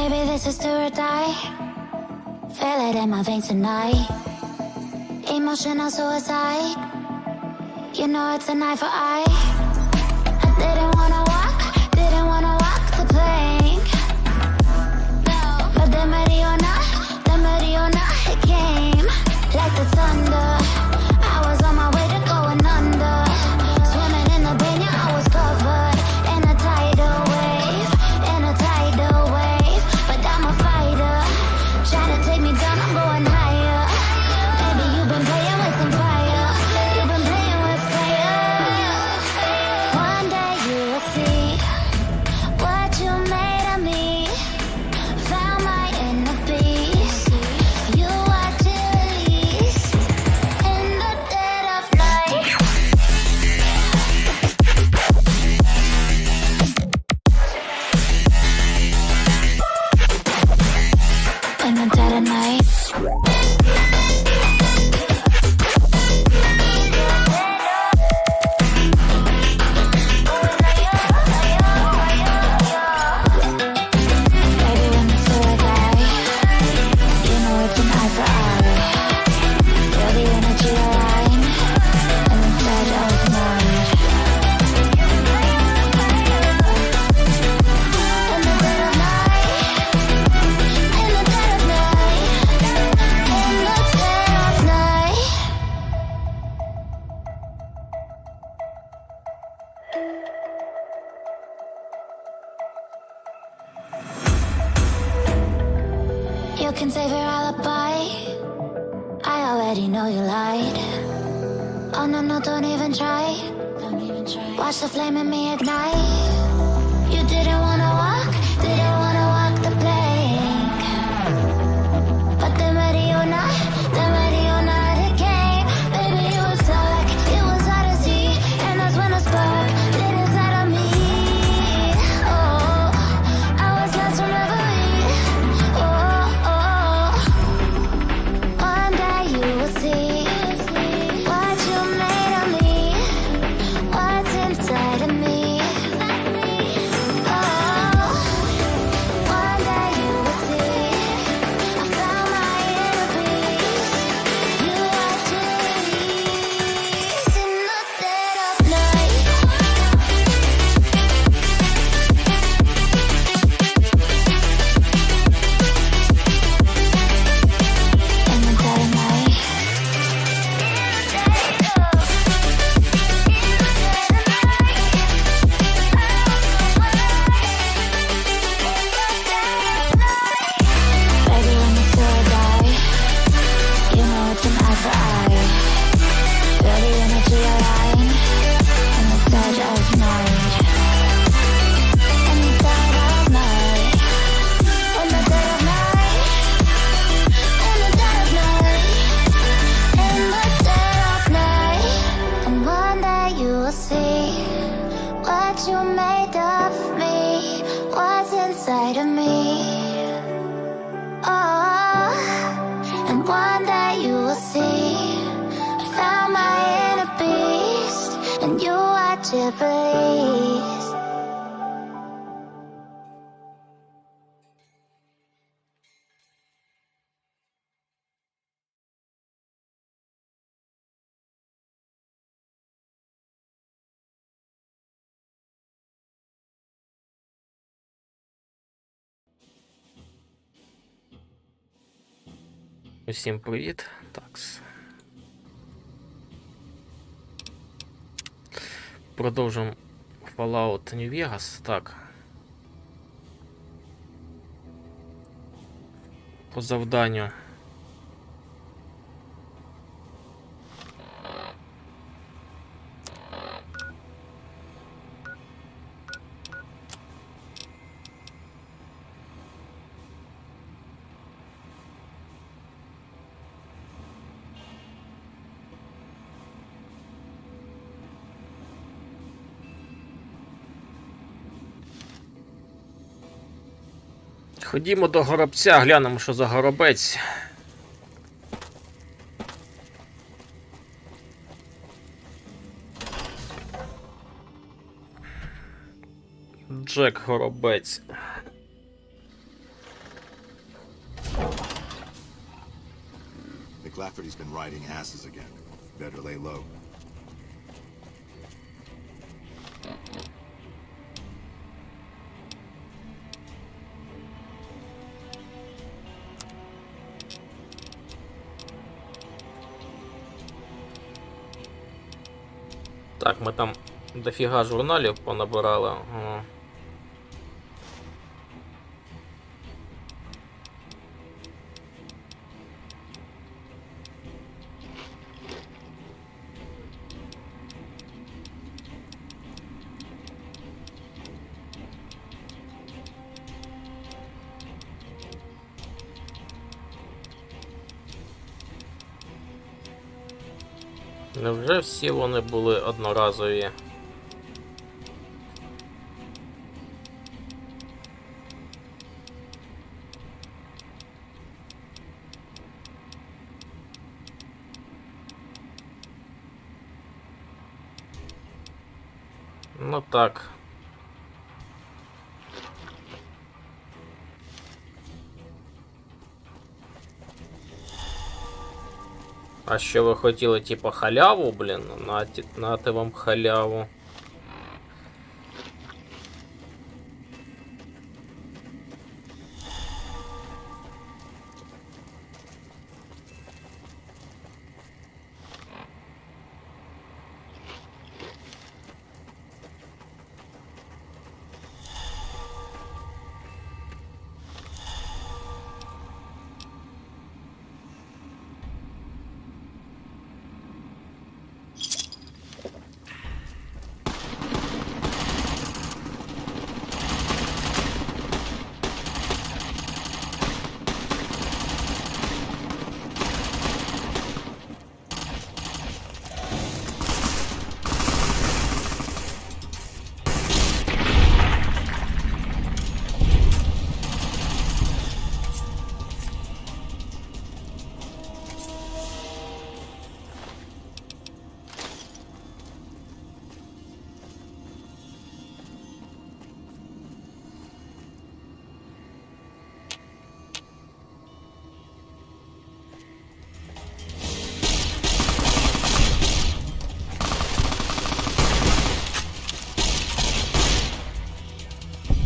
Baby, this is do or die. Feel it in my veins tonight. Emotional suicide. You know it's a knife for eye. I didn't wanna walk the plank. No. But the Mariona, it came like the thunder. I was on my way to going under. Swimming in the bin, yeah, I was covered in a tidal wave, But I'm a fighter, trying to take me down, I'm going higher. Baby, you've been playing with some fire. You've been playing with fire. One day you will see what you made of me. Found my inner beast. You watch it release in the dead of night. In the dead of night. Baby, when it's do or die, you know it's an eye for eye. Feel the energy align, and the dead of night. In the dead of night. In the dead of night. In the dead of night. You can save your alibi. I already know you lied. Oh no, no, don't even try. Watch the flame in me ignite. You didn't wanna walk the plank. But the Mariona, it came. Baby, it was dark, it was Odyssey. And that's when the spark lit inside of me. Oh, I was lost from reverie. Oh, one day you will see what you made of me. What's inside of me. Oh, one day you will see. I found my inner peace. You watch it release in the dead of night. In the dead of night. Baby, when it's do or die, you know it's an eye for eye. Feel the energy align, in the dead of night. In the dead of night. In the dead of night. In the dead of night. In the dead of night. And one day you will see what you made of me. What's inside of me. Oh, and one day you will see. I found my inner beast, and you watch it release. Усім привіт. Такс. Продовжуємо Fallout New Vegas. Так. По завданню. Ходімо до горобця, глянемо, що за горобець. Джек Горобець. like Lafferty's been riding asses again. Better lay low. Так, ми там дофіга журналів понабирали. Ага. Невже всі вони були одноразові? Ну так. А що ви хотіли, типа, халяву, блін? Нате вам халяву.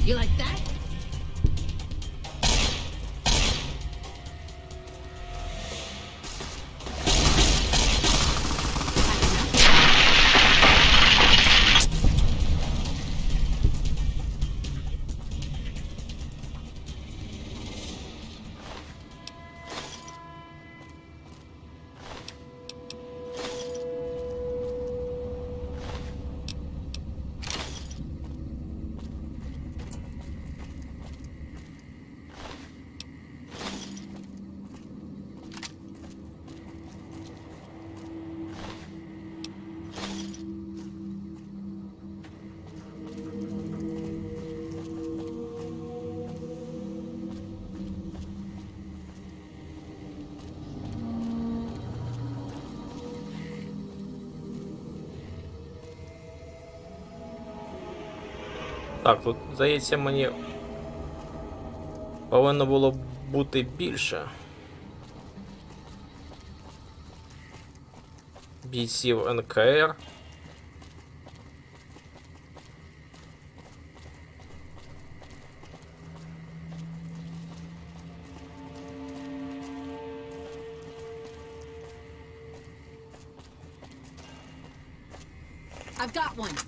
You like that? Так, тут, здається, мені повинно було бути більше бійців НКР. I've got one.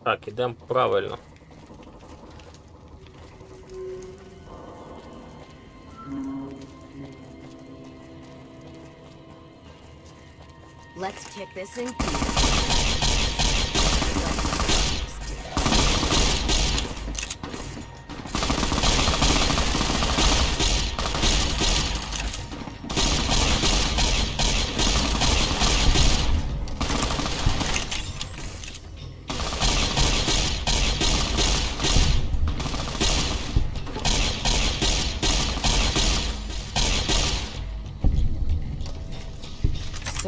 Так, ідемо правильно. Let's kick this in.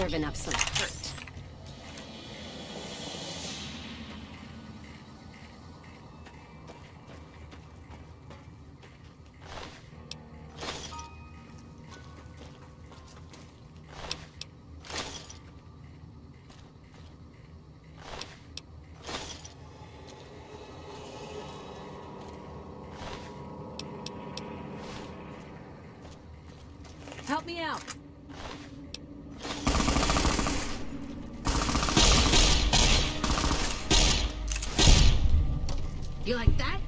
serving up some hurt. Help me out. You like that?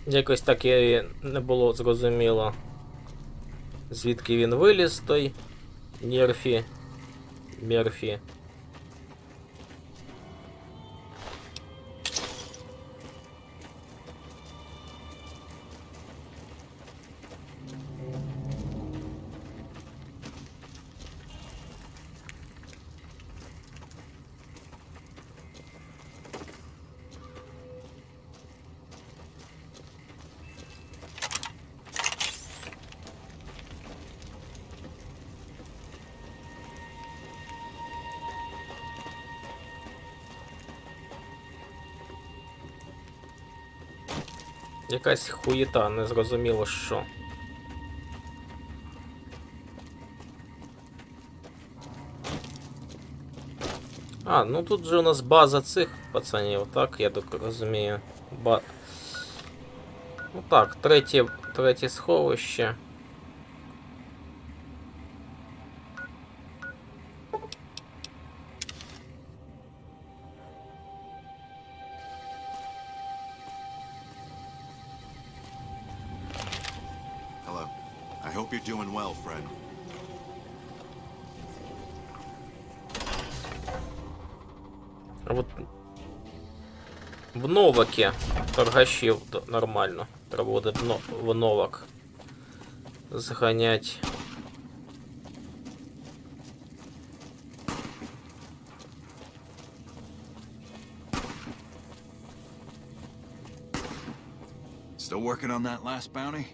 Якось так і не було зрозуміло, звідки він виліз, той Мерфі. Якась хуєта, не зрозуміло що. А, ну тут же у нас база цих пацанів, так, я так розумію. Ну так, третє сховище. Hello. I hope you're doing well, friend. А от в Новакі торгашів нормально. Треба буде в Новак зганять. Still working on that last bounty?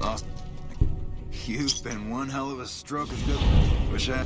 Lost. You've been one hell of a stroke of good. Wish I...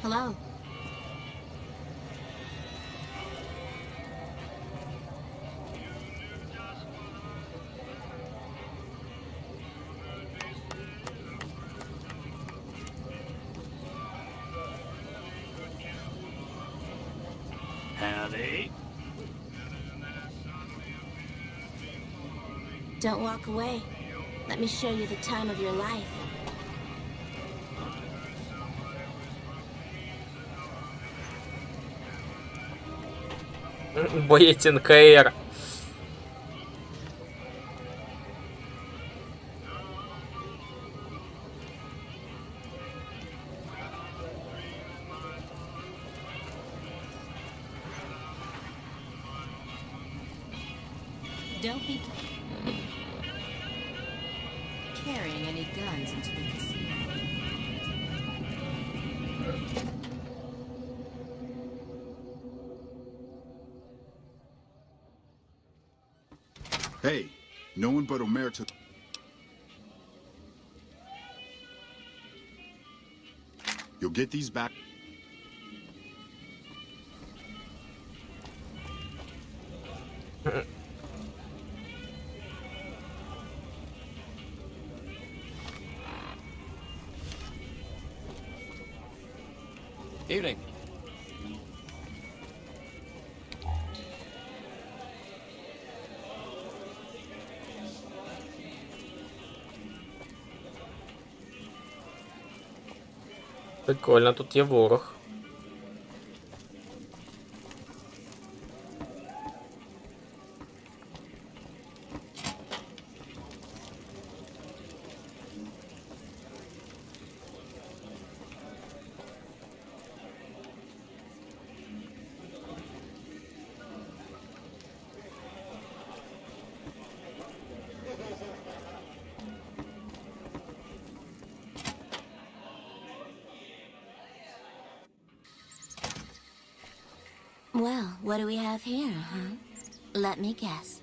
Hello. Howdy. Don't walk away. Let me show you the time of your life. Боєць НКР. Don't be carrying any guns into the casino. Hey, no one but Omer took... You'll get these back. Evening. Прикольно, тут є ворог. Well, what do we have here, huh? Let me guess.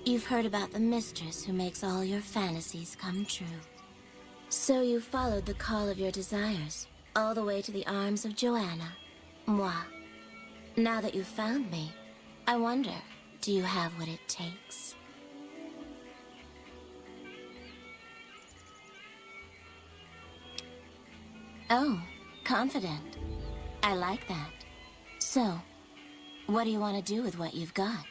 You've heard about the mistress who makes all your fantasies come true. So you followed the call of your desires, all the way to the arms of Joanna, moi. Now that you've found me, I wonder, do you have what it takes? Oh, confident. I like that. So, what do you want to do with what you've got?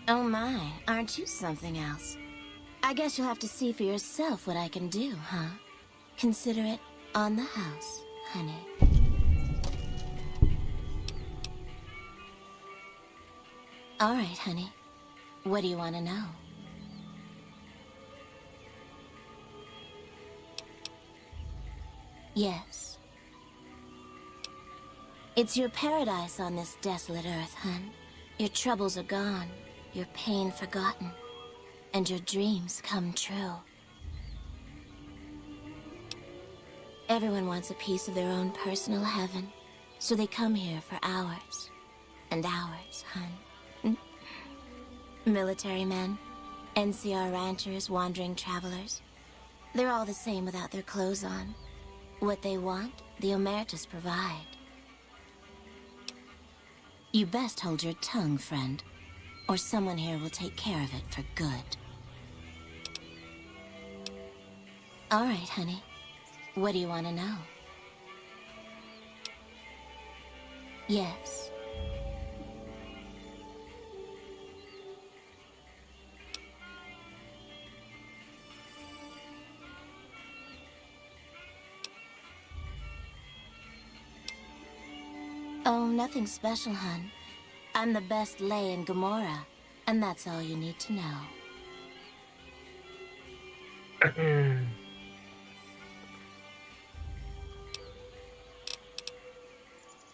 Oh my, aren't you something else? I guess you'll have to see for yourself what I can do, huh? Consider it on the house, honey. All right, honey. What do you want to know? Yes. It's your paradise on this desolate earth, hun. Your troubles are gone, your pain forgotten, and your dreams come true. Everyone wants a piece of their own personal heaven, so they come here for hours and hours, hun. Military men, NCR ranchers, wandering travelers. They're all the same without their clothes on. What they want, the Omertas provide. You best hold your tongue, friend, or someone here will take care of it for good. All right, honey. What do you want to know? Yes. Oh, nothing special, hun. I'm the best lay in Gomorrah, and that's all you need to know.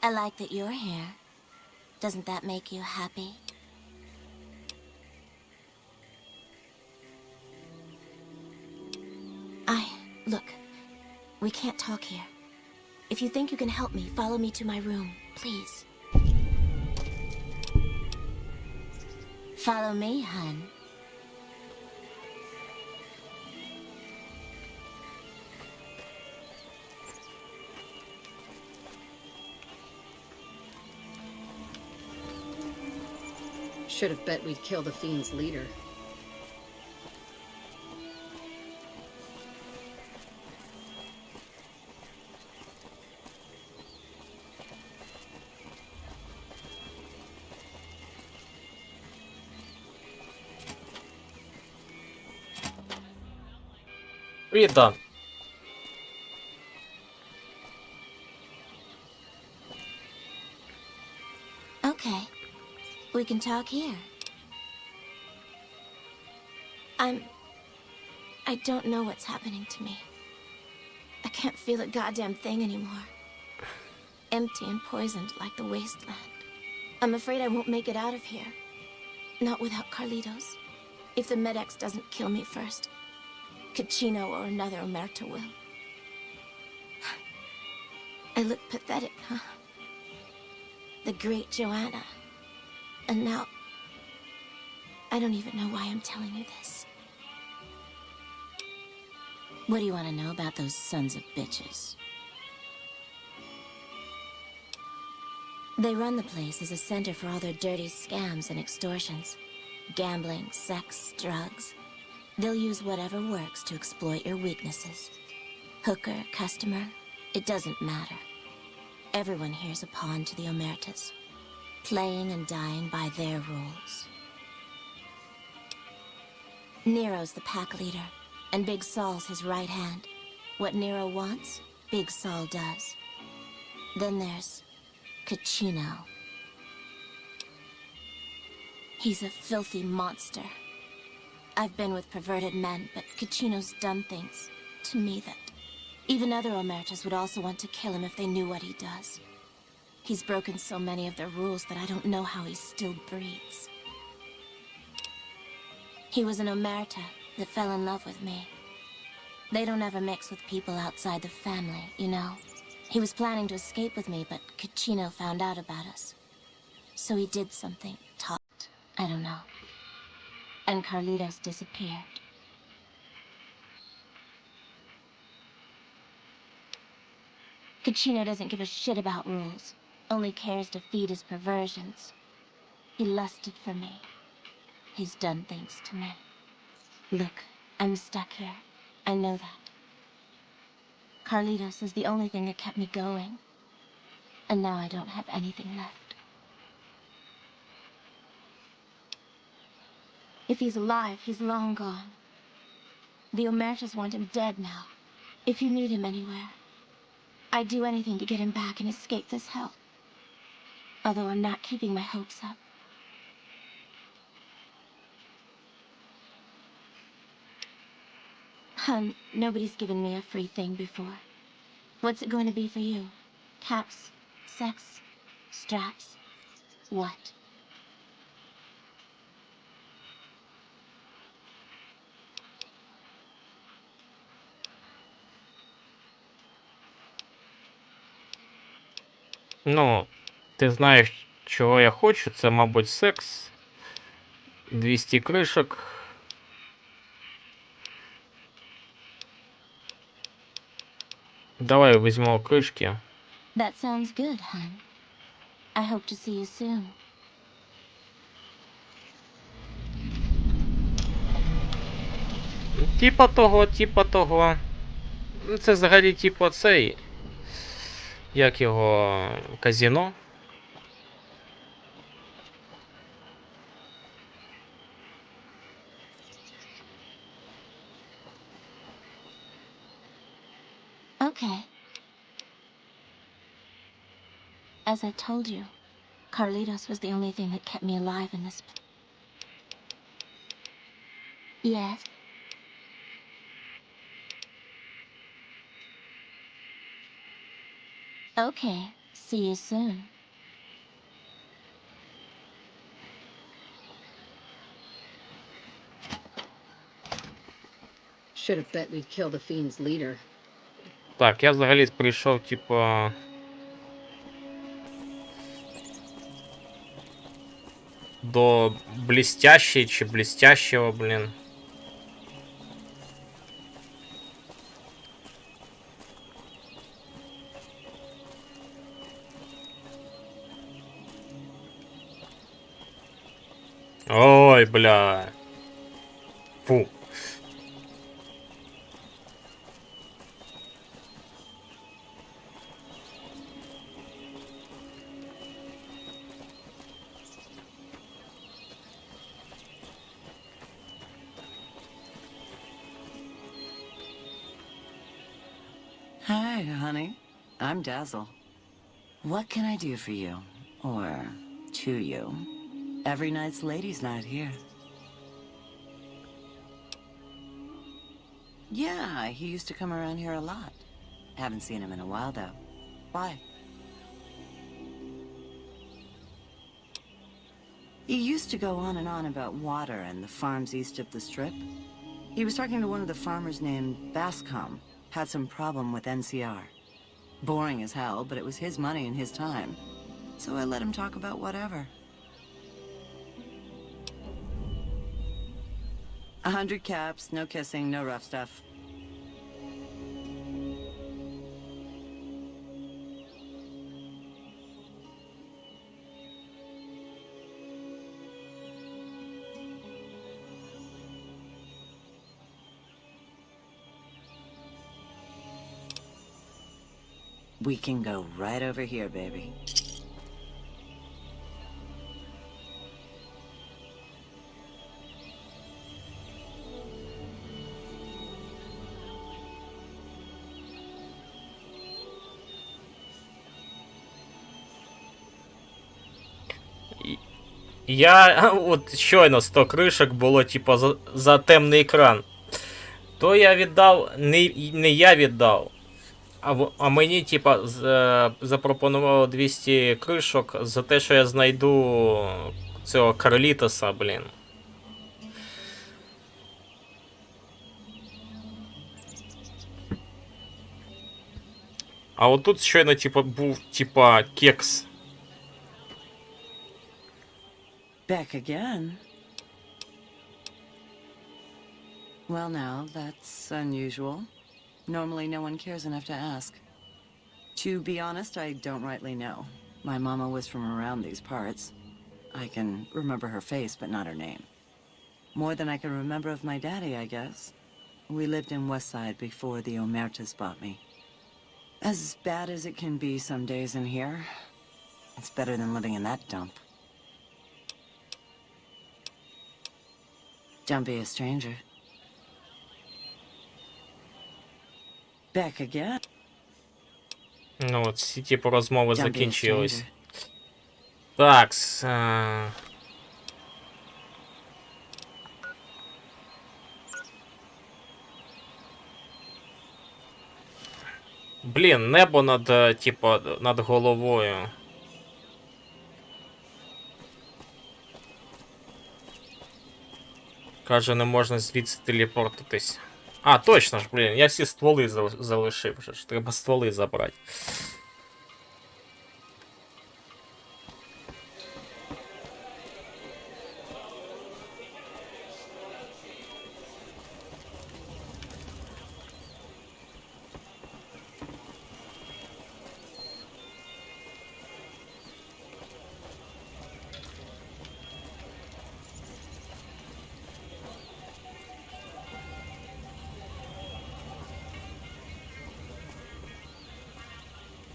I like that you're here. Doesn't that make you happy? Look, we can't talk here. If you think you can help me, follow me to my room, please. Follow me, hun. Should have bet we'd kill the fiend's leader. Віда. Okay. We can talk here. I don't know what's happening to me. I can't feel a goddamn thing anymore. Empty and poisoned like the wasteland. I'm afraid I won't make it out of here. Not without Carlitos. If the Med-X doesn't kill me first, Caccino or another Omerta will. I look pathetic, huh? The great Joanna. And now, I don't even know why I'm telling you this. What do you want to know about those sons of bitches? They run the place as a center for all their dirty scams and extortions. Gambling, sex, drugs. They'll use whatever works to exploit your weaknesses. Hooker, customer, it doesn't matter. Everyone here's a pawn to the Omertas, playing and dying by their rules. Nero's the pack leader, and Big Saul's his right hand. What Nero wants, Big Saul does. Then there's Caccino. He's a filthy monster. I've been with perverted men, but Caccino's done things to me that even other Omertas would also want to kill him if they knew what he does. He's broken so many of their rules that I don't know how he still breathes. He was an Omerta that fell in love with me. They don't ever mix with people outside the family, you know? He was planning to escape with me, but Caccino found out about us. So he did something, talked, I don't know. And Carlitos disappeared. Caccino doesn't give a shit about rules, only cares to feed his perversions. He lusted for me. He's done things to me. Look, I'm stuck here. I know that. Carlitos is the only thing that kept me going. And now I don't have anything left. If he's alive, he's long gone. The Omertas want him dead now. If you need him anywhere, I'd do anything to get him back and escape this hell. Although I'm not keeping my hopes up. Hun, nobody's given me a free thing before. What's it going to be for you? Caps? Sex? Straps? What? Ну, ти знаєш, чого я хочу. Це, мабуть, секс. 200 кришок. Давай візьмемо кришки. That sounds good, hun. I hope to see you soon. Типа того, типа того. Ну, це взагалі типу цей. Як його казино. Okay. As I told you, Carlitos was the only thing that kept me alive in this... Yes? Okay, see you soon. Should have bet we'd kill the fiend's leader. Так, я взагалі прийшов, типа. До блестящей чи блестящего, блин. Ой, бля. Фу. Hi, honey. I'm Dazzle. What can I do for you? Or to you? Every night's ladies' night here. Yeah, he used to come around here a lot. Haven't seen him in a while, though. Why? He used to go on and on about water and the farms east of the Strip. He was talking to one of the farmers named Bascom. Had some problem with NCR. Boring as hell, but it was his money and his time. So I let him talk about whatever. 100 caps, no kissing, no rough stuff. We can go right over here, baby. Я от щойно 100 кришок було, типу, за темний екран. То я віддав, не я віддав. А мені, типа, запропонувало 200 кришок за те, що я знайду цього Карлітоса, блін. А отут щойно, типа, був, типа, кекс. Back again? Well now, that's unusual. Normally no one cares enough to ask. To be honest, I don't rightly know. My mama was from around these parts. I can remember her face, but not her name. More than I can remember of my daddy, I guess. We lived in Westside before the Omertas bought me. As bad as it can be some days in here, it's better than living in that dump. Don't be a stranger. Back again? Ну, от всі, типу, розмови Don't be a закінчились. stranger. Такс. Блін, небо над, типу, над головою. Каже, не можна звідси телепортитись. А, точно ж, блін, я всі стволи залишив вже ж. Треба стволи забрати.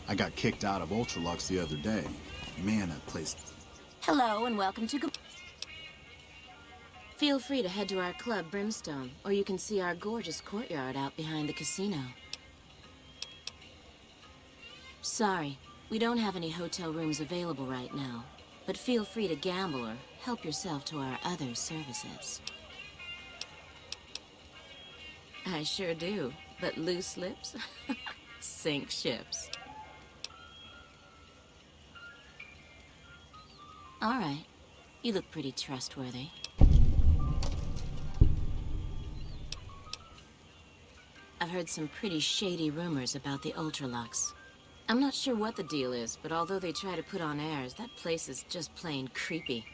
I got kicked out of Ultralux the other day. Man, that place... Hello and welcome to... Feel free to head to our club, Brimstone, or you can see our gorgeous courtyard out behind the casino. Sorry, we don't have any hotel rooms available right now, but feel free to gamble or help yourself to our other services. I sure do, but loose lips sink ships. All right, you look pretty trustworthy. I've heard some pretty shady rumors about the Ultralux. I'm not sure what the deal is, but although they try to put on airs, that place is just plain creepy.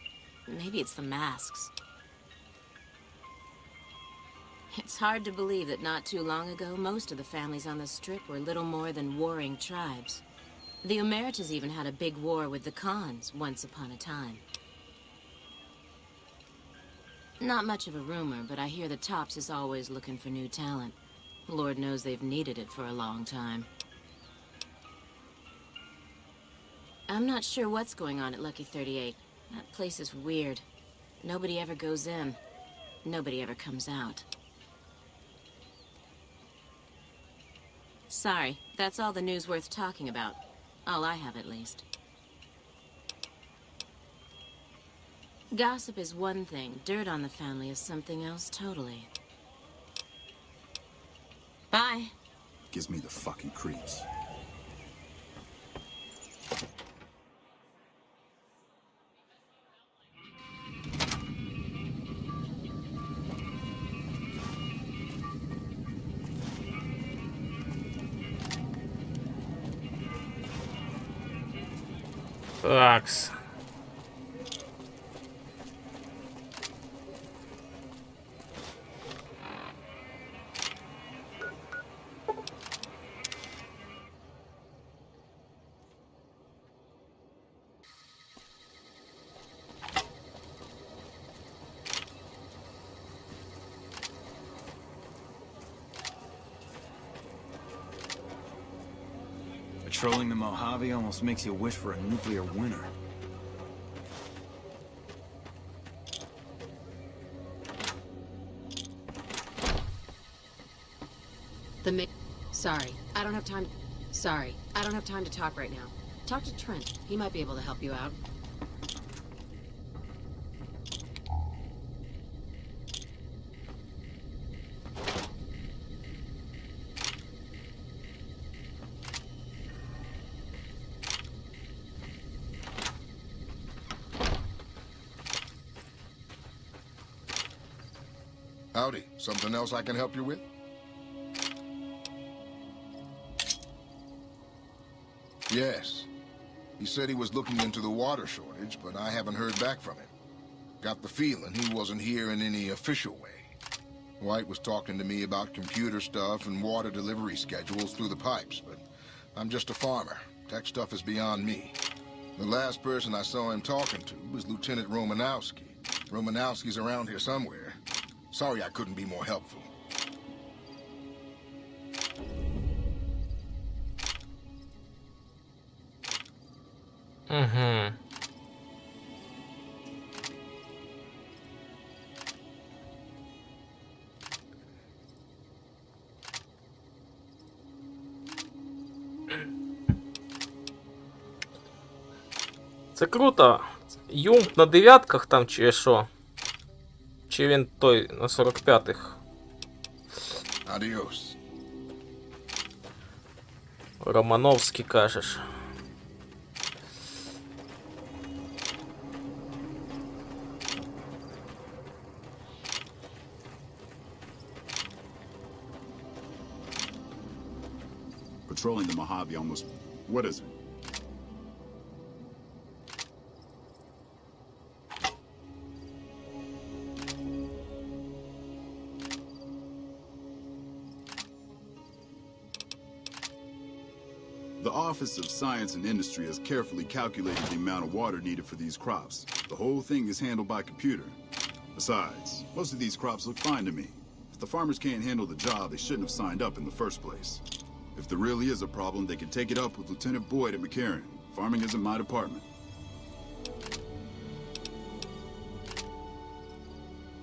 Maybe it's the masks. It's hard to believe that not too long ago, most of the families on the Strip were little more than warring tribes. The Omertas even had a big war with the Khans once upon a time. Not much of a rumor, but I hear the Tops is always looking for new talent. Lord knows they've needed it for a long time. I'm not sure what's going on at Lucky 38. That place is weird. Nobody ever goes in. Nobody ever comes out. Sorry, that's all the news worth talking about. All I have, at least. Gossip is one thing. Dirt on the family is something else totally. Bye. Gives me the fucking creeps. Такс. Patrolling the Mojave almost makes you wish for a nuclear winter. Sorry, I don't have time. Sorry, I don't have time to talk right now. Talk to Trent. He might be able to help you out. Howdy. Something else I can help you with? Yes. He said he was looking into the water shortage, but I haven't heard back from him. Got the feeling he wasn't here in any official way. White was talking to me about computer stuff and water delivery schedules through the pipes, but I'm just a farmer. Tech stuff is beyond me. The last person I saw him talking to was Lieutenant Romanowski. Romanowski's around here somewhere. Sorry I couldn't be more helpful. Угу. Це круто. Юмп на дев'ятках там чи що? Чи він той на 45-х? Adios. Романовський кажеш. Patrolling the Mojave almost... What is it? The Office of Science and Industry has carefully calculated the amount of water needed for these crops. The whole thing is handled by computer. Besides, most of these crops look fine to me. If the farmers can't handle the job, they shouldn't have signed up in the first place. If there really is a problem, they can take it up with Lieutenant Boyd at McCarran. Farming isn't my department.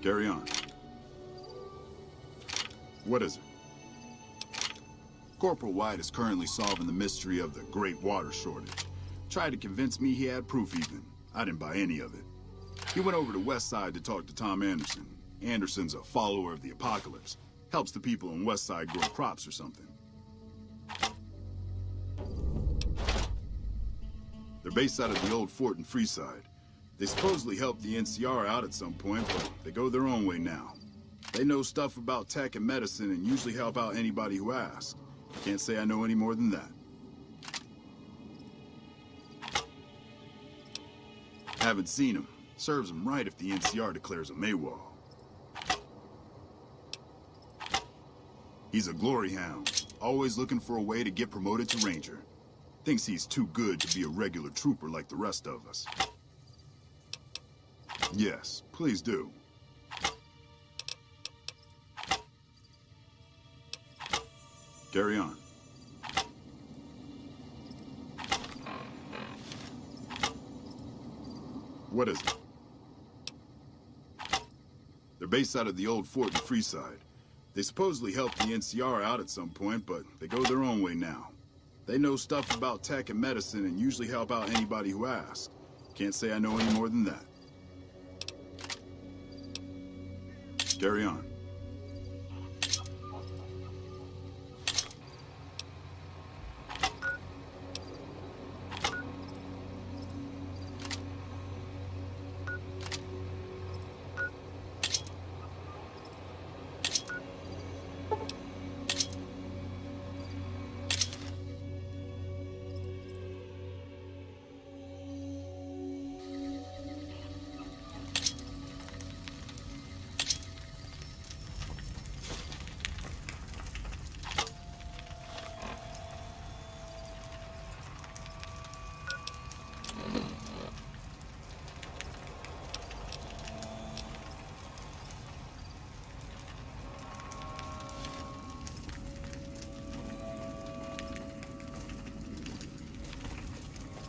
Carry on. What is it? Corporal White is currently solving the mystery of the Great Water Shortage. Tried to convince me he had proof even. I didn't buy any of it. He went over to West Side to talk to Tom Anderson. Anderson's a follower of the apocalypse. Helps the people in West Side grow crops or something. They're based out of the old fort in Freeside. They supposedly helped the NCR out at some point, but they go their own way now. They know stuff about tech and medicine and usually help out anybody who asks. Can't say I know any more than that. Haven't seen him. Serves him right if the NCR declares him AWOL. He's a glory hound, always looking for a way to get promoted to Ranger. Thinks he's too good to be a regular trooper like the rest of us. Yes, please do. Carry on. What is it? They're based out of the old fort in Freeside. They supposedly helped the NCR out at some point, but they go their own way now. They know stuff about tech and medicine and usually help out anybody who asks. Can't say I know any more than that. Carry on.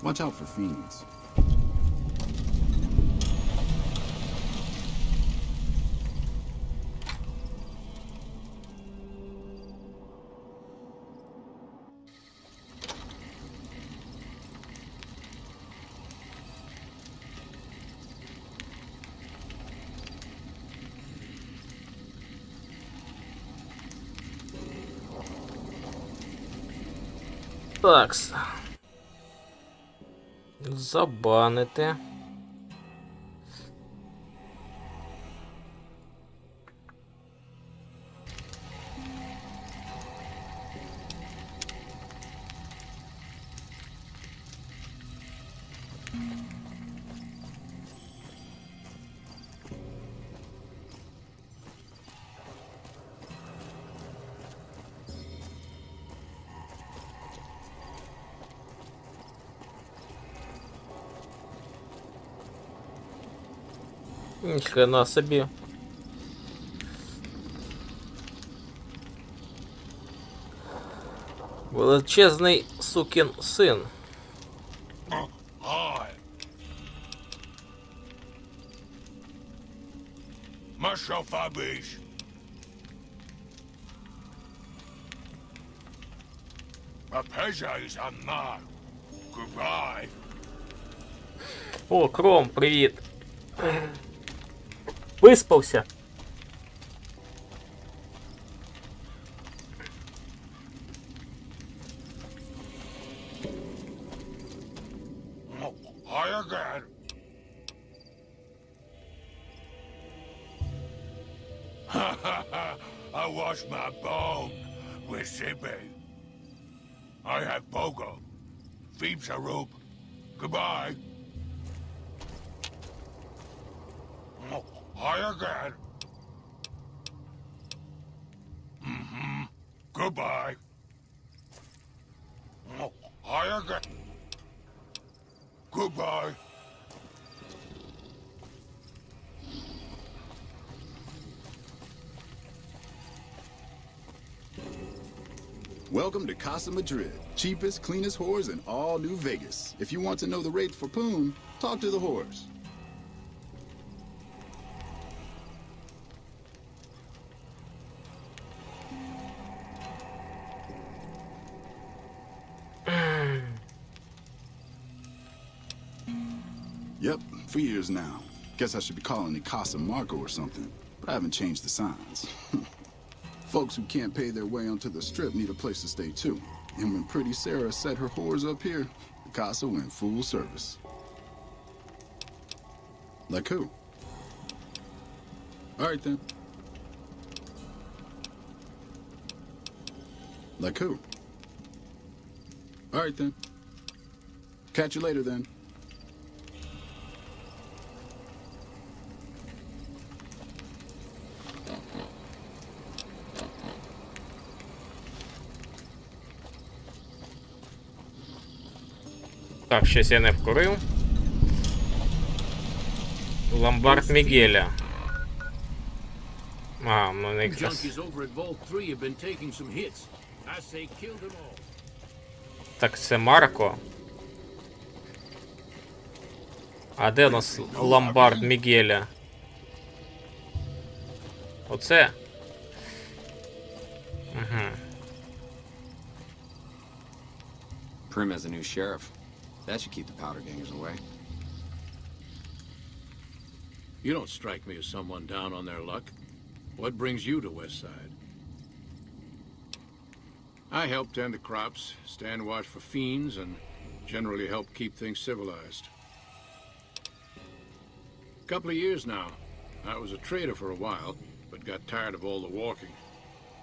Watch out for fiends. Такс. Забанити. Ніхрена собі. Величезний сукін син. О, Кром, привіт. Виспався. I wash my bone with Sippy. I have Bogo. Phoebes a rope. Goodbye. Hi again. Mm-hmm. Goodbye. Hi again. Goodbye. Welcome to Casa Madrid, cheapest, cleanest whores in all New Vegas. If you want to know the rates for Poon, talk to the whores. Yep, for years now. Guess I should be calling it Casa Marco or something, but I haven't changed the signs. Folks who can't pay their way onto the strip need a place to stay too. And when Pretty Sarah set her whores up here, the Casa went full service. Like who? All right then. Like who? All right then. Catch you later then. Так, щось я не вкурив. Ломбард Мігеля. А, ну не якраз. Junkies over at Vault 3 have been taking some hits. Так, це Марко. А де у нас ломбард Мігеля? Оце? Угу. Prim has a new sheriff. That should keep the powder gangers away. You don't strike me as someone down on their luck. What brings you to Westside? I help tend the crops, stand watch for fiends, and generally help keep things civilized. Couple of years now. I was a trader for a while, but got tired of all the walking.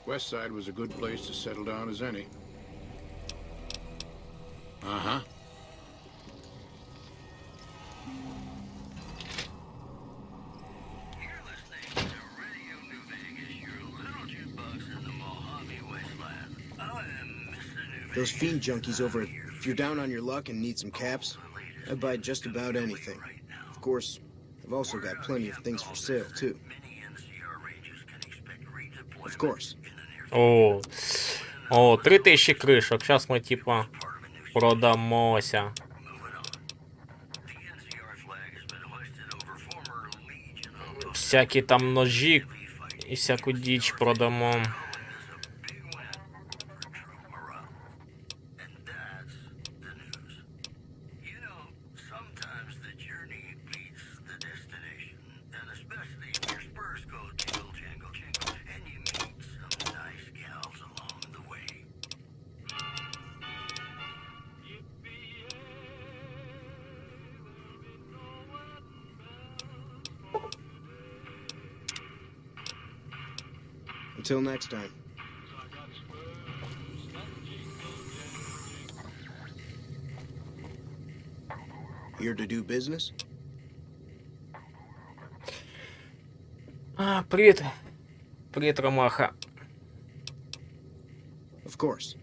Westside was a good place to settle down as any. Uh-huh. Those fiend junkies over at... If you're down on your luck and need some caps, I buy just about anything. Of course, I've also got plenty of things for sale, too. Of course. О, 3000 кришок. Зараз ми, типа, продамося. Всякі там ножі і всяку діч продамо. Until next time. Here to do business? Привіт. Привіт, Ромаха. Of course.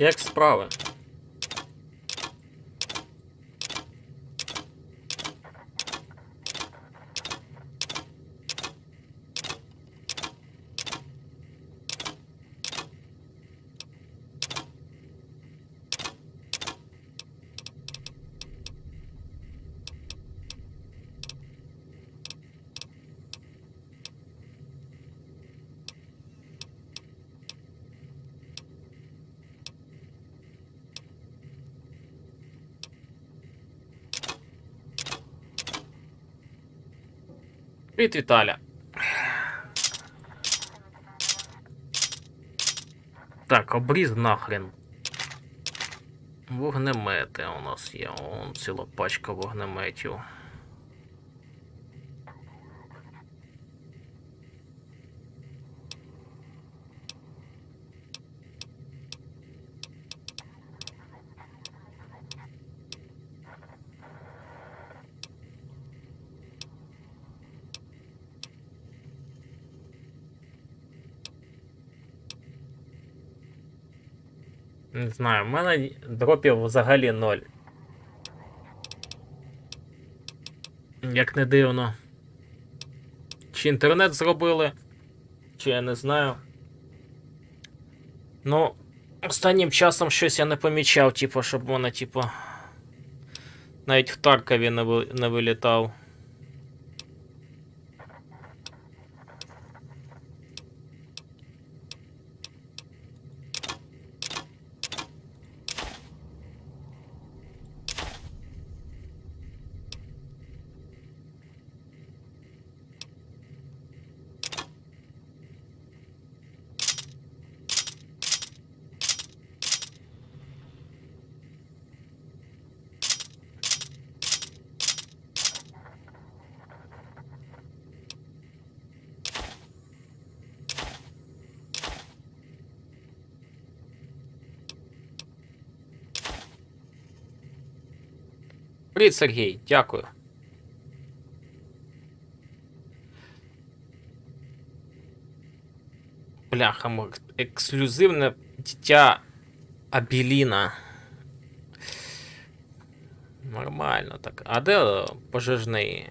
Як справи? Привіт, Віталя. Так, обріз нахрен. Вогнемети у нас є. Вон ціла пачка вогнеметів. Не знаю, в мене дропів взагалі 0. Як не дивно. Чи інтернет зробили, чи я не знаю. Ну, останнім часом щось я не помічав, типу, щоб вона, типу, навіть в Таркові не вилітав. Привіт, Сергій, дякую. Бляха, ексклюзивне дитя Абеліна. Нормально так. А де пожежний?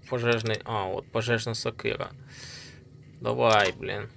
Пожежний... А, от пожежна сокира. Давай, блін.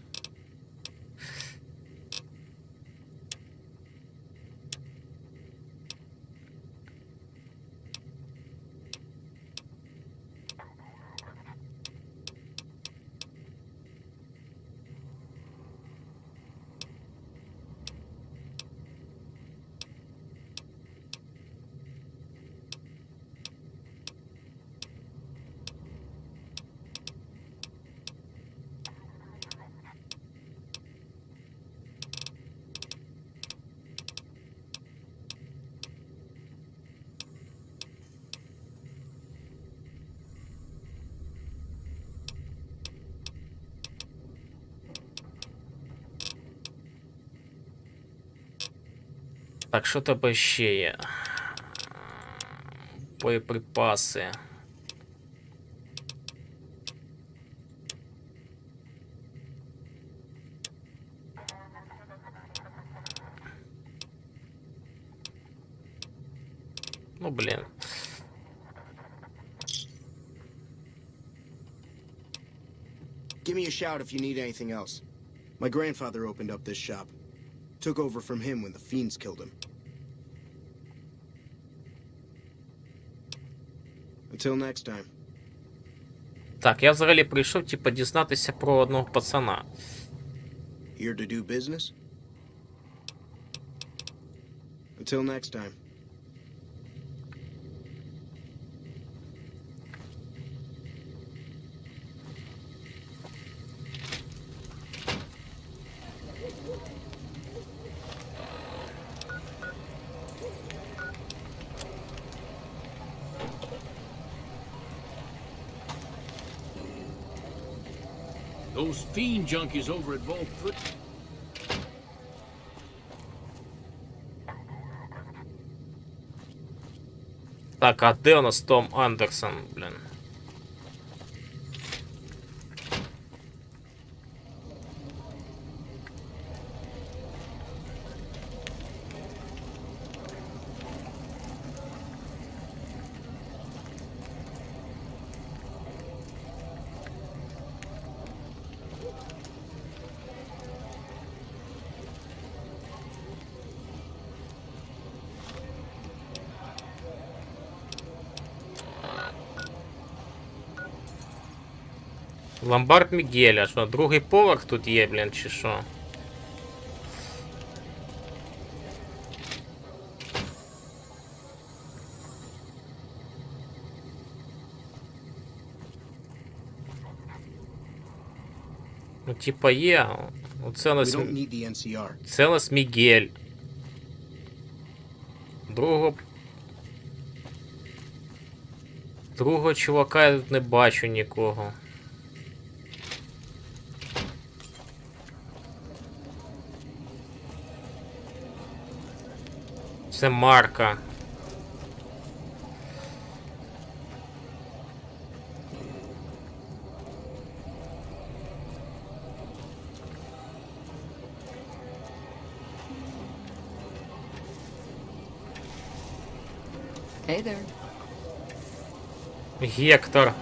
Так, що тебе ще є? Боєприпаси. Ну, блін. Give me a shout if you need anything else. My grandfather opened up this shop. Took over from him when the fiends killed him. Until next time. Так, я взагалі прийшов, типу, дізнатися про одного пацана. Here to do business? Until next time. Those fiend junkies over at Vault 3. Так, а де у нас Том Андерсон, блін? Ломбард Мігеля, що, другий поверх тут є, блін, чи що? Ну, типа є. Оце у We нас... don't need the NCR. Це у нас Мігель. Другого чувака я тут не бачу нікого. Це Марка. Hey there. Гектор.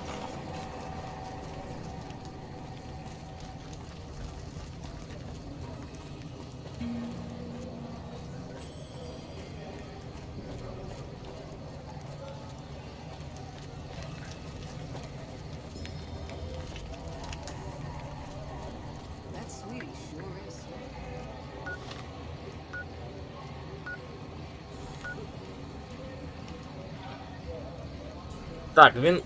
Так, він...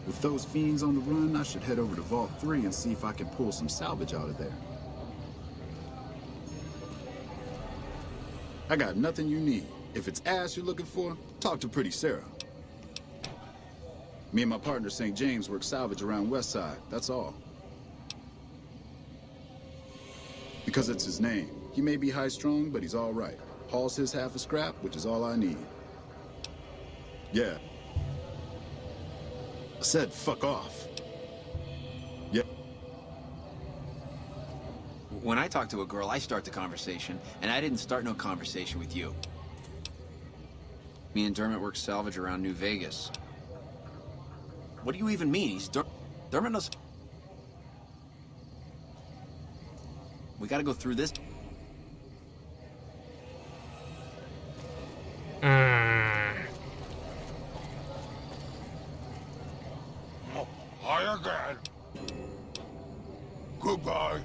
With those fiends on the run, I should head over to Vault 3 and see if I can pull some salvage out of there. I got nothing you need. If it's ass you're looking for, talk to Pretty Sarah. Me and my partner St. James work salvage around Westside, that's all. Because it's his name. He may be high-strung, but he's all right. Hauls his half a scrap, which is all I need. Yeah. I said fuck off. Yeah. When I talk to a girl, I start the conversation, and I didn't start no conversation with you. Me and Dermot work salvage around New Vegas. What do you even mean? He's Dermot knows... We gotta go through this. Hi again. Goodbye.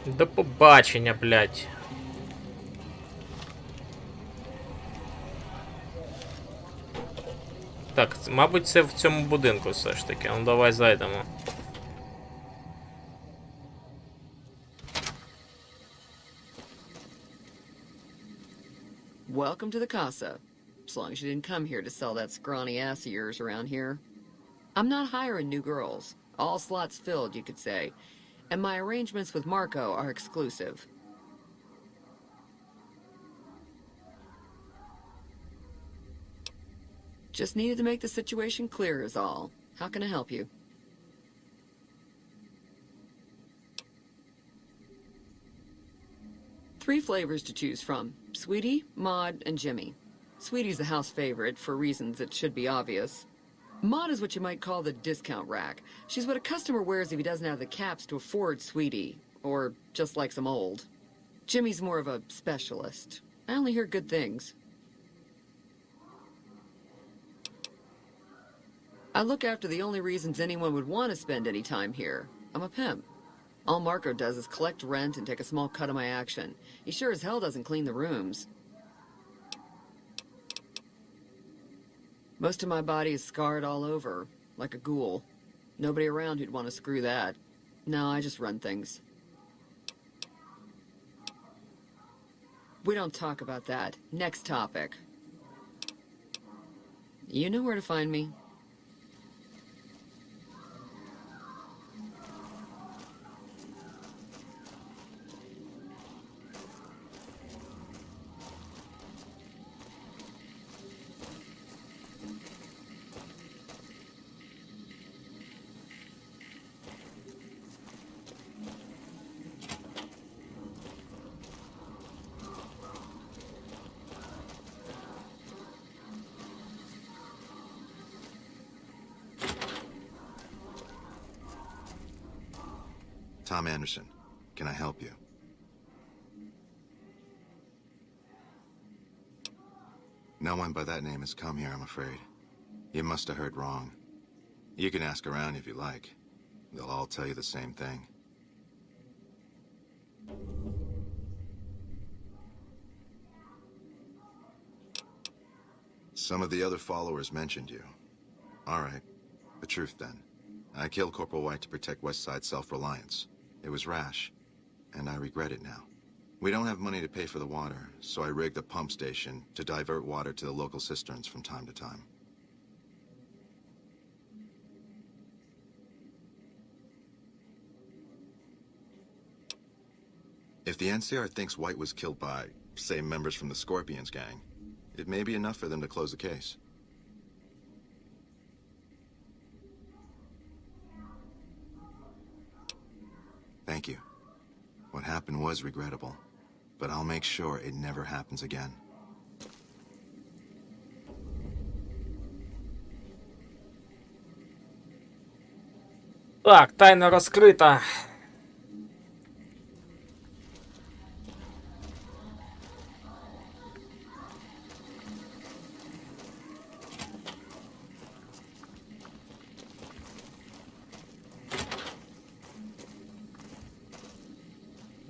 До побачення, блядь. Так, мабуть, це в цьому будинку все ж таки. Ну, давай зайдемо. Welcome to the casa. As long as you didn't come here to sell that scrawny ass of yours around here. I'm not hiring new girls. All slots filled, you could say. And my arrangements with Marco are exclusive. Just needed to make the situation clear is all. How can I help you? Three flavors to choose from. Sweetie, Maud, and Jimmy. Sweetie's the house favorite, for reasons that should be obvious. Maud is what you might call the discount rack. She's what a customer wears if he doesn't have the caps to afford Sweetie, or just likes them old. Jimmy's more of a specialist. I only hear good things. I look after the only reasons anyone would want to spend any time here. I'm a pimp. All Marco does is collect rent and take a small cut of my action. He sure as hell doesn't clean the rooms. Most of my body is scarred all over, like a ghoul. Nobody around who'd want to screw that. No, I just run things. We don't talk about that. Next topic. You know where to find me. Tom Anderson, can I help you? No one by that name has come here, I'm afraid. You must have heard wrong. You can ask around if you like. They'll all tell you the same thing. Some of the other followers mentioned you. All right. The truth then. I killed Corporal White to protect Westside's self-reliance. It was rash, and I regret it now. We don't have money to pay for the water, so I rigged a pump station to divert water to the local cisterns from time to time. If the NCR thinks White was killed by, say, members from the Scorpions gang, it may be enough for them to close the case. Thank you. What happened was regrettable, but I'll make sure it never happens again. Так, тайна розкрита.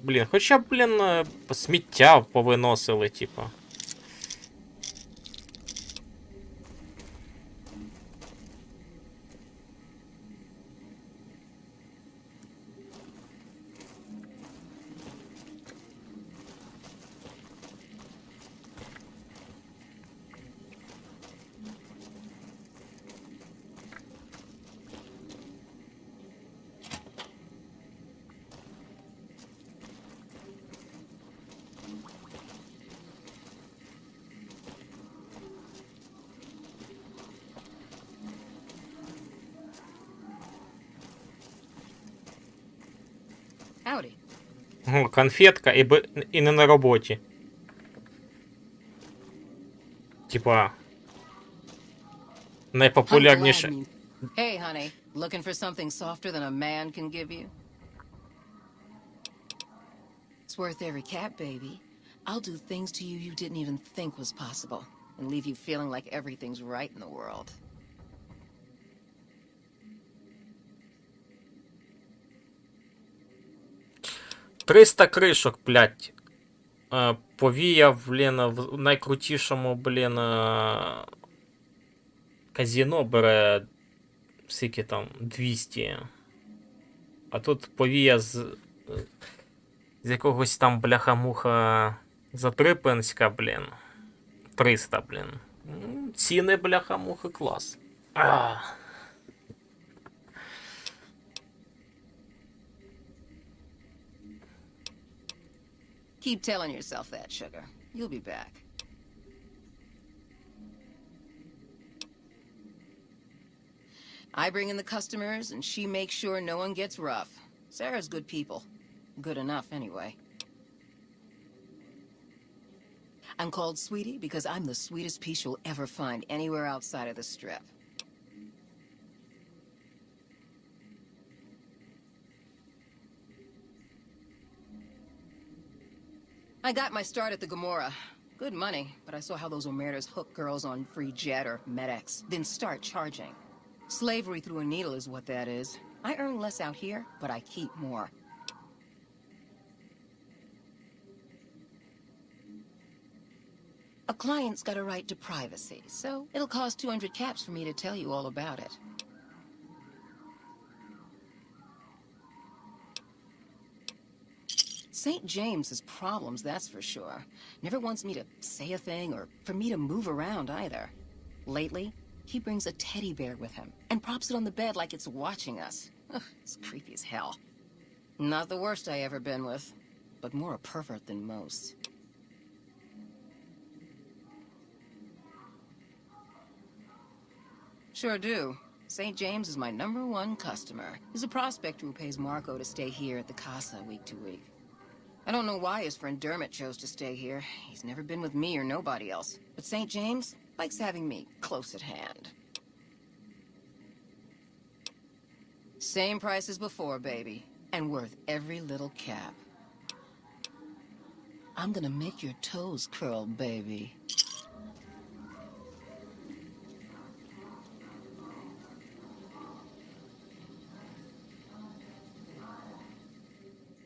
Блін, хоча б, блін, сміття повиносили, типа. Howdy. О, конфетка і не на роботі. Типа. Найпопулярніше. Hey, honey. Looking for something softer than a man can give you? It's worth every cat, baby. I'll do things to you didn't even think was possible, and leave you feeling like everything's right in the world. «300 кришок, блядь. Повіяв, блін, в найкрутішому, блін, казино бере скільки там, 200. А тут повія з якогось там бляха-муха Затрипинська, блін. 300, блін. Ціни бляха-муха клас. Keep telling yourself that, sugar. You'll be back. I bring in the customers, and she makes sure no one gets rough. Sarah's good people. Good enough, anyway. I'm called Sweetie because I'm the sweetest piece you'll ever find anywhere outside of the Strip. I got my start at the Gomorrah. Good money, but I saw how those Omertas hook girls on free jet or MedX, then start charging. Slavery through a needle is what that is. I earn less out here, but I keep more. A client's got a right to privacy, so it'll cost 200 caps for me to tell you all about it. St. James has problems, that's for sure. Never wants me to say a thing or for me to move around either. Lately, he brings a teddy bear with him and props it on the bed like it's watching us. Ugh, it's creepy as hell. Not the worst I ever been with, but more a pervert than most. Sure do. St. James is my #1 customer. He's a prospector who pays Marco to stay here at the Casa week to week. I don't know why his friend Dermot chose to stay here. He's never been with me or nobody else. But St. James likes having me close at hand. Same price as before, baby. And worth every little cap. I'm gonna make your toes curl, baby.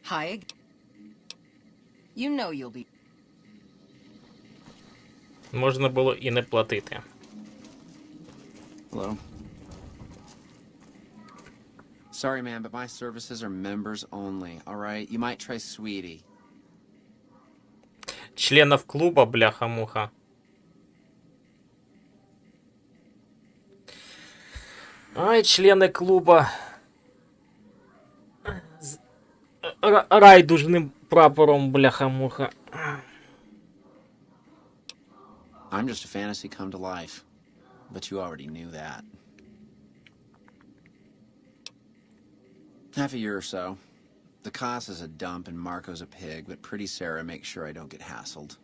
Hi again. You know you'll be... Можна було і не платити. Hello? Sorry, man, but my services are members only, alright? You might try Sweetie. Членов клуба, бляха-муха. Ай, члены клуба. З райдужним прапором, бляха-муха. I'm just a fantasy come to life, but you already knew that. Half a year or so. The Casa's a dump and Marco's a pig, but Pretty Sarah makes sure I don't get hassled.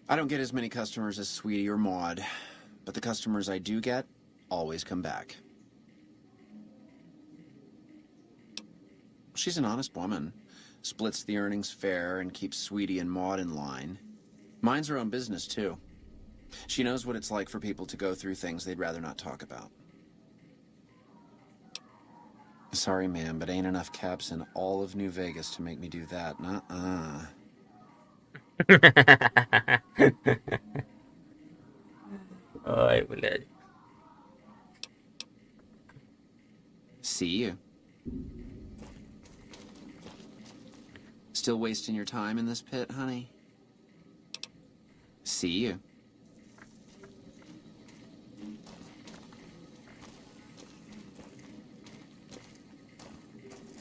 I don't get as many customers as Sweetie or Maud, but the customers I do get always come back. She's an honest woman, splits the earnings fair and keeps Sweetie and Maud in line. Minds her own business, too. She knows what it's like for people to go through things they'd rather not talk about. Sorry, man, but ain't enough caps in all of New Vegas to make me do that. Nuh-uh. Ай, блядь. See you. Still wasting your time in this pit, honey? See you.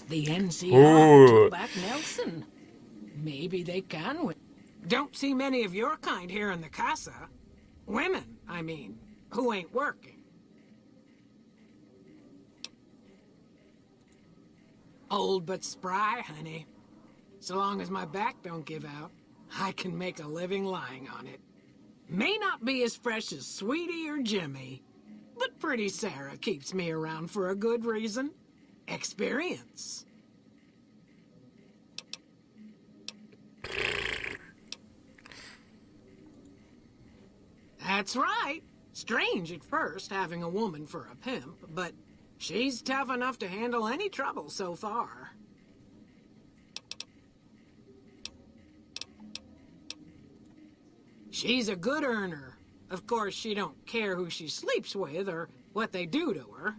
The NCR Ooh. took back Nelson. Maybe they can win. Don't see many of your kind here in the Casa. Women, I mean, who ain't working. Old but spry, honey. So long as my back don't give out, I can make a living lying on it. May not be as fresh as Sweetie or Jimmy, but Pretty Sarah keeps me around for a good reason. Experience. That's right. Strange at first having a woman for a pimp, but she's tough enough to handle any trouble so far. She's a good earner. Of course, she don't care who she sleeps with or what they do to her.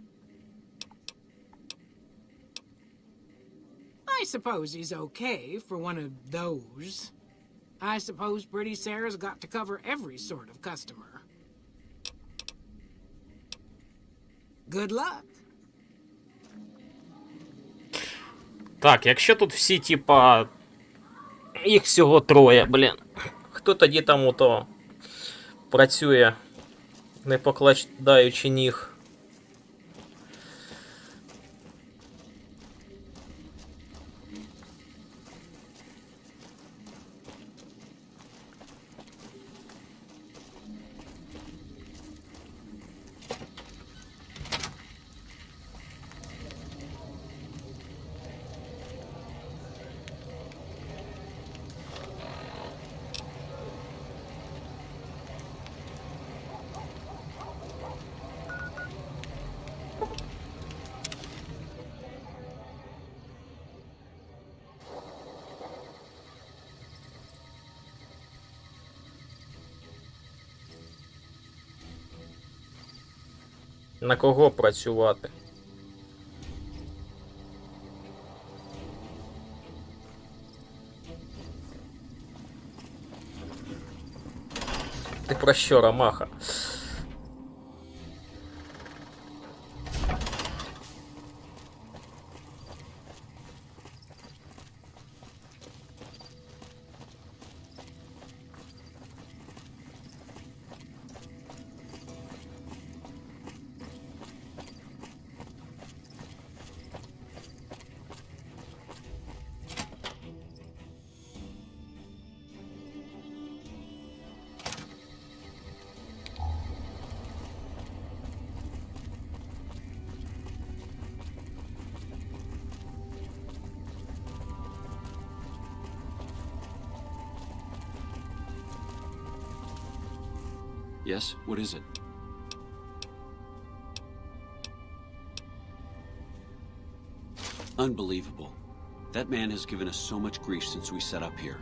I suppose he's okay for one of those. I suppose Pretty Sarah's got to cover every sort of customer. Good luck. Так, якщо тут всі, типа, їх всього троє, блін. Хто тоді там ото працює, не покладаючи ніг? На кого працювати? Ти про що, Ромаха? Yes, what is it? Unbelievable. That man has given us so much grief since we set up here.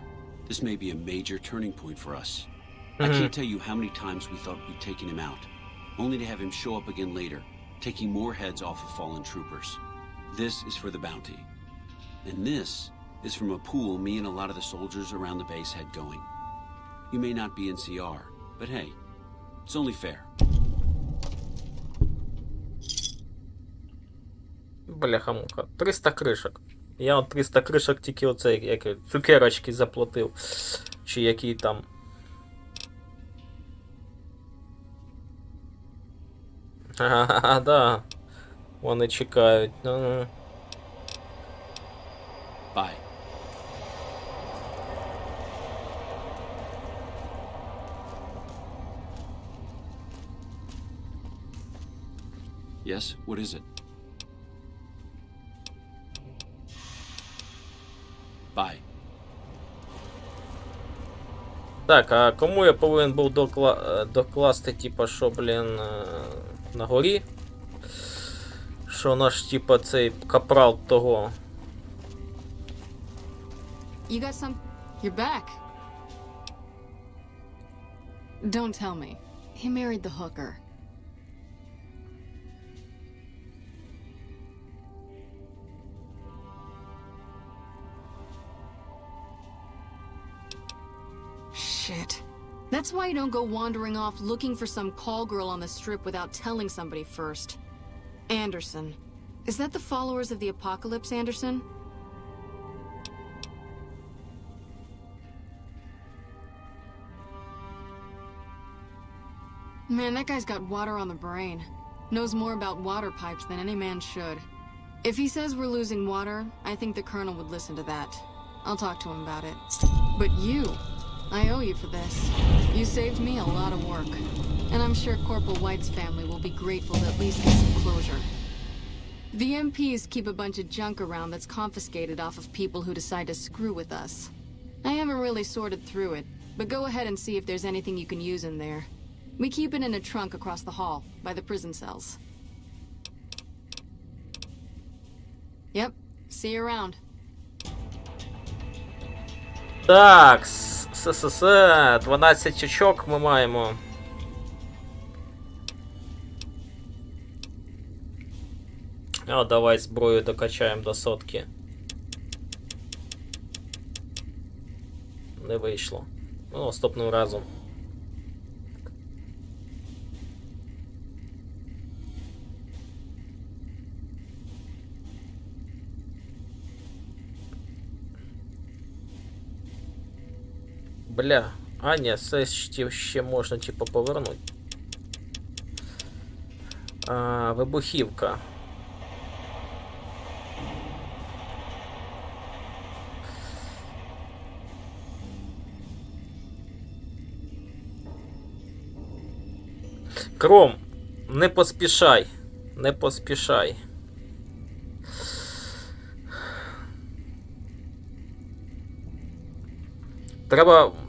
This may be a major turning point for us. I can't tell you how many times we thought we'd taken him out, only to have him show up again later, taking more heads off of fallen troopers. This is for the bounty. And this is from a pool me and a lot of the soldiers around the base had going. You may not be in CR, but hey, it's only fair. Бляха-муха. 300 кришок. Я от 300 кришок тільки оце, як цукерочки заплатив. Чи які там. Ага, да. Вони чекають. Bye. Yes, what is it? Bye. Так, а кому я повинен був докласти, типа, що, блін, на горі? Що наш, типа, цей капрал того? You got some... You're back. Don't tell me. He married the hooker. Shit. That's why you don't go wandering off looking for some call girl on the strip without telling somebody first. Anderson. Is that the followers of the apocalypse, Anderson? Man, that guy's got water on the brain. Knows more about water pipes than any man should. If he says we're losing water, I think the Colonel would listen to that. I'll talk to him about it. But you... I owe you for this. You saved me a lot of work. And I'm sure Corporal White's family will be grateful to at least get some closure. The MPs keep a bunch of junk around that's confiscated off of people who decide to screw with us. I haven't really sorted through it, but go ahead and see if there's anything you can use in there. We keep it in a trunk across the hall, by the prison cells. Yep, see you around. Так, 12 очок ми маємо. О, давай зброю докачаємо до 100. Не вийшло. Ну, наступним разом. Бля, а ні, це ще можна, типу, повернути. Вибухівка. Кром, не поспішай. Не поспішай.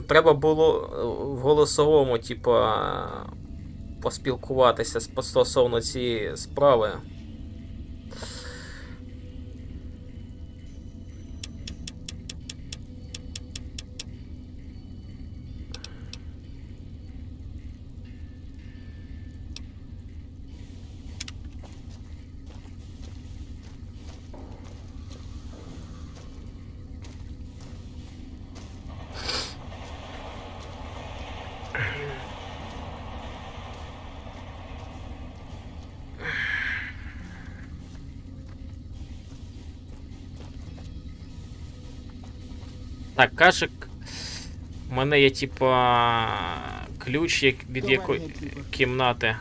Треба було в голосовому, типа, поспілкуватися стосовно цієї справи. Так, Кашик, у мене є, типа, ключ від якої кімнати.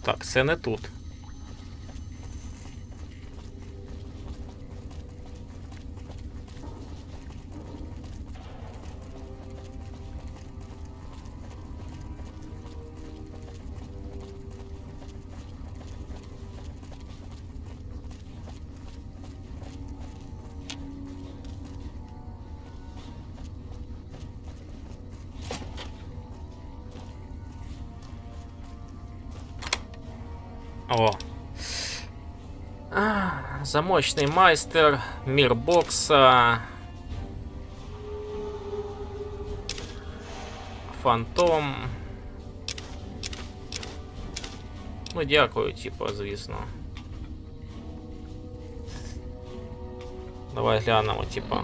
Так, це не тут. О. Замочний майстер, мір бокса. Фантом. Ну, дякую, типу, звісно. Давай глянемо, типа.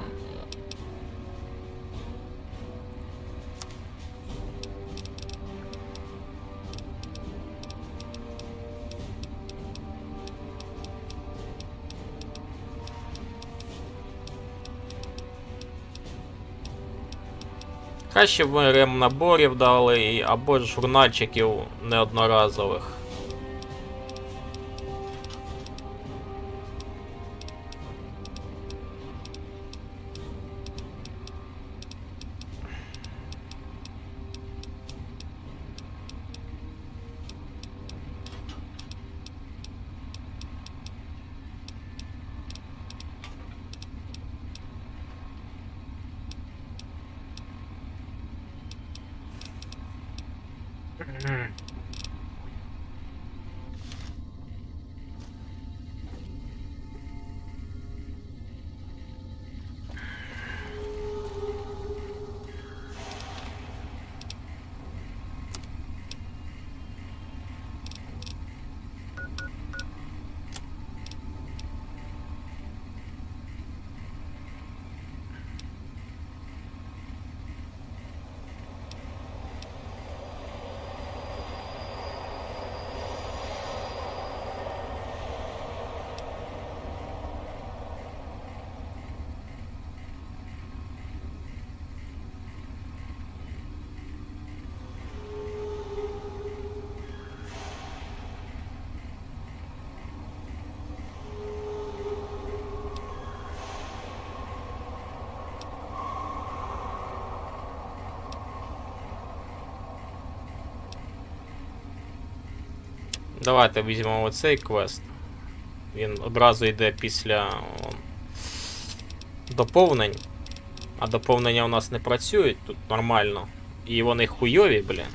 Краще б ми ремнаборів дали, або ж журнальчиків неодноразових. Давайте візьмемо оцей квест. Він одразу йде після доповнень. А доповнення у нас не працюють тут нормально. І вони хуйові, блін.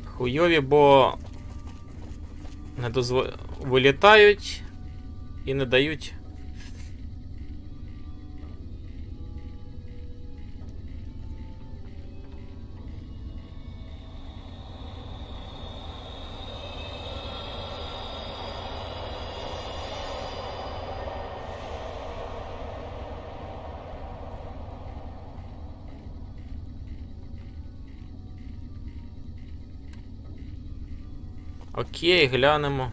Хуйові, бо не вилітають і не дають. Окей, глянемо.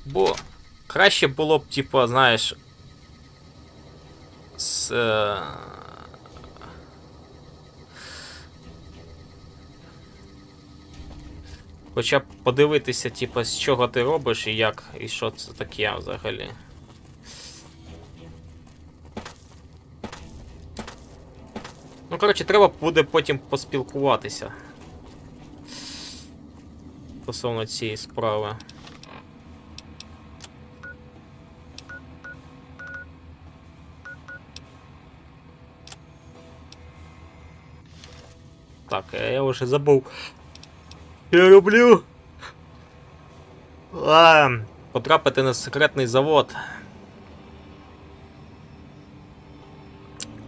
Бо краще було б, типу, знаєш, хоча б подивитися, типу, з чого ти робиш і як, і що це таке взагалі. Ну, коротше, треба буде потім поспілкуватися стосовно цієї справи. Так, я вже забув. Я роблю. Потрапити на секретний завод.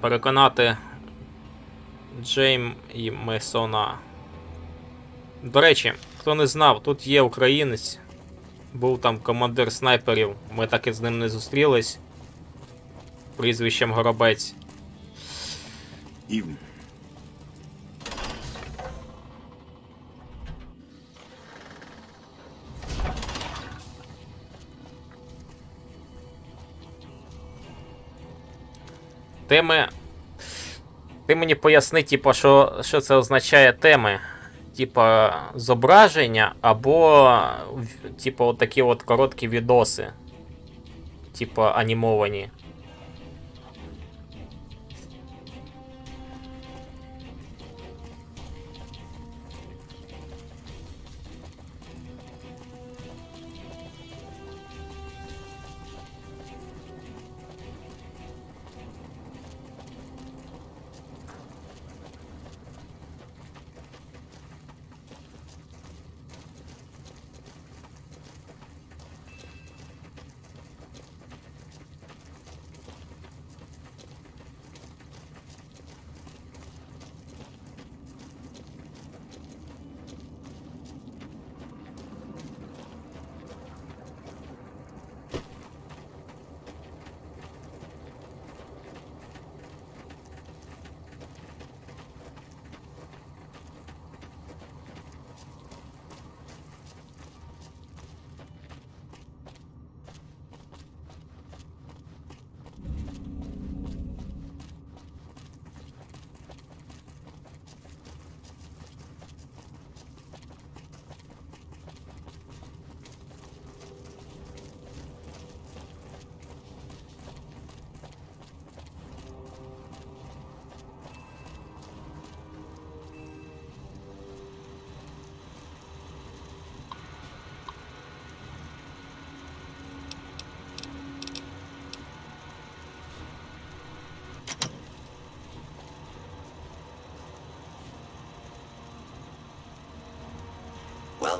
Переконати Джейм і Мейсона. До речі, хто не знав, тут є українець. Був там командир снайперів. Ми так і з ним не зустрілись. Прізвищем Горобець. Теми. Ти мені поясни, типу, що це означає теми. Типа зображення або типу от такі от короткі відоси. Типа анімовані.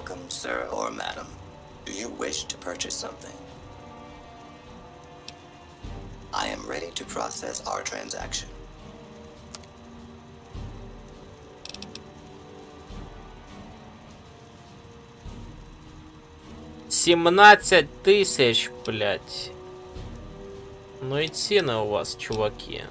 welcome, sir or madam. Do you wish to purchase something? I am ready to process our transaction. $17 000, блядь. Ну и ціни у вас, чуваки.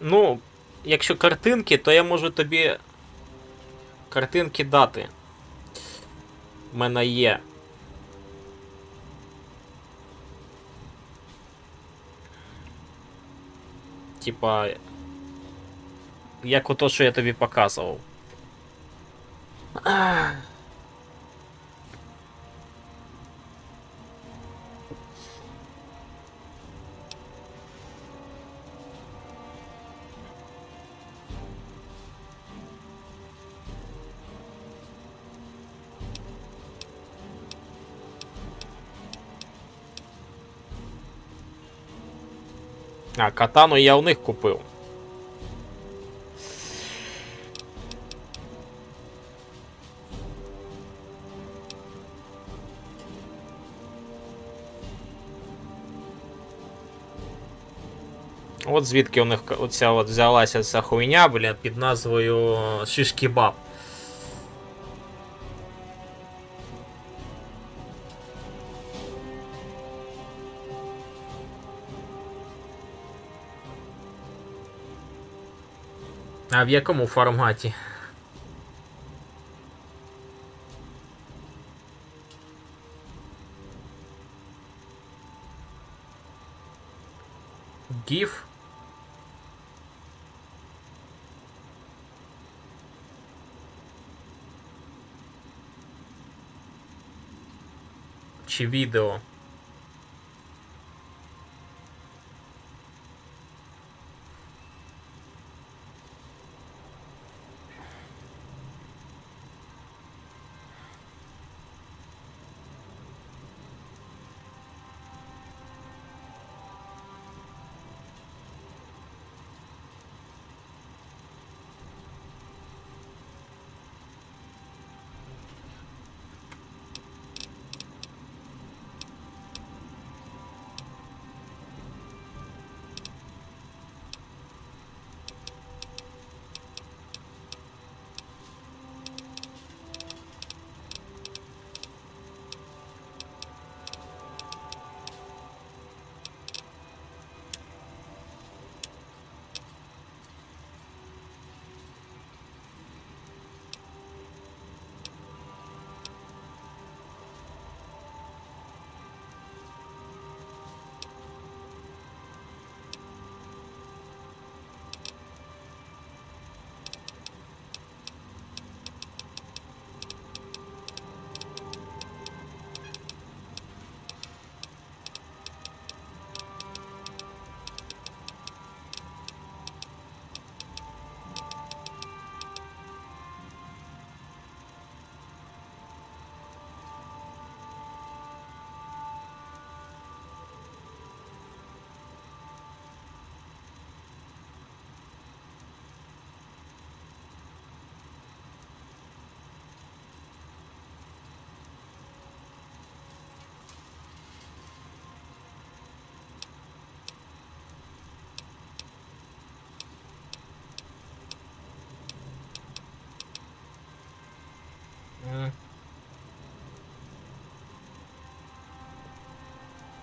Ну, якщо картинки, то я можу тобі картинки дати. У мене є. Типа, як ото, що я тобі показував. А, катану я у них купив. От звідки у них оця от взялася ця хуйня, бля, під назвою шиш-кебаб. А в якому форматі? GIF? Чи відео?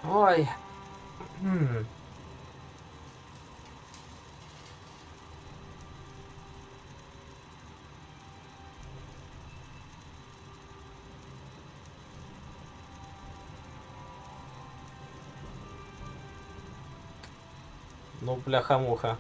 Ой. Ну, бляха-муха.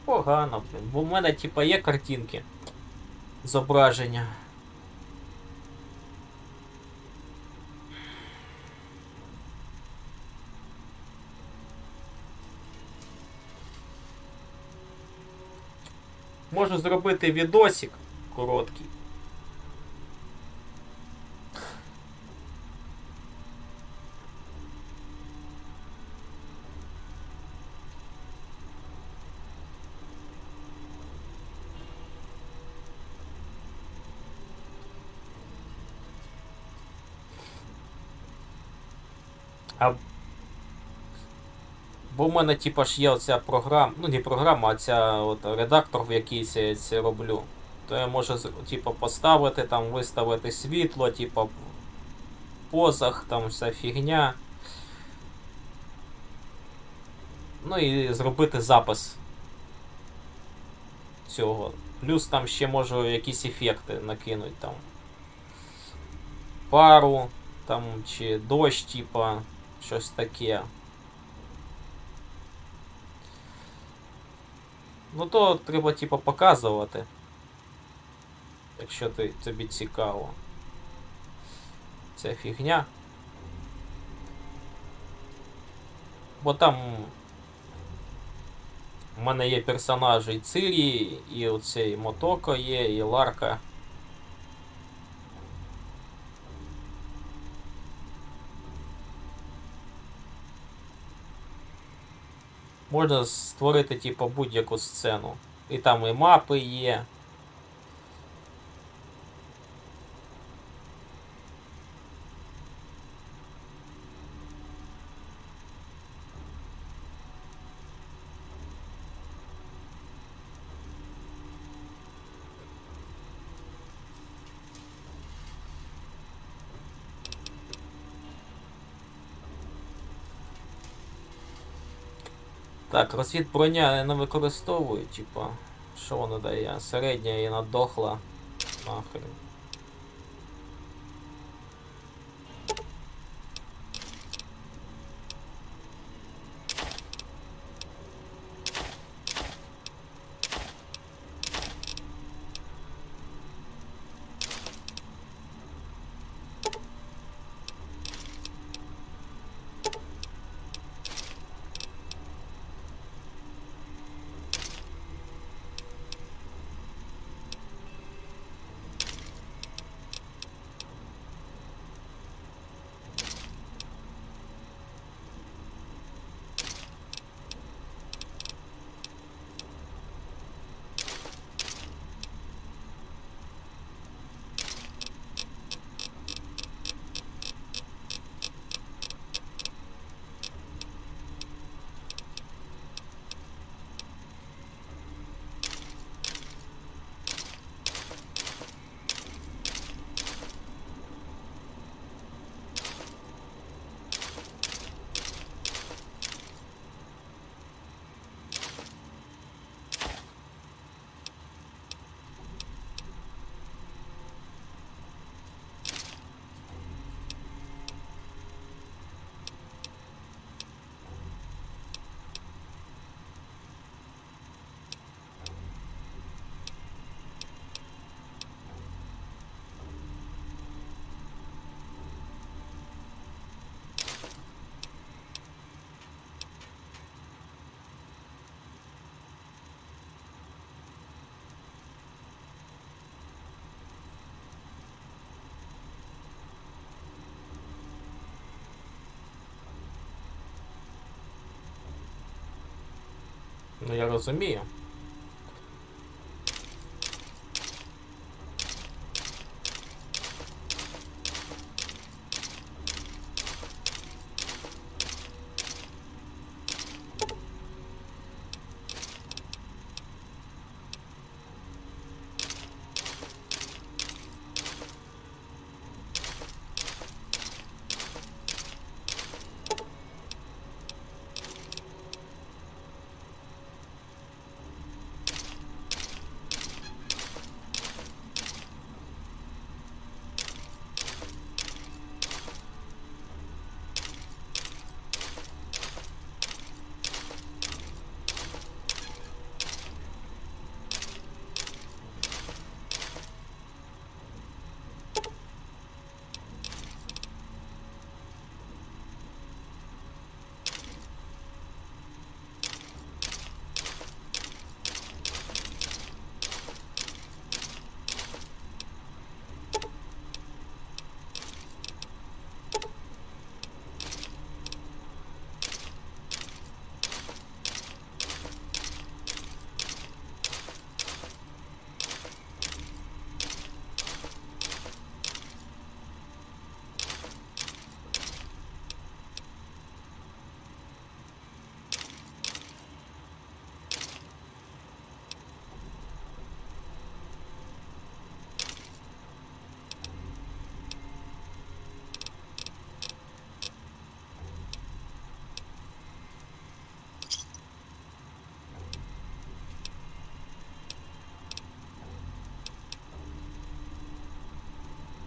Погано, блін. Бо в мене, типа, є картинки. Зображення. Можу зробити відосик короткий. Бо в мене типа ж є оця програма, ну не програма, а ця от редактор, в який я це роблю. То я можу типа поставити, там виставити світло, типа в позах, там вся фігня. Ну і зробити запис цього. Плюс там ще можу якісь ефекти накинути, там пару, там чи дощ, типа, щось таке. Ну то треба типа показувати, якщо тобі цікаво. Ця фігня. Бо там у мене є персонажі Цирі, і оцей Мотоко є, і Ларка. Можна створити типу будь-яку сцену. І там і мапи є. Так, розсвіт броня я не використовую, типа, що воно дає? Середня і надохла. Нахрен. Ну я розумію.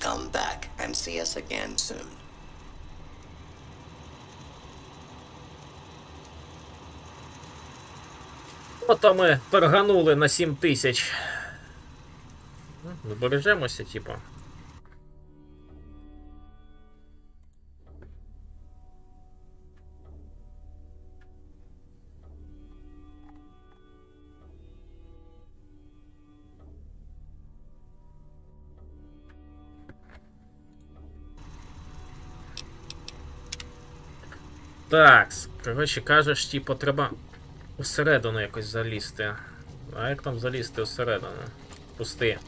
Come back and see us again soon. Ото ми торганули на 7000. Збережемося, типа. Так, коротше кажеш, типу, треба усередину якось залізти. А як там залізти усередину? Пусти.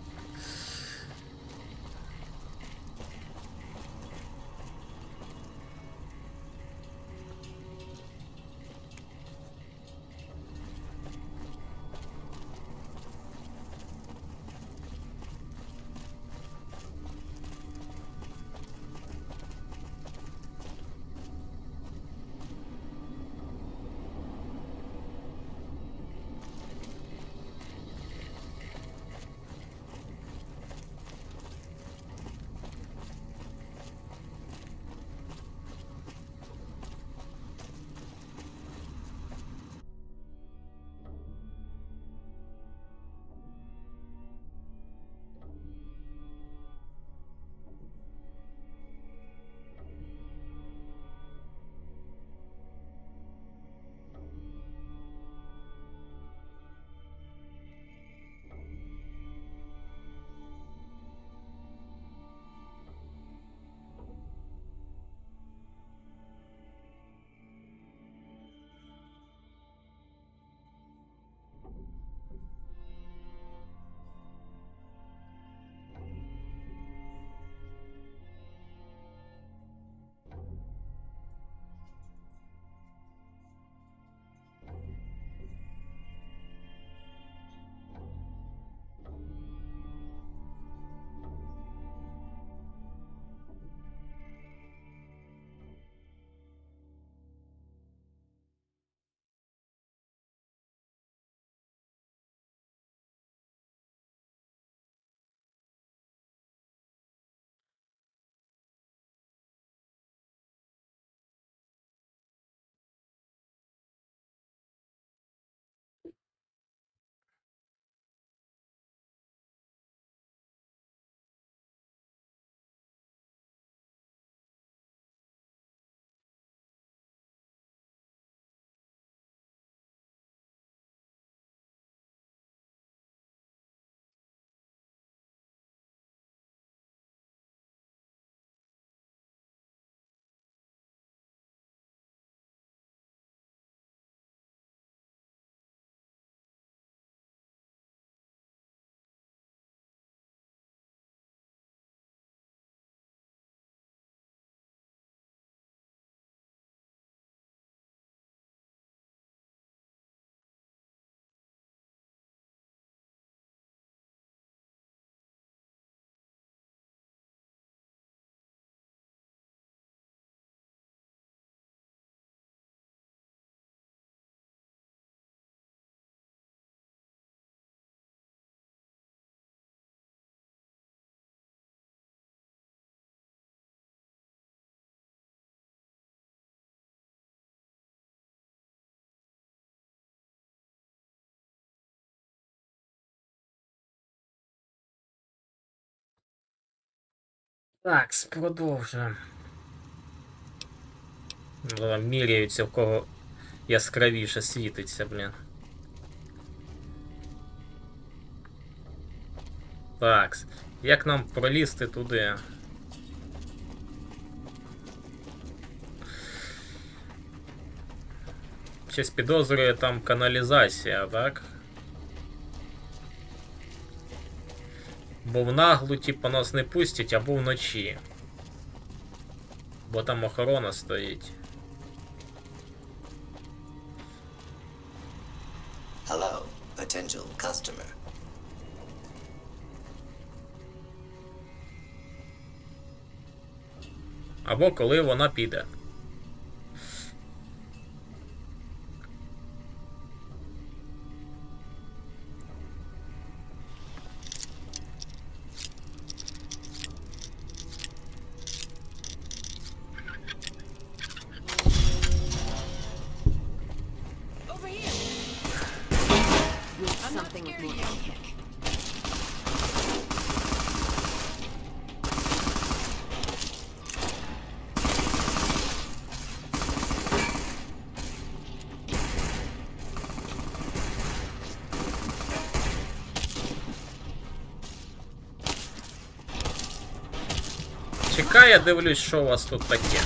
Так, продовжуємо. Міряються, в кого яскравіше світиться, блін. Так, як нам пролізти туди? Щось підозрює там каналізація, так? Бо в наглу, типу, нас не пустять, або вночі. Бо там охорона стоїть. Hello, potential customer. Або коли вона піде. Something with more kick. Чекай, я дивлюсь, що у вас тут таке.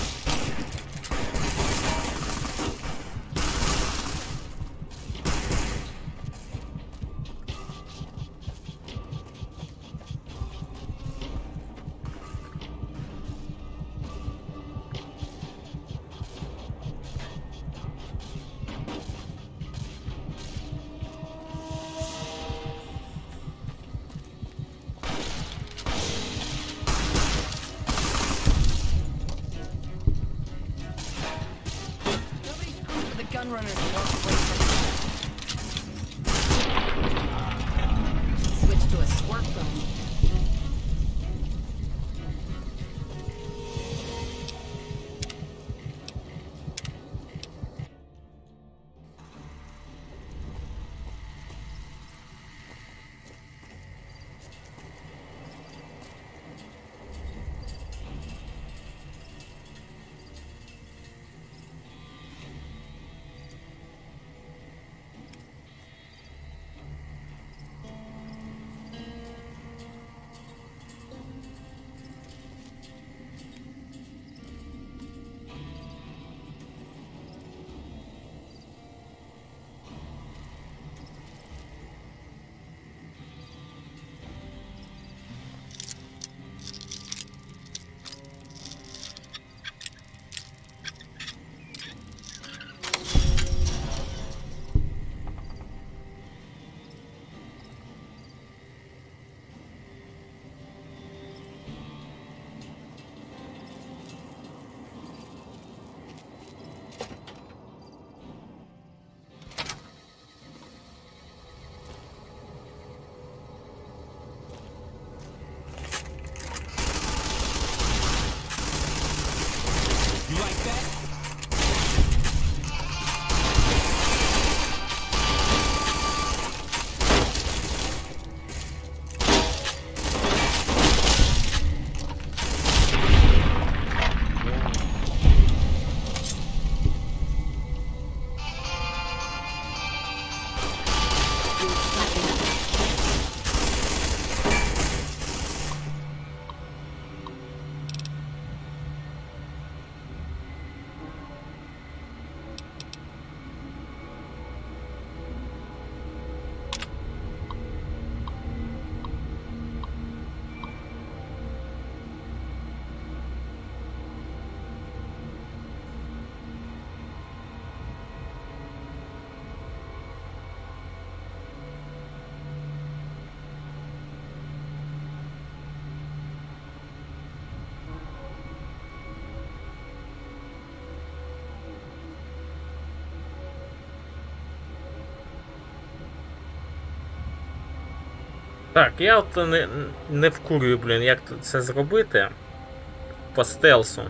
Gunrunners walk away from it. Switch to a squirt gun. Так, я от не вкурюю, блін, як це зробити по стелсу.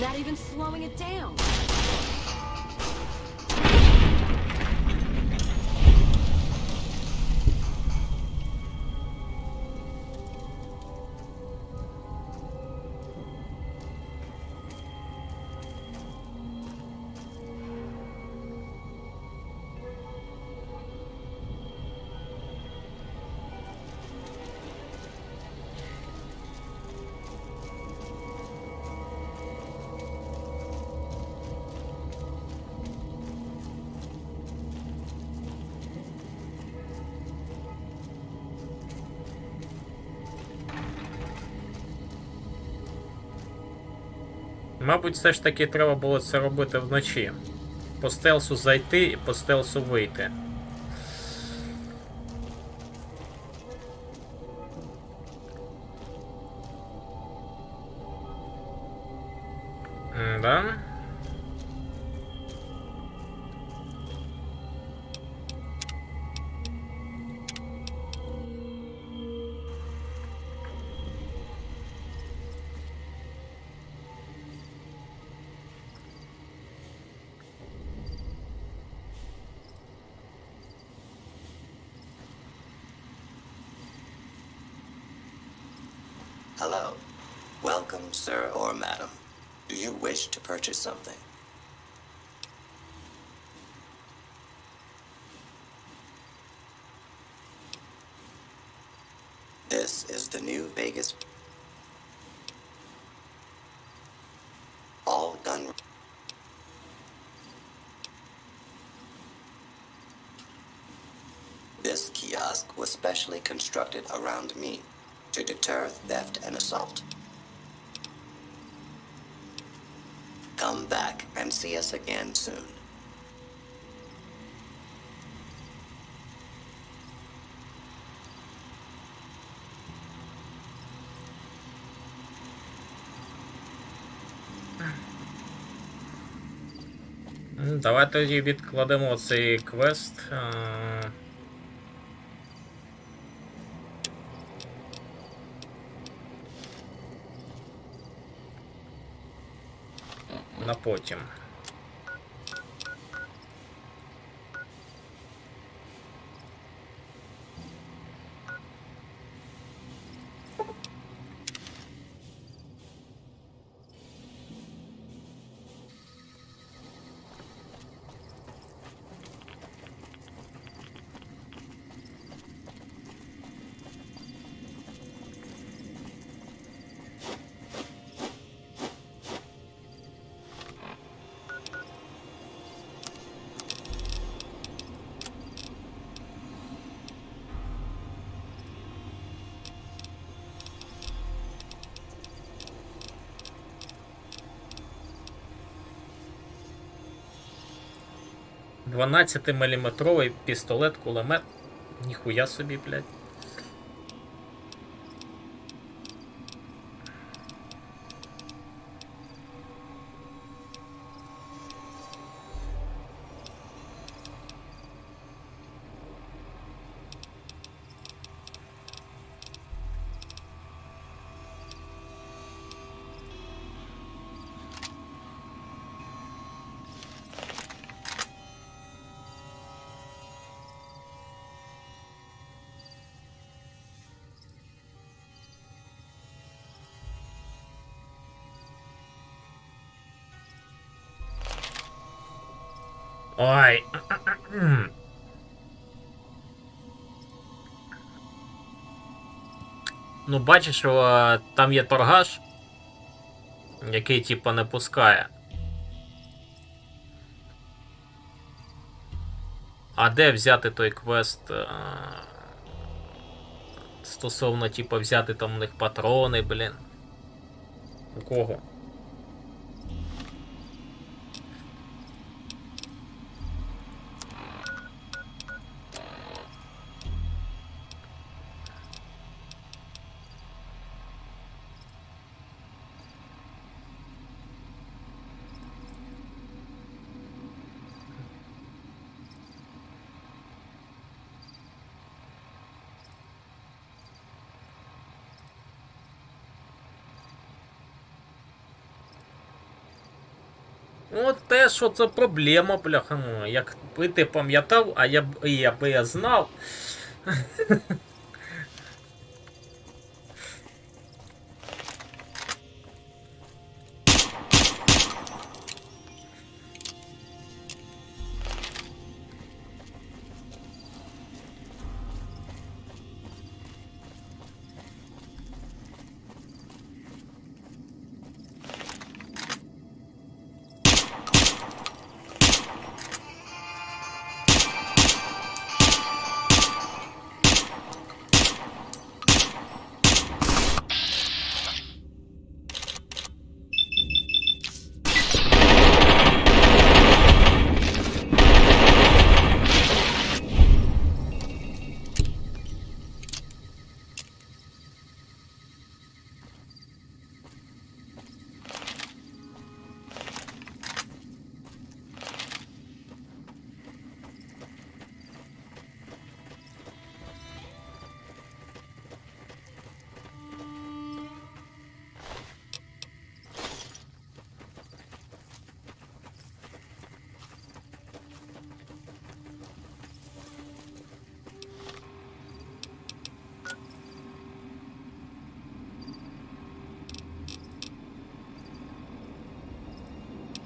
Not even slowing it down. Мабуть, все ж таки треба було це робити вночі. По стелсу зайти і по стелсу вийти. Да? Hello. Welcome, sir or madam. Do you wish to purchase something? This is the new Vegas. All gun. This kiosk was specially constructed around me to deter theft and assault. Come back and see us again soon. Давай тоді відкладемо цей квест. На потім. – 12-мм пістолет, кулемет. Ніхуя собі, блядь. Ой. Ну, бачиш, що там є торгаш, який, типа, не пускає. А де взяти той квест стосовно, типа, взяти там у них патрони, блін? У кого? От те, що це проблема, бляха. Ну, якби ти пам'ятав, а я би знав.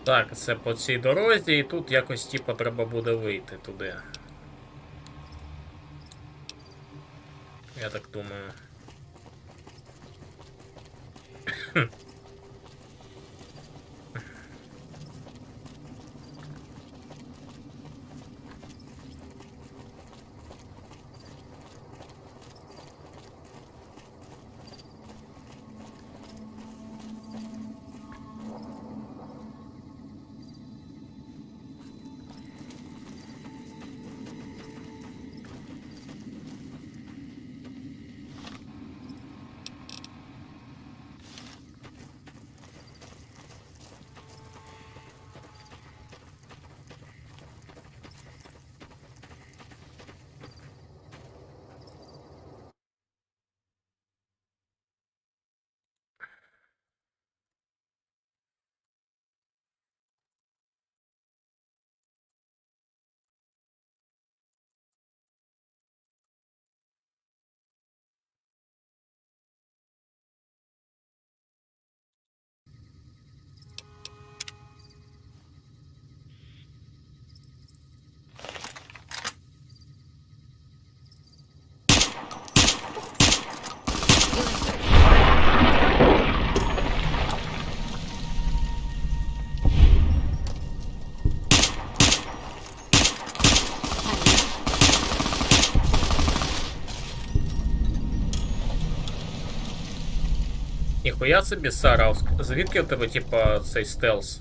Так, це по цій дорозі, і тут якось типу треба буде вийти туди. Я так думаю. Ніхуя собі, Сара, звідки у тебе, типа, цей стелс?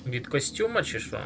Від костюма чи що?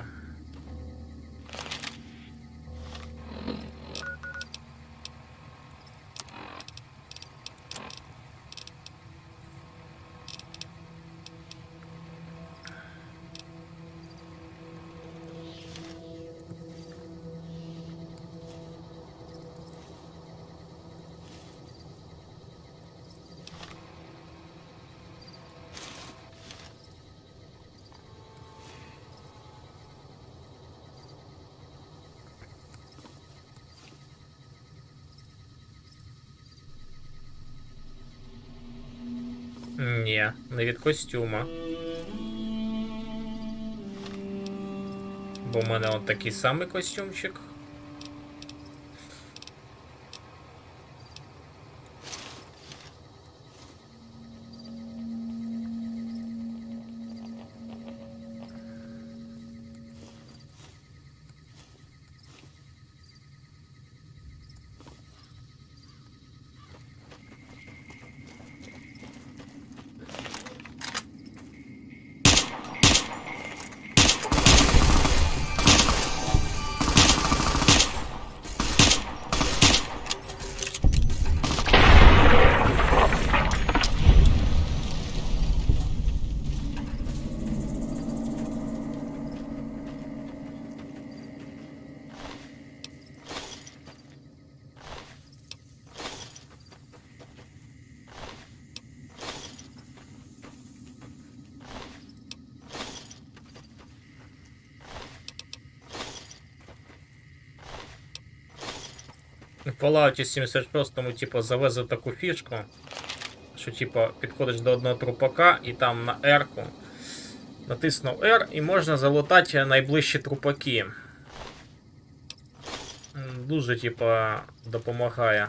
Ні, не від костюма. Бо в мене от такий самий костюмчик. В Fallout 76-му, типу, завезли таку фішку, що, типу, підходиш до одного трупака і там на R-ку натиснув R і можна залутати найближчі трупаки. Дуже, типу, допомагає.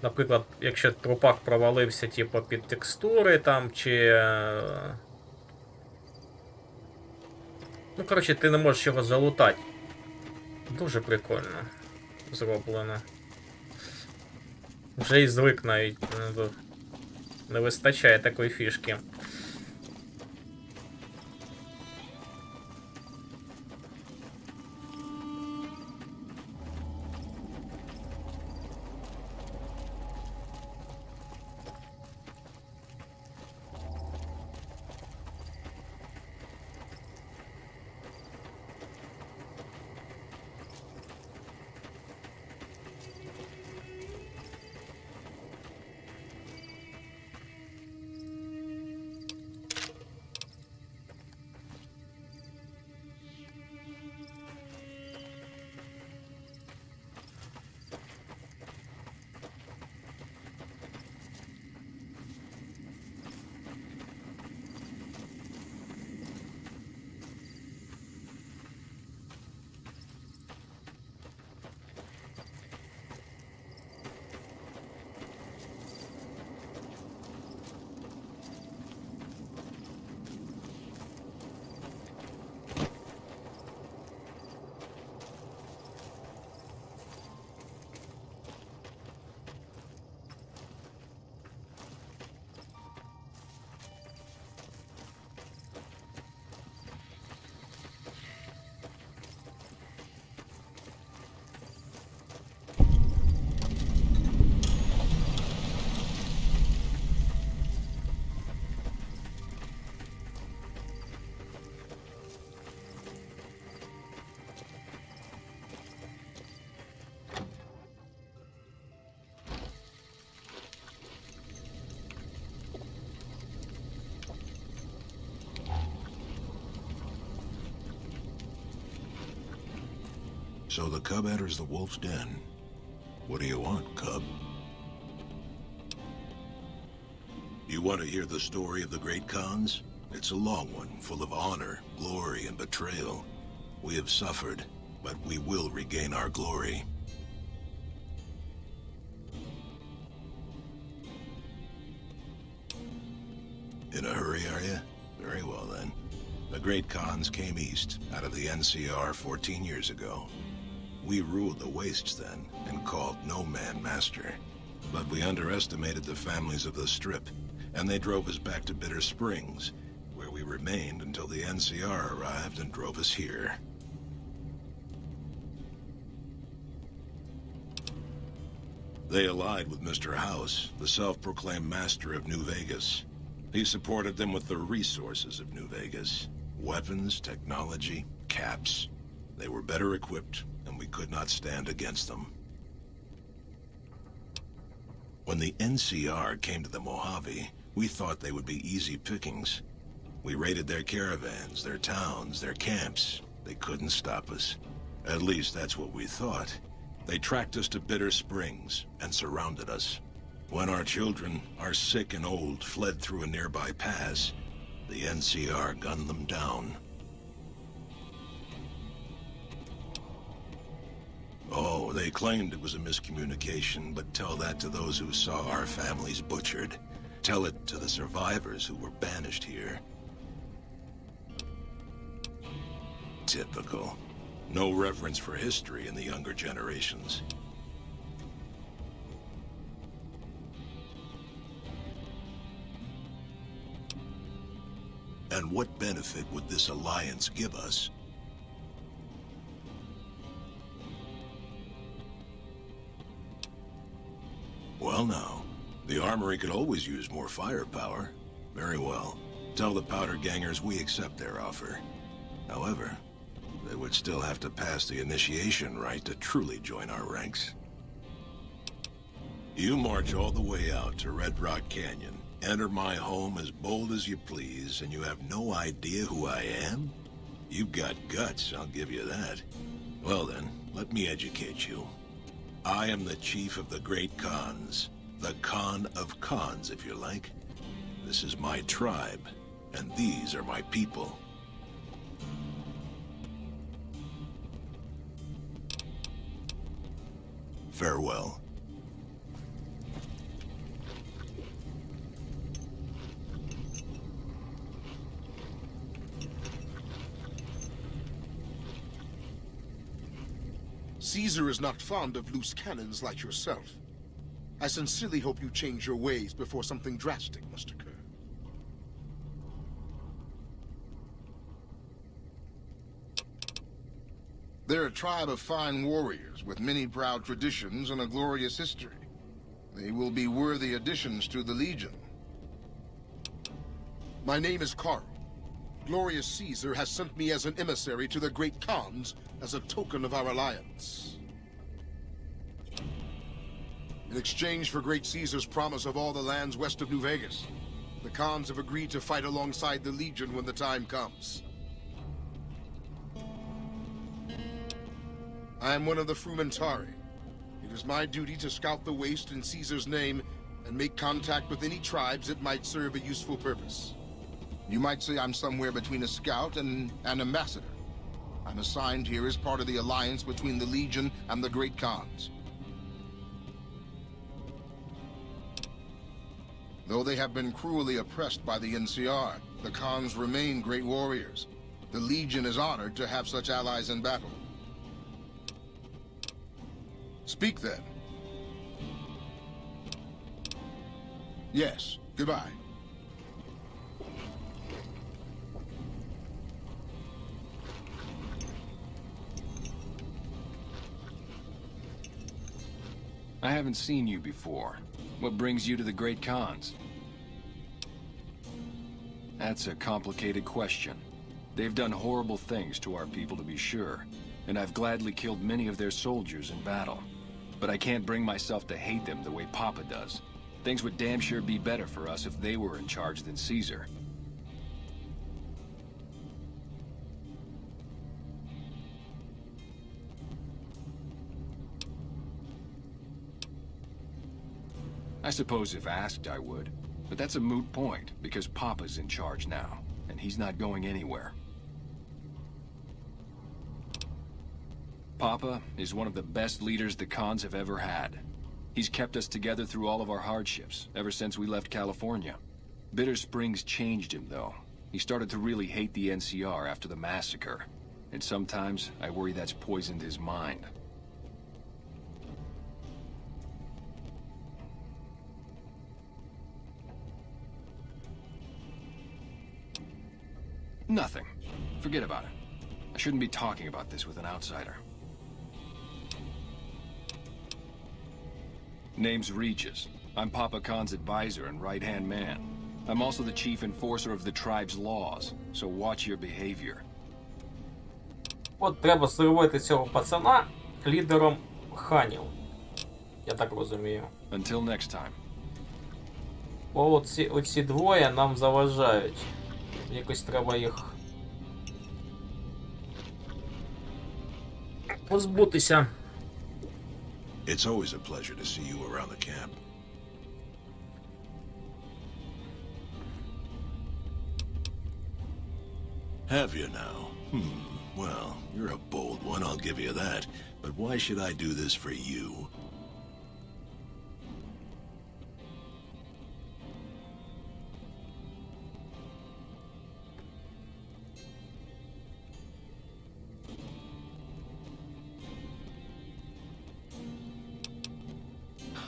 Наприклад, якщо трупак провалився, типу, під текстури там, чи... Ну, коротше, ти не можеш його залутати. Дуже прикольно зроблено. Вже і звик навіть. Не вистачає такої фішки. So the cub enters the wolf's den. What do you want, cub? You want to hear the story of the great Khans? It's a long one, full of honor, glory, and betrayal. We have suffered, but we will regain our glory. In a hurry, are you? Very well, then. The great Khans came east, out of the NCR 14 years ago. We ruled the wastes then, and called no man master. But we underestimated the families of the Strip, and they drove us back to Bitter Springs, where we remained until the NCR arrived and drove us here. They allied with Mr. House, the self-proclaimed master of New Vegas. He supported them with the resources of New Vegas. Weapons, technology, caps. They were better equipped, and we could not stand against them. When the NCR came to the Mojave, we thought they would be easy pickings. We raided their caravans, their towns, their camps. They couldn't stop us. At least that's what we thought. They tracked us to Bitter Springs and surrounded us. When our children, our sick and old, fled through a nearby pass, the NCR gunned them down. Oh, they claimed it was a miscommunication, but tell that to those who saw our families butchered. Tell it to the survivors who were banished here. Typical. No reverence for history in the younger generations. And what benefit would this alliance give us? Well now, the armory could always use more firepower. Very well. Tell the powder gangers we accept their offer. However, they would still have to pass the initiation rite to truly join our ranks. You march all the way out to Red Rock Canyon, enter my home as bold as you please, and you have no idea who I am? You've got guts, I'll give you that. Well then, let me educate you. I am the chief of the great Khans. The Khan of Khans, if you like. This is my tribe, and these are my people. Farewell. Caesar is not fond of loose cannons like yourself. I sincerely hope you change your ways before something drastic must occur. They're a tribe of fine warriors with many proud traditions and a glorious history. They will be worthy additions to the Legion. My name is Carl. Glorious Caesar has sent me as an emissary to the great Khans as a token of our alliance. In exchange for great Caesar's promise of all the lands west of New Vegas, the Khans have agreed to fight alongside the Legion when the time comes. I am one of the Frumentari. It is my duty to scout the waste in Caesar's name and make contact with any tribes that might serve a useful purpose. You might say I'm somewhere between a scout and an ambassador. I'm assigned here as part of the alliance between the Legion and the Great Khans. Though they have been cruelly oppressed by the NCR, the Khans remain great warriors. The Legion is honored to have such allies in battle. Speak then. Yes, goodbye. I haven't seen you before. What brings you to the Great Khans? That's a complicated question. They've done horrible things to our people, to be sure, and I've gladly killed many of their soldiers in battle. But I can't bring myself to hate them the way Papa does. Things would damn sure be better for us if they were in charge than Caesar. I suppose if asked, I would. But that's a moot point, because Papa's in charge now, and he's not going anywhere. Papa is one of the best leaders the Khans have ever had. He's kept us together through all of our hardships, ever since we left California. Bitter Springs changed him, though. He started to really hate the NCR after the massacre. And sometimes, I worry that's poisoned his mind. Nothing. Forget about it. I shouldn't be talking about this with an outsider. Name's Regis. I'm Papa Khan's advisor and right-hand man. I'm also the chief enforcer of the tribe's laws, so watch your behavior. От треба зробити цього пацана лідером ханів. Я так розумію. Until next time. Бо оці двоє нам заважають. Якось треба їх позбутися. It's always a pleasure to see you around the camp. Have you now? Well, you're a bold one, I'll give you that. But why should I do this for you?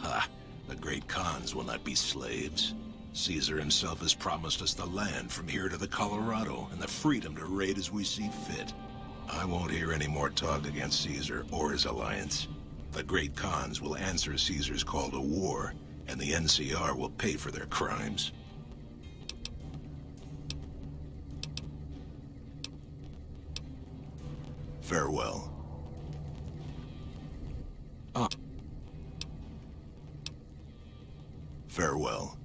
Ha! The great Khans will not be slaves. Caesar himself has promised us the land from here to the Colorado and the freedom to raid as we see fit. I won't hear any more talk against Caesar or his alliance. The great Khans will answer Caesar's call to war, and the NCR will pay for their crimes. Farewell. Farewell.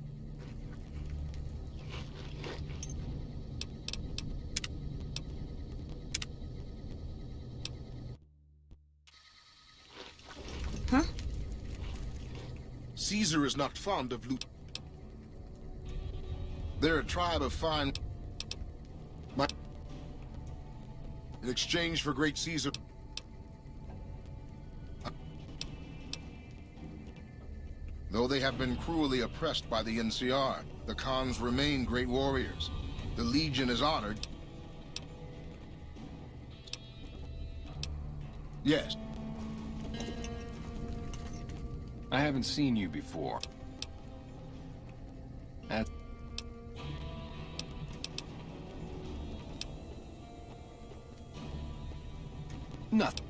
Huh? Caesar is not fond of loot. They're a tribe of fine... In exchange for great Caesar... Though they have been cruelly oppressed by the NCR, the Khans remain great warriors. The Legion is honored. Yes. I haven't seen you before. Nothing.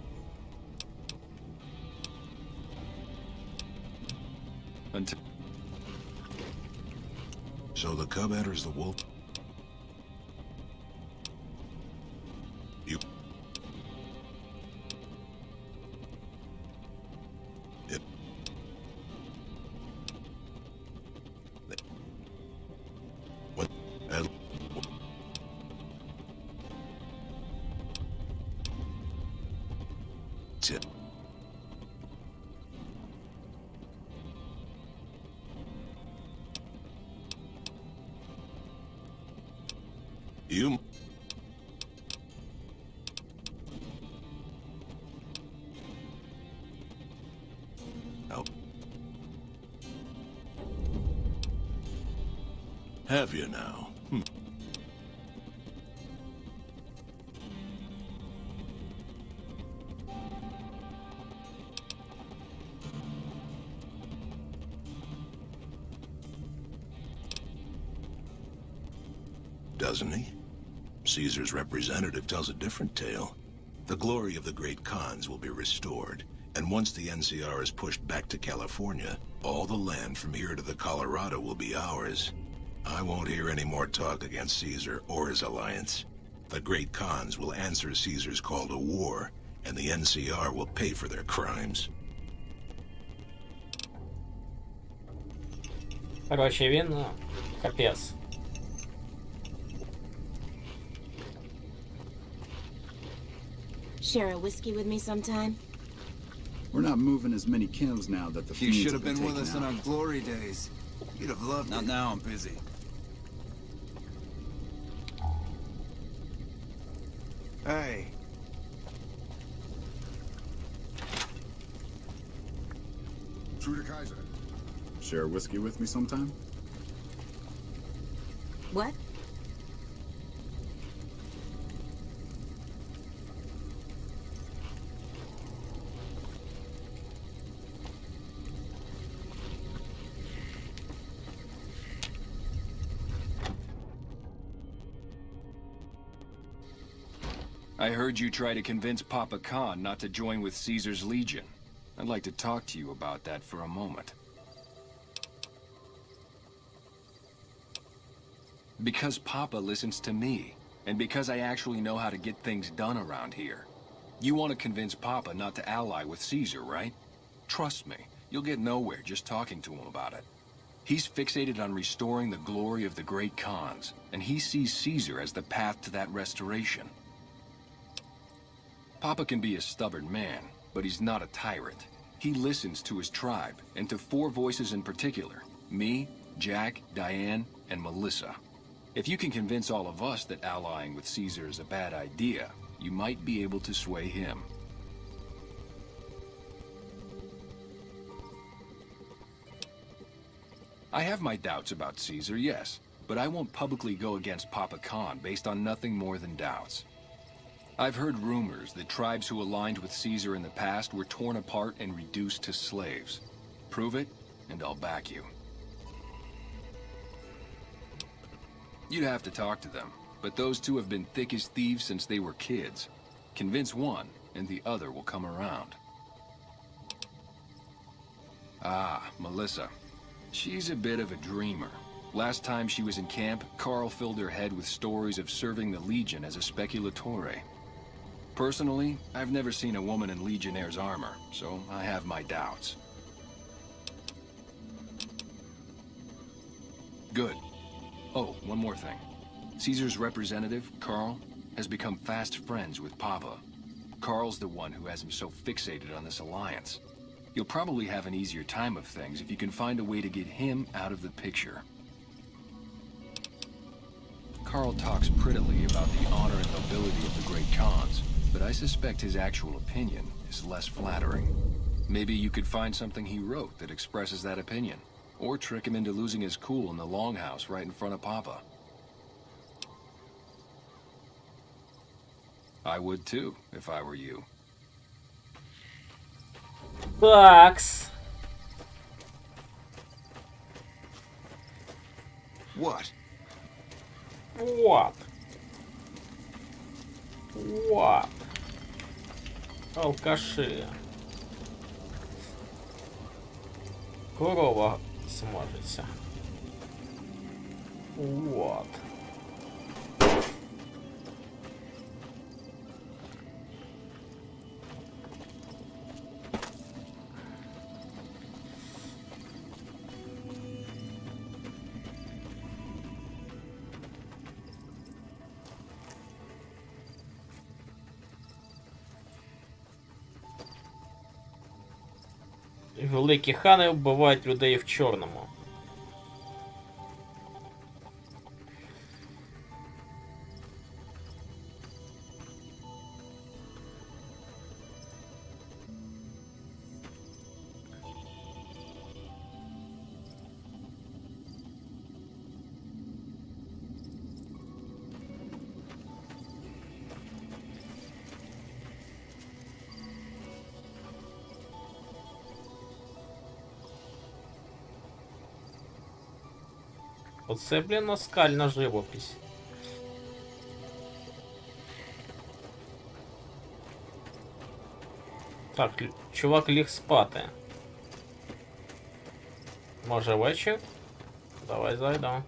Until... So the cub enters the wolf. You... It... What? Tip. You... Oh. Have you now? Doesn't he? Caesar's representative tells a different tale. The glory of the great Khans will be restored, and once the NCR is pushed back to California, all the land from here to the Colorado will be ours. I won't hear any more talk against Caesar or his alliance. The great Khans will answer Caesar's call to war, and the NCR will pay for their crimes. Короче, він капець. Share a whiskey with me sometime? We're not moving as many chems now that the You fiends should have have been with taken us in out. our glory days. You'd have loved it. Not now, I'm busy. Hey. Truder Kaiser. Share whiskey with me sometime? What? I heard you try to convince Papa Khan not to join with Caesar's Legion. I'd like to talk to you about that for a moment. Because Papa listens to me, and because I actually know how to get things done around here. You want to convince Papa not to ally with Caesar, right? Trust me, you'll get nowhere just talking to him about it. He's fixated on restoring the glory of the great Khans, and he sees Caesar as the path to that restoration. Papa can be a stubborn man, but he's not a tyrant. He listens to his tribe, and to 4 voices in particular. Me, Jack, Diane, and Melissa. If you can convince all of us that allying with Caesar is a bad idea, you might be able to sway him. I have my doubts about Caesar, yes, but I won't publicly go against Papa Khan based on nothing more than doubts. I've heard rumors that tribes who aligned with Caesar in the past were torn apart and reduced to slaves. Prove it, and I'll back you. You'd have to talk to them, but those 2 have been thick as thieves since they were kids. Convince one, and the other will come around. Ah, Melissa. She's a bit of a dreamer. Last time she was in camp, Carl filled her head with stories of serving the Legion as a speculatore. Personally, I've never seen a woman in Legionnaire's armor, so I have my doubts. Good. Oh, one more thing. Caesar's representative, Carl, has become fast friends with Papa. Carl's the one who has him so fixated on this alliance. You'll probably have an easier time of things if you can find a way to get him out of the picture. Carl talks prettily about the honor and nobility of the great Khans, but I suspect his actual opinion is less flattering. Maybe you could find something he wrote that expresses that opinion, or trick him into losing his cool in the longhouse right in front of Papa. I would too, if I were you. Такс. What? What? What? Алкаши. Корова смажется. Вот. Великі хани вбивають людей в чорному. Оце, блін, наскальна живопись. Так, чувак ліг спати. Може вечір? Давай зайдемо.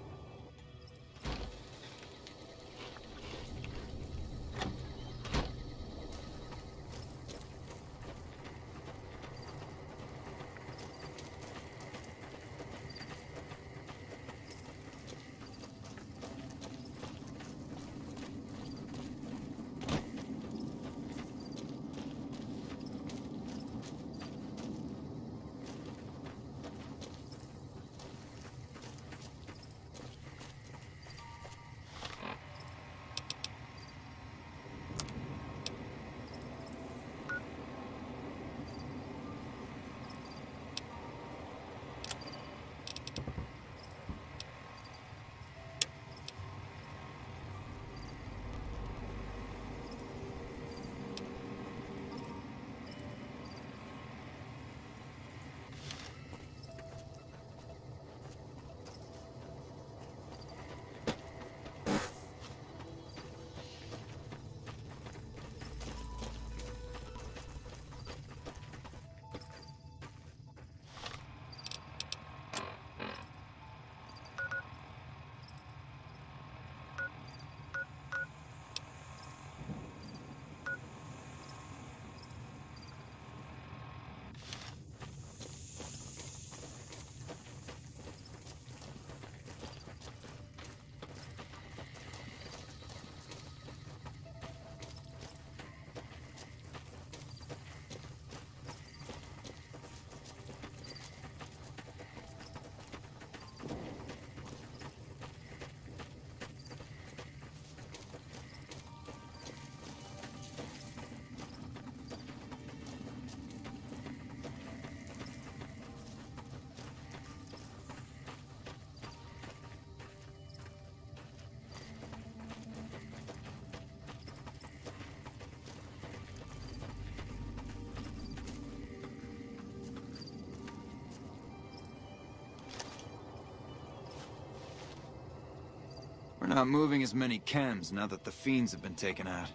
We're not moving as many chems now that the fiends have been taken out.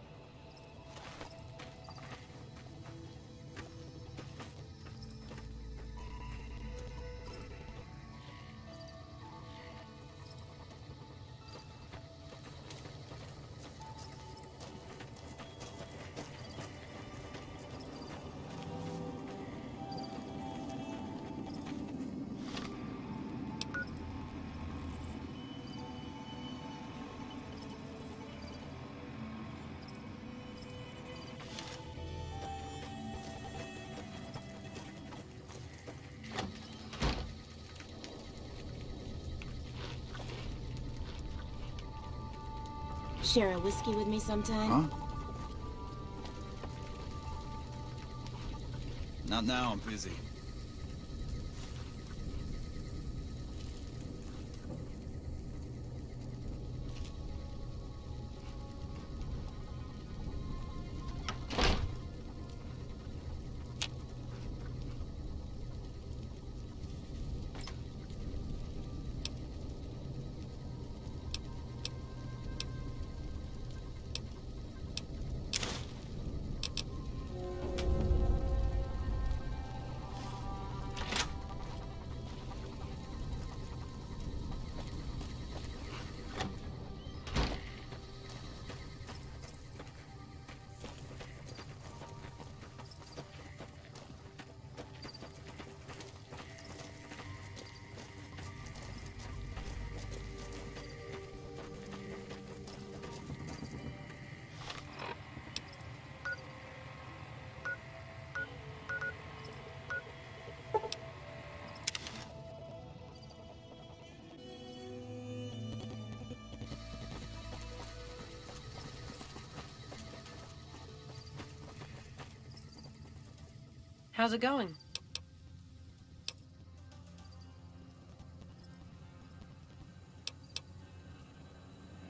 Share a whiskey with me sometime? Huh? Not now, I'm busy. How's it going?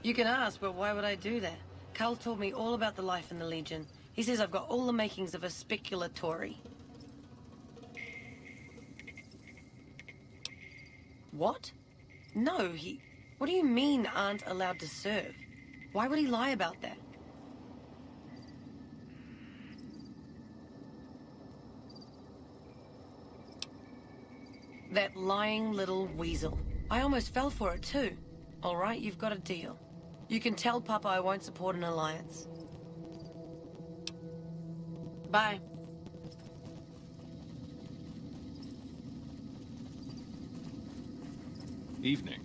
You can ask, but why would I do that? Carl told me all about the life in the Legion. He says I've got all the makings of a speculatory. What? No, he... What do you mean aren't allowed to serve? Why would he lie about that? That lying little weasel. I almost fell for it too. All right, you've got a deal. You can tell Papa I won't support an alliance. Bye. Evening.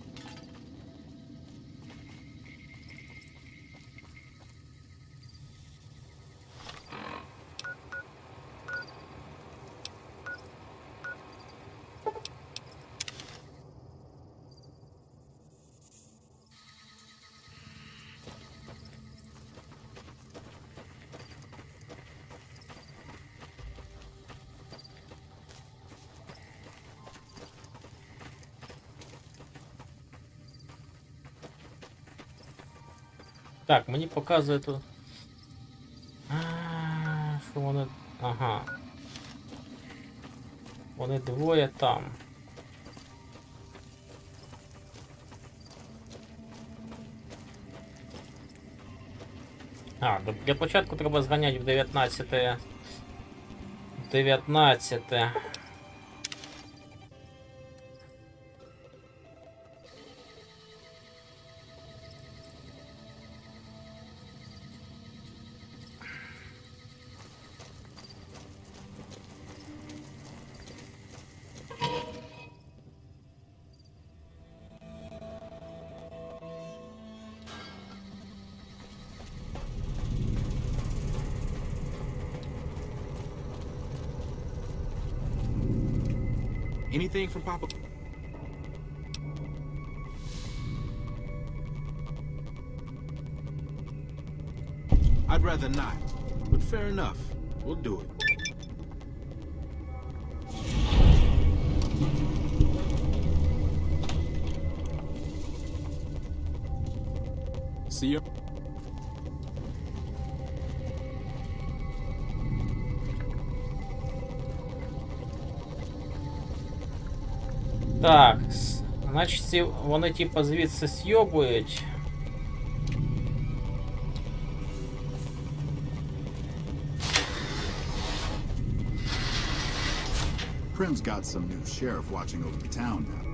Так, мені показує тут. Що вони... Ага. Вони двоє там. Для початку треба зганяти в 19. 19. Anything from Papa? I'd rather not, but fair enough. We'll do it. See you. Так, значить вони типа звідси сйобують. Prim's got some new sheriff watching over the town now.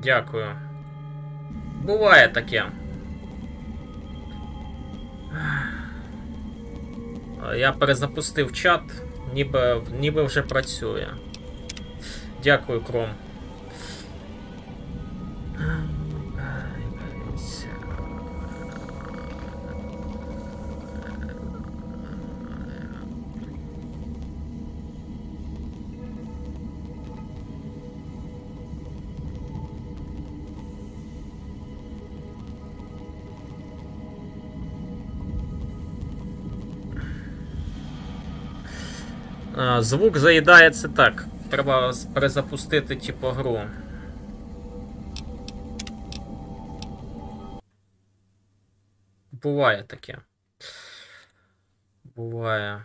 Дякую. Буває таке. Я перезапустив чат, ніби вже працює. Дякую, Кром. Звук заїдається так. Треба перезапустити, типу, гру. Буває таке. Буває.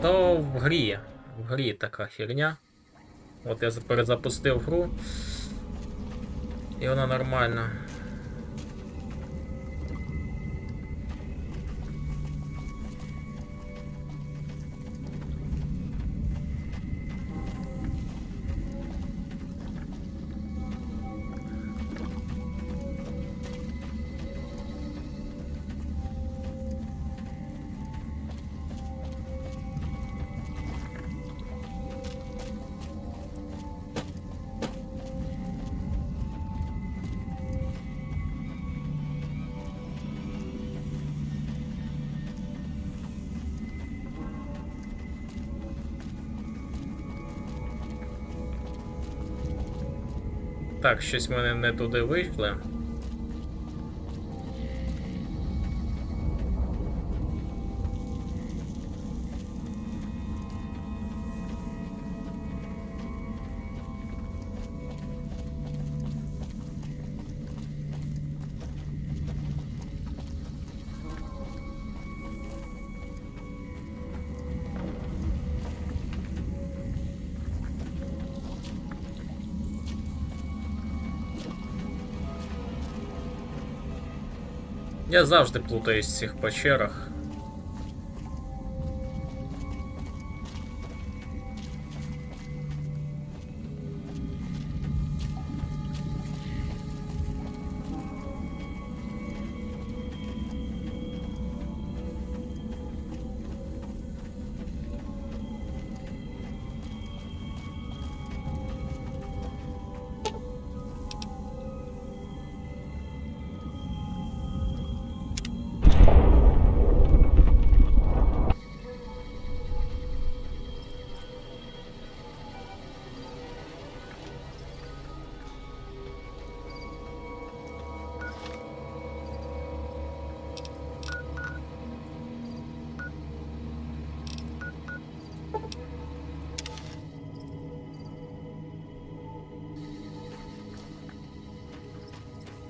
То в грі така херня. От я перезапустив гру. І вона нормальна. Так, щось ми не туди вийшли. Я завжди плутаюсь в цих печерах.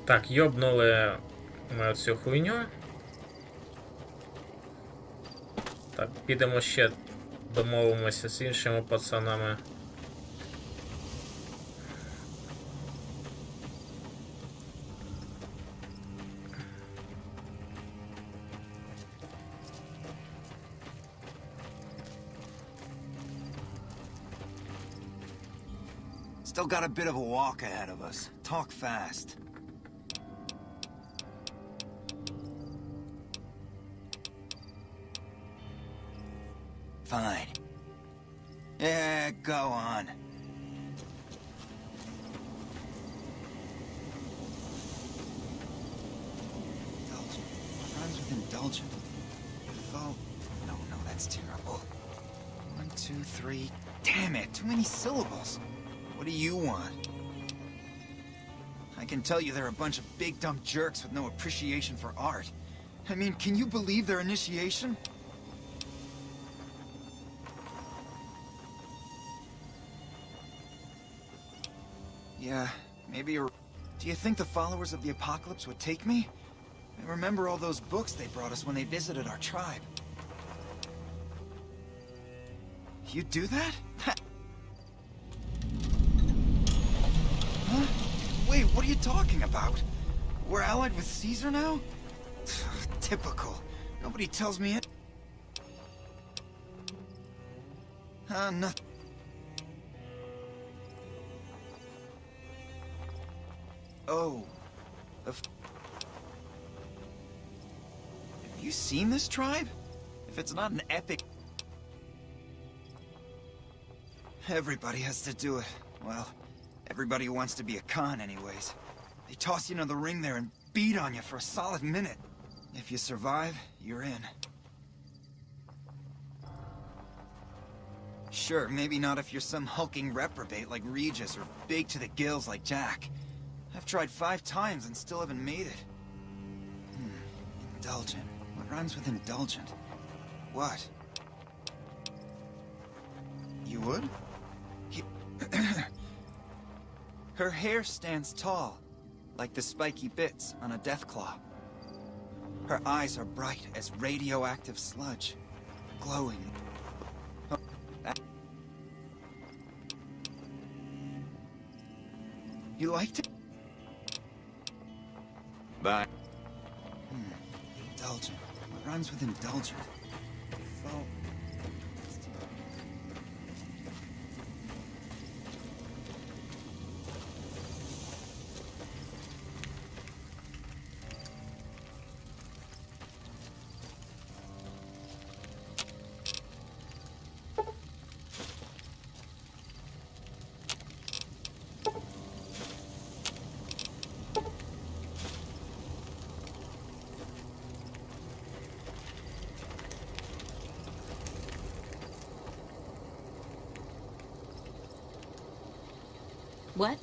Так, йобнули ми цю хуйню. Так, підемо ще домовимося з іншими пацанами. Still got a bit of a walk ahead of us. Talk fast. Fine. Yeah, go on. Indulgent. What rhymes with indulgent? Full. No, that's terrible. 1, 2, 3. Damn it, too many syllables. What do you want? I can tell you they're a bunch of big dumb jerks with no appreciation for art. I mean, can you believe their initiation? Yeah, maybe you're... Do you think the followers of the apocalypse would take me? I remember all those books they brought us when they visited our tribe. You'd do that? Huh? Wait, what are you talking about? We're allied with Caesar now? Typical. Nobody tells me it. Nothing. Oh. Have you seen this tribe? If it's not an epic... Everybody has to do it. Well, everybody who wants to be a Khan anyways. They toss you into the ring there and beat on you for a solid minute. If you survive, you're in. Sure, maybe not if you're some hulking reprobate like Regis or big to the gills like Jack. I've tried 5 times and still haven't made it. Indulgent. What rhymes with indulgent? What? You would? Her hair stands tall, like the spiky bits on a deathclaw. Her eyes are bright as radioactive sludge, glowing. You liked it? Bye. Indulgent. What rhymes with indulgent? Full. What?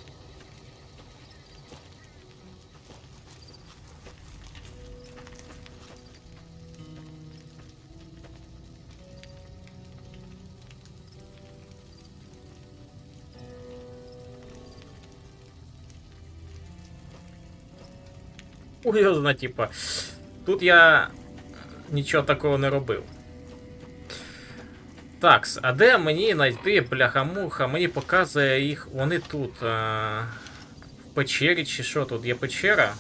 Курйозно, типа. Тут я нічого такого не робив. Такс, а де мені знайти бляха-муха? Мені показує їх, вони тут. В печері чи що тут? Є печера?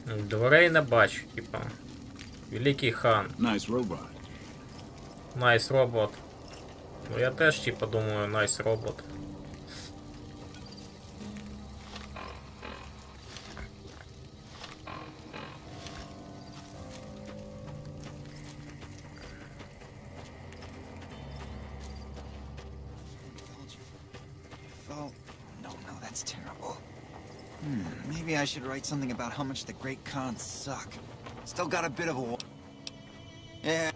Дверей не бачу, типа. Великий хан. Nice robot. Найс робот. Ну я теж типа думаю, найс робот. No, that's terrible. Maybe I should write something about how much the great Khans suck. Still got a bit of a... Yeah.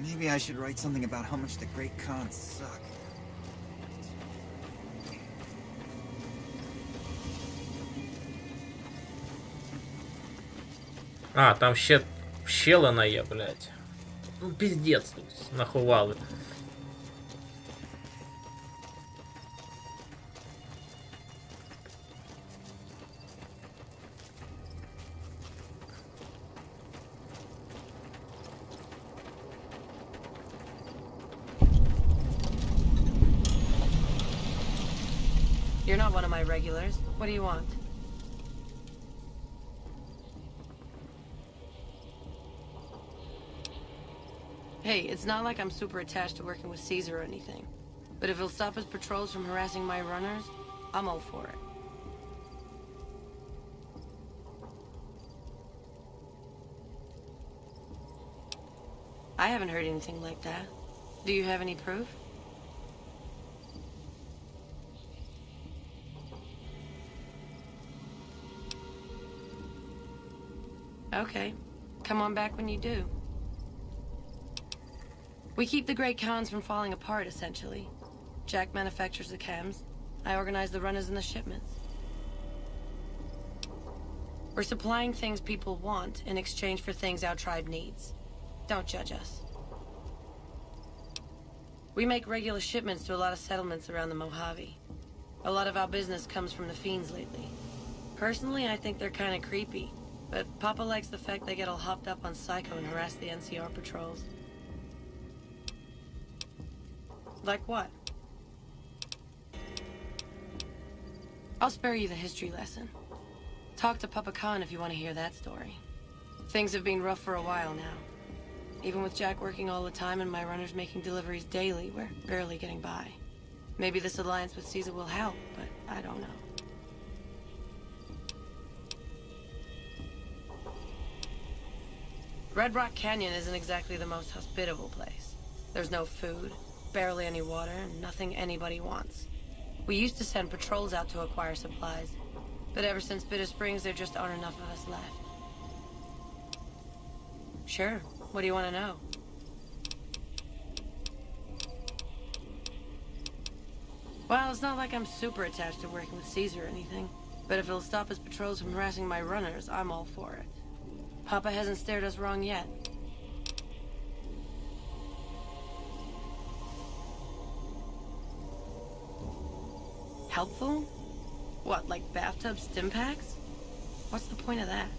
Maybe I should write something about how much the great Khans suck. А, там ще щелина є, блядь. Ну, піздець тут наховали. You're not one of my regulars. What do you want? Hey, it's not like I'm super attached to working with Caesar or anything. But if it'll stop his patrols from harassing my runners, I'm all for it. I haven't heard anything like that. Do you have any proof? Okay. Come on back when you do. We keep the Great Khans from falling apart, essentially. Jack manufactures the chems. I organize the runners and the shipments. We're supplying things people want in exchange for things our tribe needs. Don't judge us. We make regular shipments to a lot of settlements around the Mojave. A lot of our business comes from the fiends lately. Personally, I think they're kind of creepy, but Papa likes the fact they get all hopped up on Psycho and harass the NCR patrols. Like what? I'll spare you the history lesson. Talk to Papa Khan if you want to hear that story. Things have been rough for a while now. Even with Jack working all the time and my runners making deliveries daily, we're barely getting by. Maybe this alliance with Caesar will help, but I don't know. Red Rock Canyon isn't exactly the most hospitable place. There's no food, barely any water, and nothing anybody wants. We used to send patrols out to acquire supplies, but ever since Bitter Springs, there just aren't enough of us left. Sure, what do you want to know? Well, it's not like I'm super attached to working with Caesar or anything, but if it'll stop his patrols from harassing my runners, I'm all for it. Papa hasn't steered us wrong yet. Helpful? What, like bathtub stim packs? What's the point of that?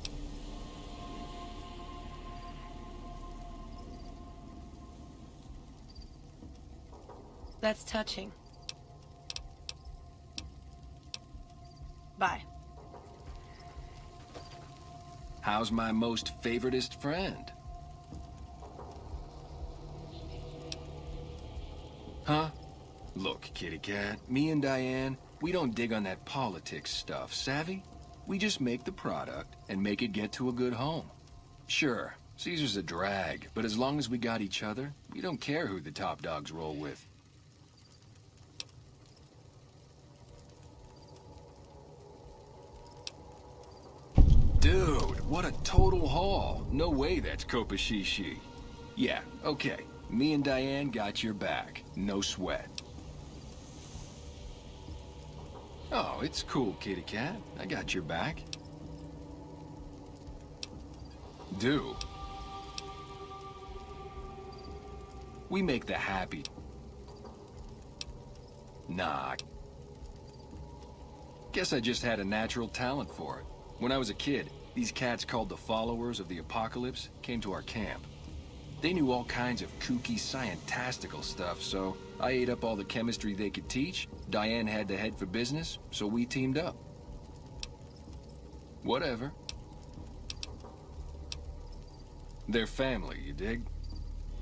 That's touching. Bye. How's my most favoritist friend? Huh? Look, kitty cat, me and Diane, we don't dig on that politics stuff, savvy? We just make the product and make it get to a good home. Sure, Caesar's a drag, but as long as we got each other, we don't care who the top dogs roll with. Dude, what a total haul. No way that's Kopashishi. Yeah, okay. Me and Diane got your back. No sweat. Oh, it's cool, kitty cat. I got your back. Do. We make the happy. Nah. Guess I just had a natural talent for it. When I was a kid, these cats called the Followers of the Apocalypse came to our camp. They knew all kinds of kooky, scientistical stuff, so I ate up all the chemistry they could teach. Diane had the head for business, so we teamed up. Whatever. They're family, you dig?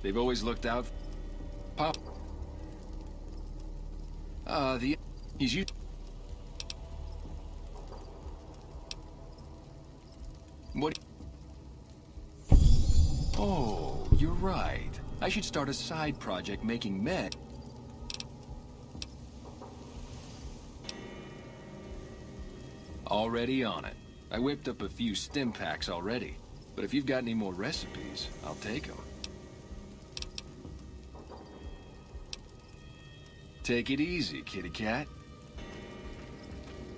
They've always looked out for Pop. He's you. What? Oh, you're right. I should start a side project making meth. Already on it. I whipped up a few stim packs already. But if you've got any more recipes, I'll take them. Take it easy, kitty cat.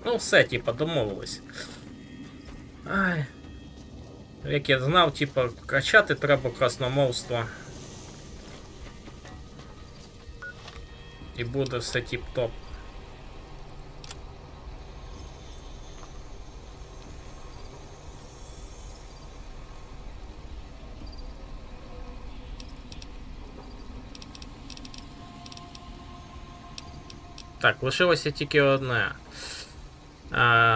Ну все, типа, домовились. Ай. Як я знав, типа, качати треба красномовство. І буде все тіп-топ. Так, лишилося тільки одне.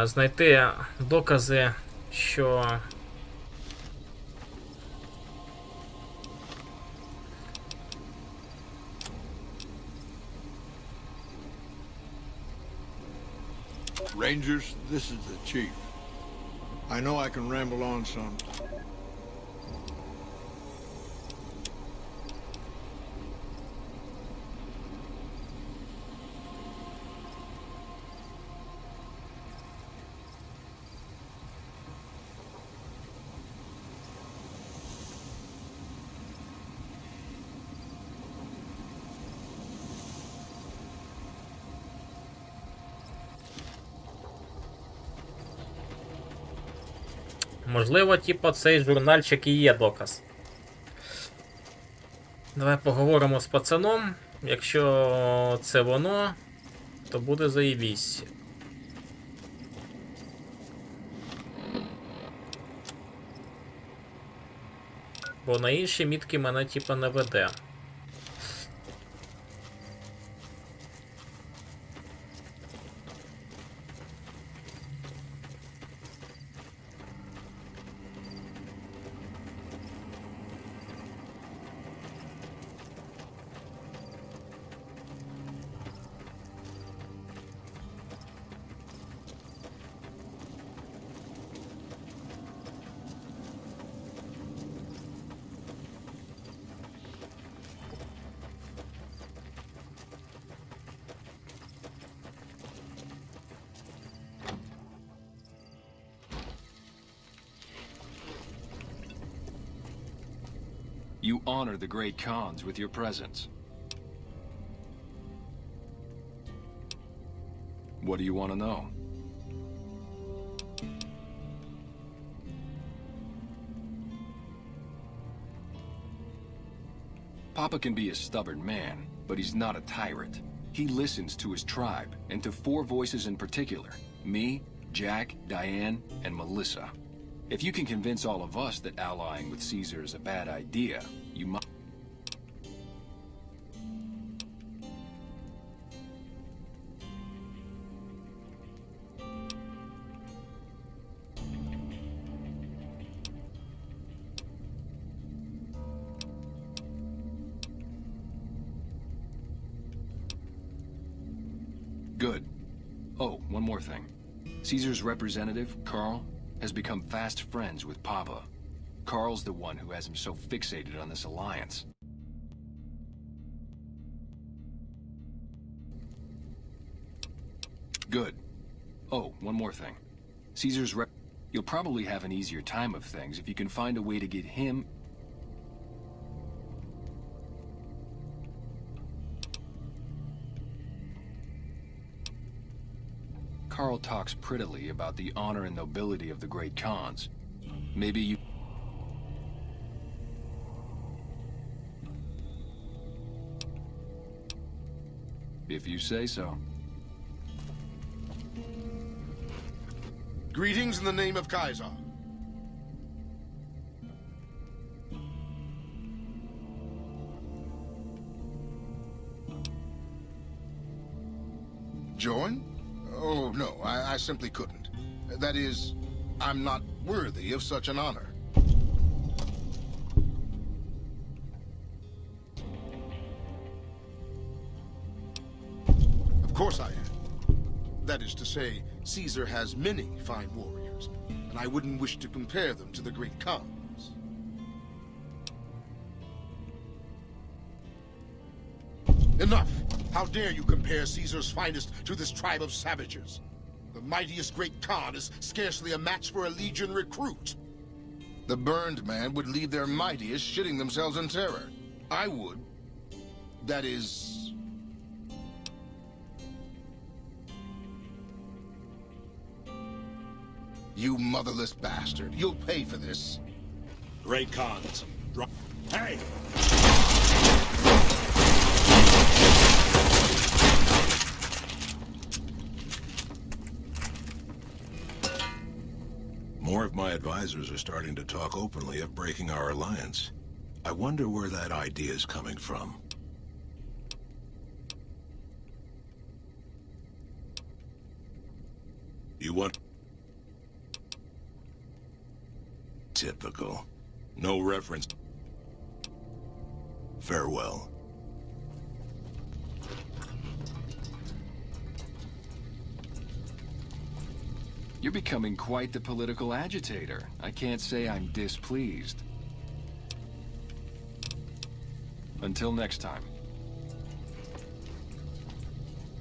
Знайти докази, що Rangers, this is the chief. I know I can ramble on some. можливо, типа, цей журнальчик і є доказ. Давай поговоримо з пацаном. Якщо це воно, то буде заєбісь. Бо на інші мітки мене, типа, не веде. You honor the great Khans with your presence. What do you want to know? Papa can be a stubborn man, but he's not a tyrant. He listens to his tribe, and to 4 voices in particular. Me, Jack, Diane, and Melissa. If you can convince all of us that allying with Caesar is a bad idea, you might... Good. Oh, one more thing. Caesar's representative, Carl, has become fast friends with Papa. Carl's the one who has him so fixated on this alliance. Good. Oh, one more thing. Caesar's You'll probably have an easier time of things if you can find a way to get him... Carl talks prettily about the honor and nobility of the great Khans. Maybe you... If you say so. Greetings in the name of Kaiser. Join? Oh, no, I simply couldn't. That is, I'm not worthy of such an honor. Of course I am. That is to say, Caesar has many fine warriors, and I wouldn't wish to compare them to the great Khans. Enough! How dare you compare Caesar's finest to this tribe of savages? The mightiest great Khan is scarcely a match for a legion recruit. The burned man would leave their mightiest shitting themselves in terror. I would. That is... You motherless bastard. You'll pay for this. Great cons. Hey! More of my advisors are starting to talk openly of breaking our alliance. I wonder where that idea is coming from. You want... Typical. No reference. Farewell. You're becoming quite the political agitator. I can't say I'm displeased. Until next time.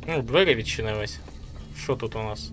Ну, двері відчинились. Що тут у нас?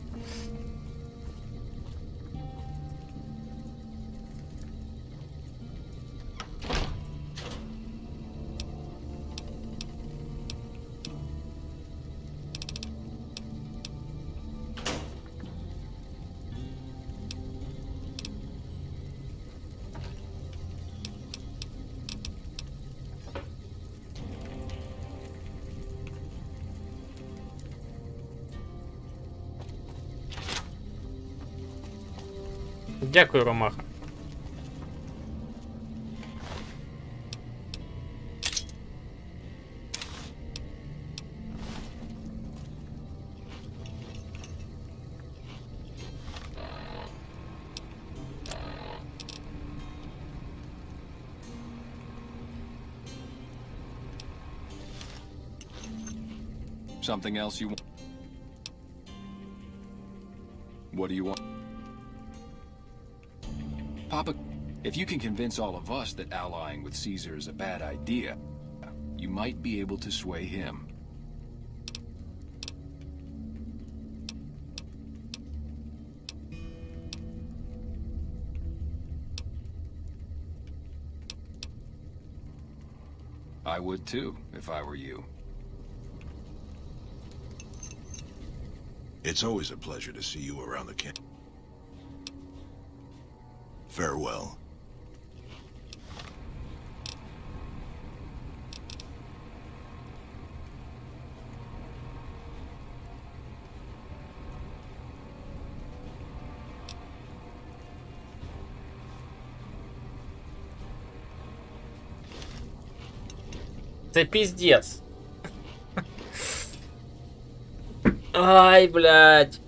Дякую, Ромаха. Something else you want? What do you want? Papa, if you can convince all of us that allying with Caesar is a bad idea, you might be able to sway him. I would too, if I were you. It's always a pleasure to see you around the camp. Farewell. Це пиздец. Ай, блядь.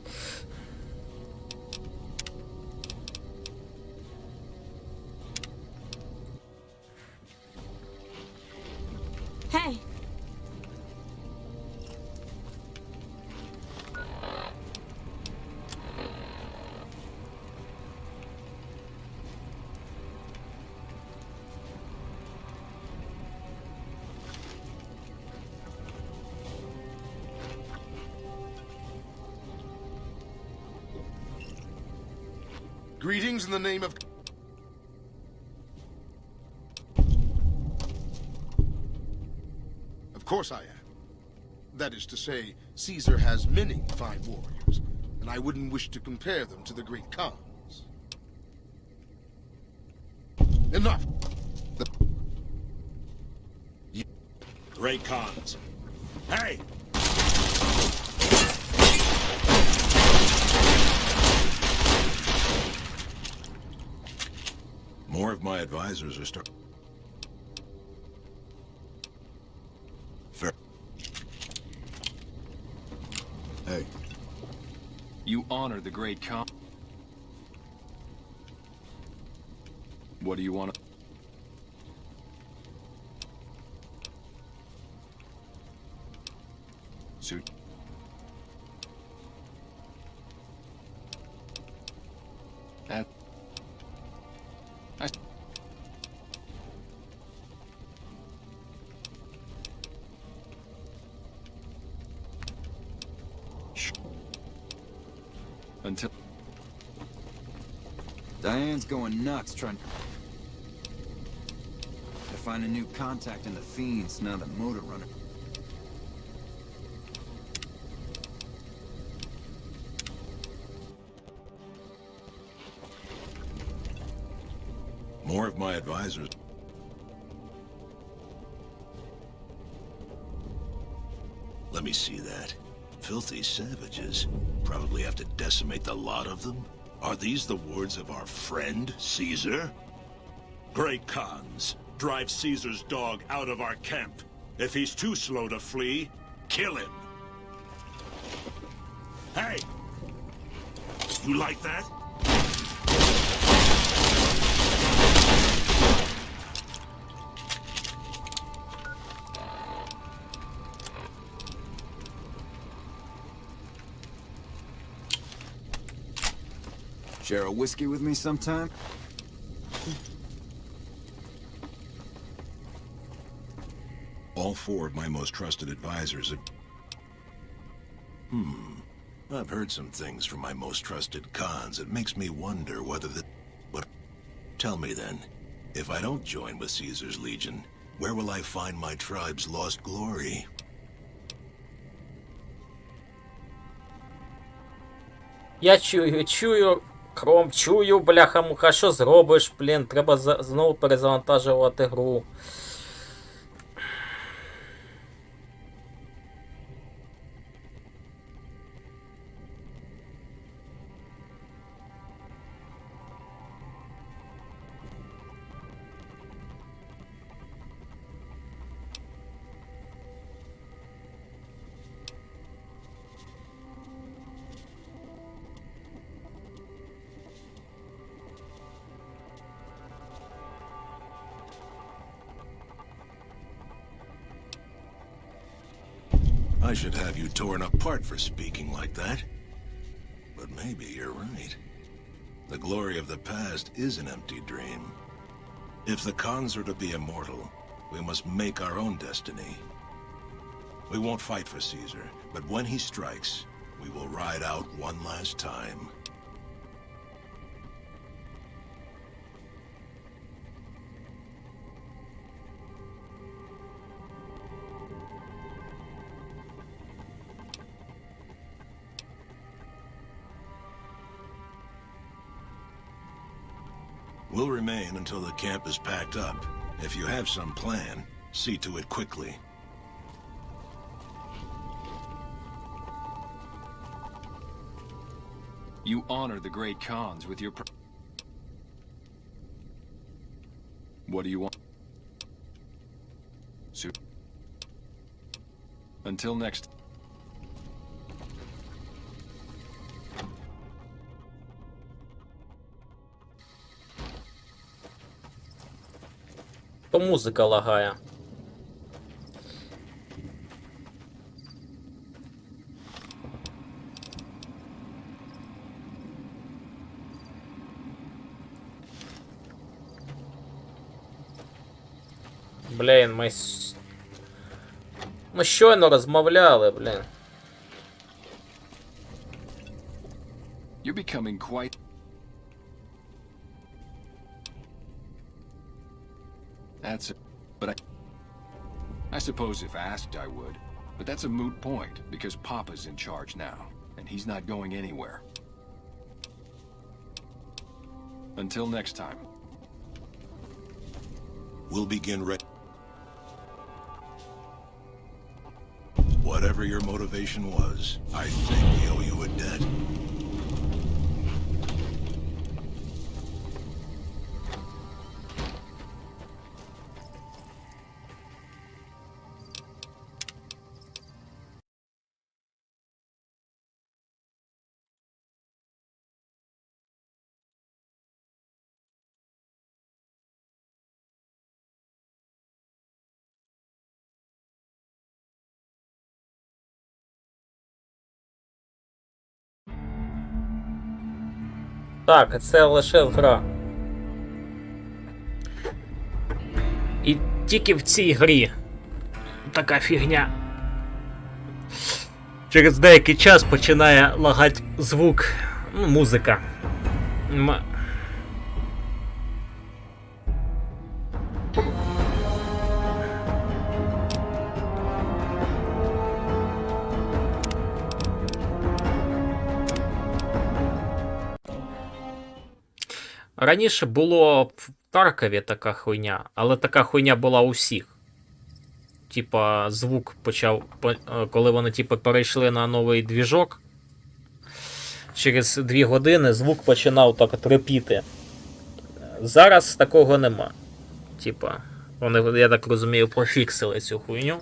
Hey. Greetings in the name of... Of course I am. That is to say, Caesar has many fine warriors, and I wouldn't wish to compare them to the great Khans. Enough! Great cons. Hey! More of my advisors are starting. Fair. Hey. You honor the great Khan. What do you want to... Suit. That... I... Until... Diane's going nuts trying to find a new contact in the Fiends now that Motor Runner... More of my advisors. Let me see that. Filthy savages. Probably have to decimate the lot of them. Are these the words of our friend, Caesar? Great Khans, drive Caesar's dog out of our camp. If he's too slow to flee, kill him. Hey! You like that? Share a whiskey with me sometime? All 4 of my most trusted advisors have... I've heard some things from my most trusted Khans. It makes me wonder whether the... But tell me then, if I don't join with Caesar's legion, where will I find my tribe's lost glory? Я чую, Кром, чую, бляха-муха, що зробиш, блін, треба знову перезавантажувати гру. I should have you torn apart for speaking like that. But maybe you're right. The glory of the past is an empty dream. If the Khans are to be immortal, we must make our own destiny. We won't fight for Caesar, but when he strikes, we will ride out one last time. We'll remain until the camp is packed up. If you have some plan, see to it quickly. You honor the great Khans with your... What do you want? Until next... То музика лагає. Блін, ми щойно розмовляли, блін. You're becoming quite... That's it. But I suppose if asked I would. But that's a moot point, because Papa's in charge now, and he's not going anywhere. Until next time. We'll begin Whatever your motivation was, I think we owe you a debt. Так, це лише гра. І тільки в цій грі така фігня. Через деякий час починає лагати звук, музика. Раніше було в Таркові така хуйня, але така хуйня була у всіх. Типа, звук почав, коли вони типа перейшли на новий двіжок, через 2 години звук починав так от репіти. Зараз такого нема. Типа, вони, я так розумію, пофіксили цю хуйню.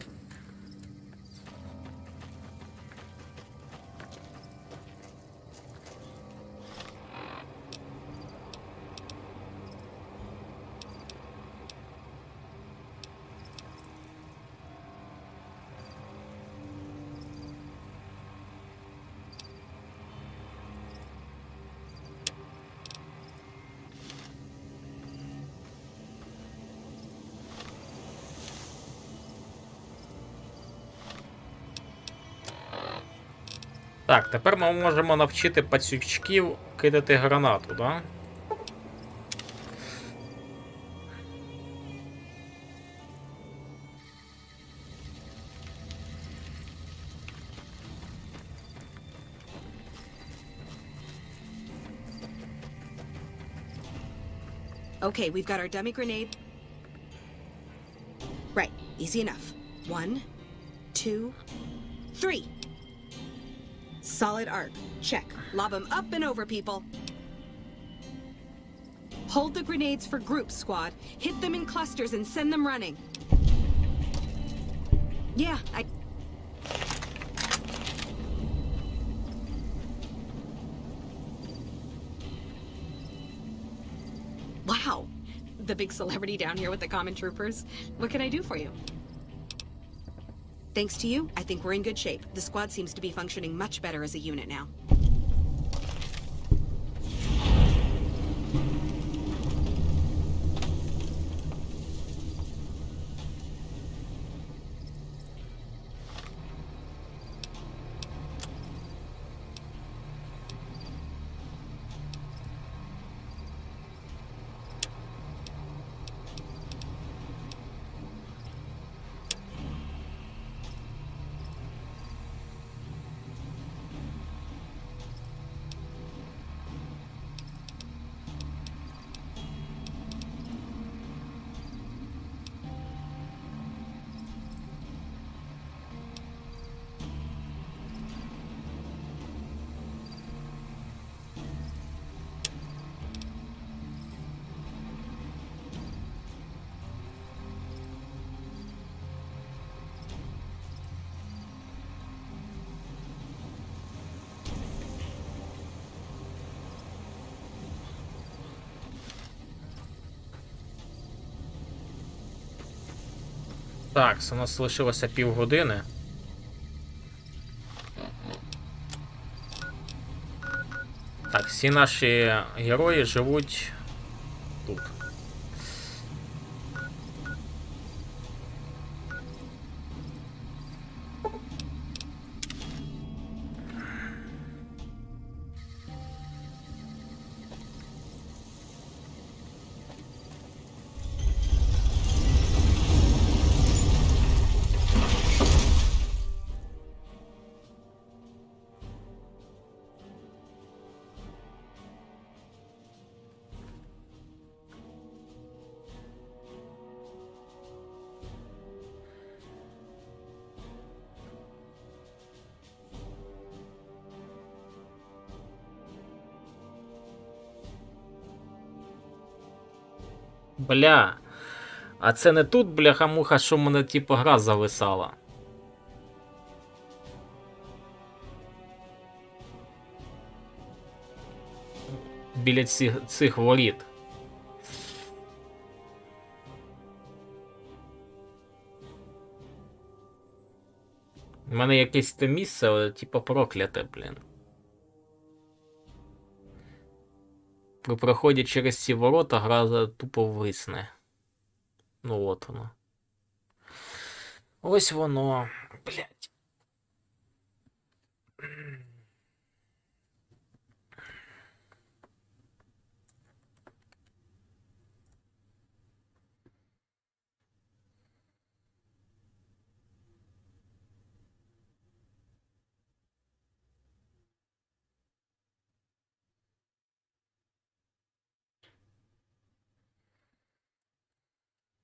Так, тепер ми можемо навчити пацючків кидати гранату, да? Okay, we've got our dummy grenade. Right, easy enough. 1, 2, 3. Solid arc. Check. Lob them up and over, people. Hold the grenades for groups, squad. Hit them in clusters and send them running. Yeah, Wow. The big celebrity down here with the common troopers. What can I do for you? Thanks to you, I think we're in good shape. The squad seems to be functioning much better as a unit now. Так, у нас лишилося півгодини. Так, всі наші герої живуть тут. Бля. А це не тут, бляха-муха, що в мене типу гра зависала. Біля цих воріт. У мене якесь те місце, типу, прокляте, блін. При проході через ці ворота гра тупо висне. Ну от воно. Ось воно. Блять.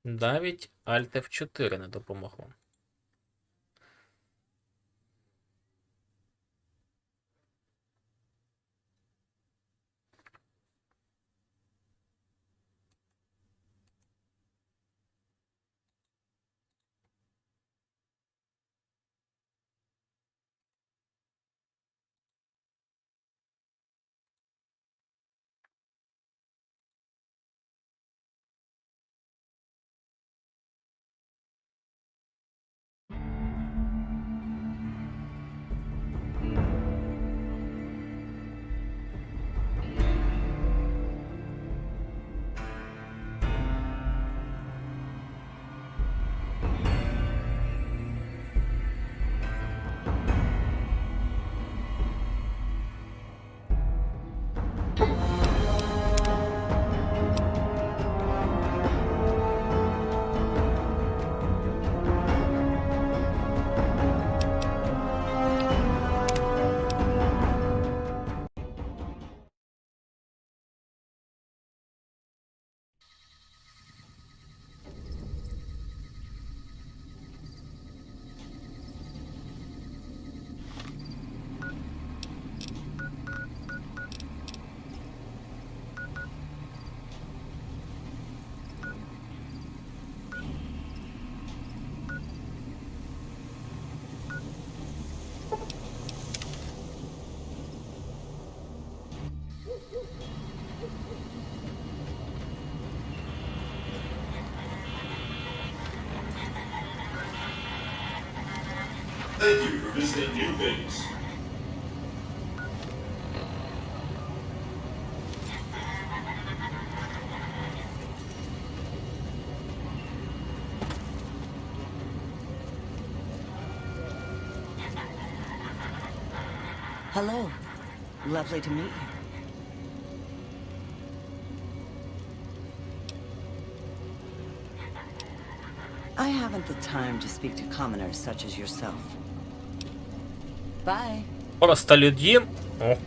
Навіть Alt F4 не допомогло. Thank you for visiting New Vegas. Hello. Lovely to meet you. I haven't the time to speak to commoners such as yourself. Bye. Простолюдин.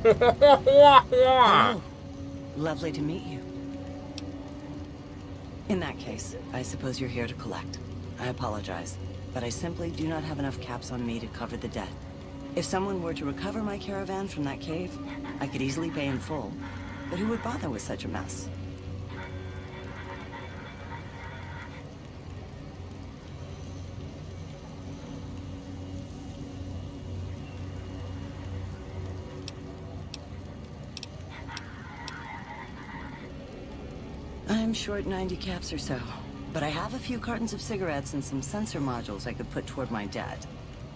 Hello. Lovely to meet you. In that case, I suppose you're here to collect. I apologize, but I simply do not have enough caps on me to cover the debt. If someone were to recover my caravan from that cave, I could easily pay in full. But who would bother with such a mess? I'm short 90 caps or so, but I have a few cartons of cigarettes and some sensor modules I could put toward my debt.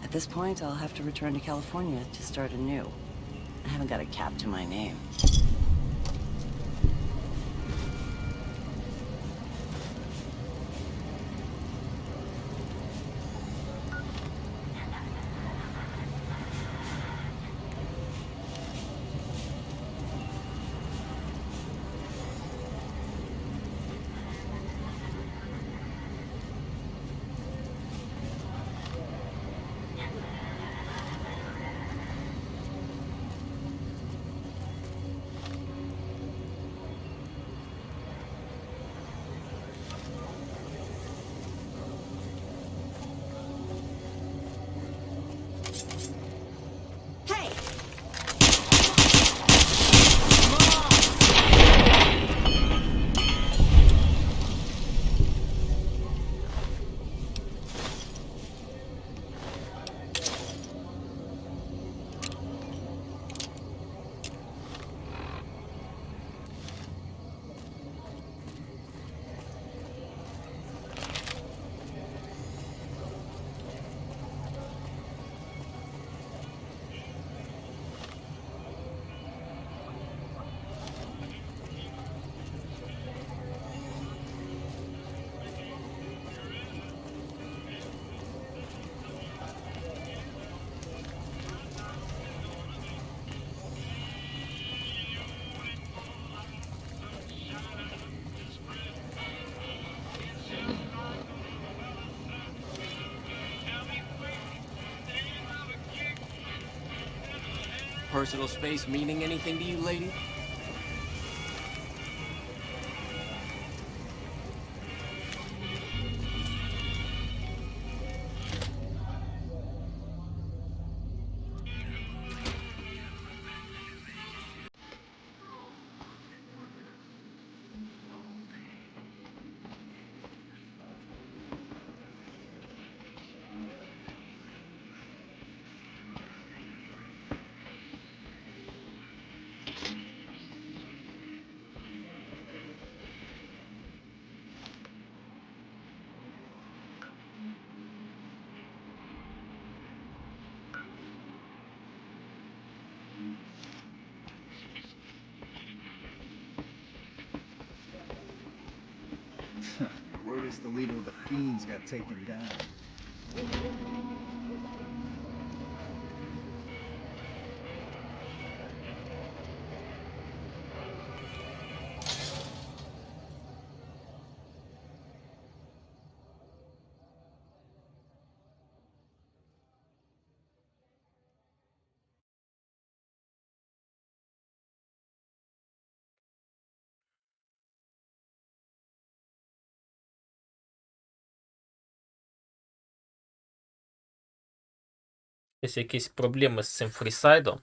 At this point, I'll have to return to California to start anew. I haven't got a cap to my name. Personal space meaning anything to you, lady? Word is the leader of the Fiends got taken down. Є якісь проблеми з цим фрісайдом.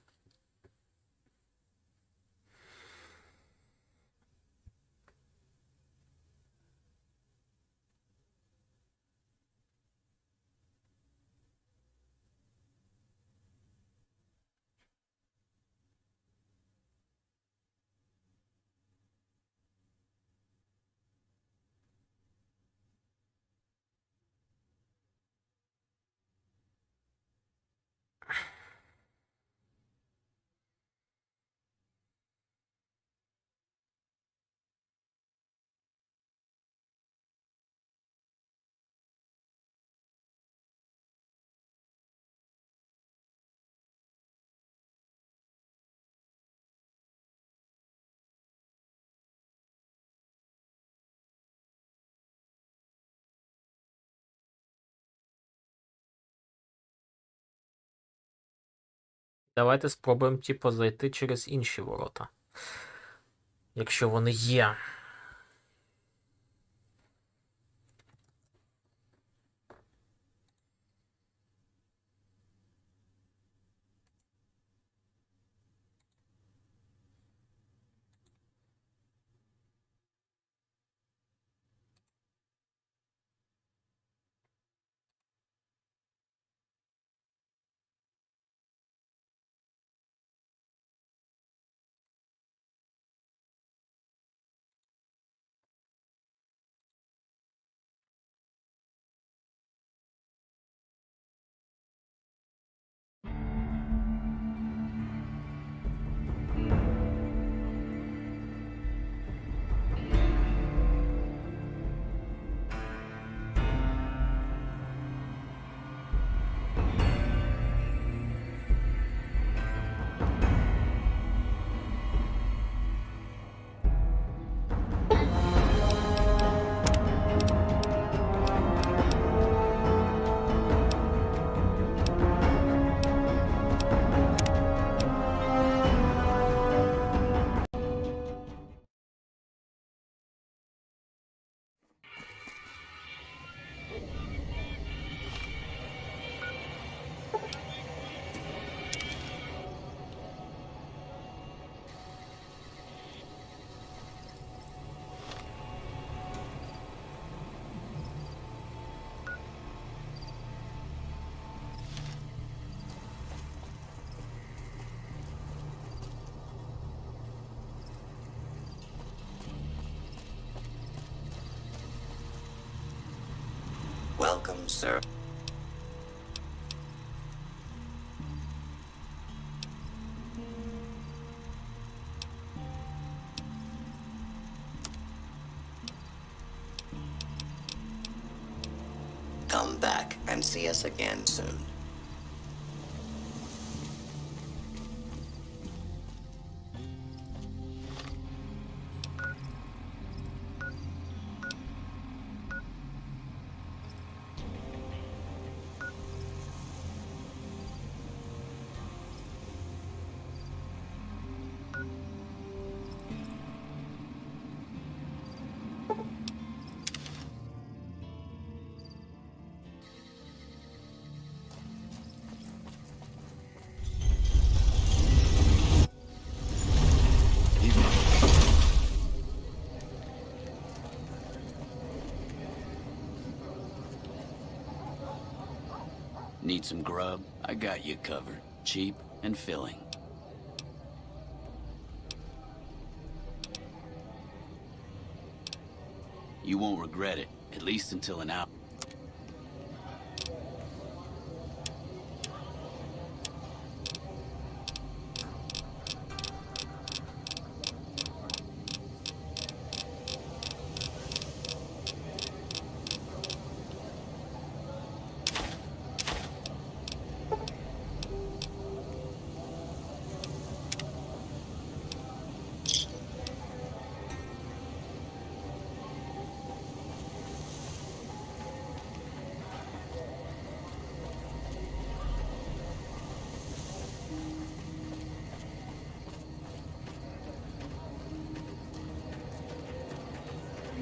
Давайте спробуємо, типу, зайти через інші ворота. Якщо вони є. Welcome, sir. Come back and see us again soon. Need some grub? I got you covered. Cheap and filling. You won't regret it, at least until an hour.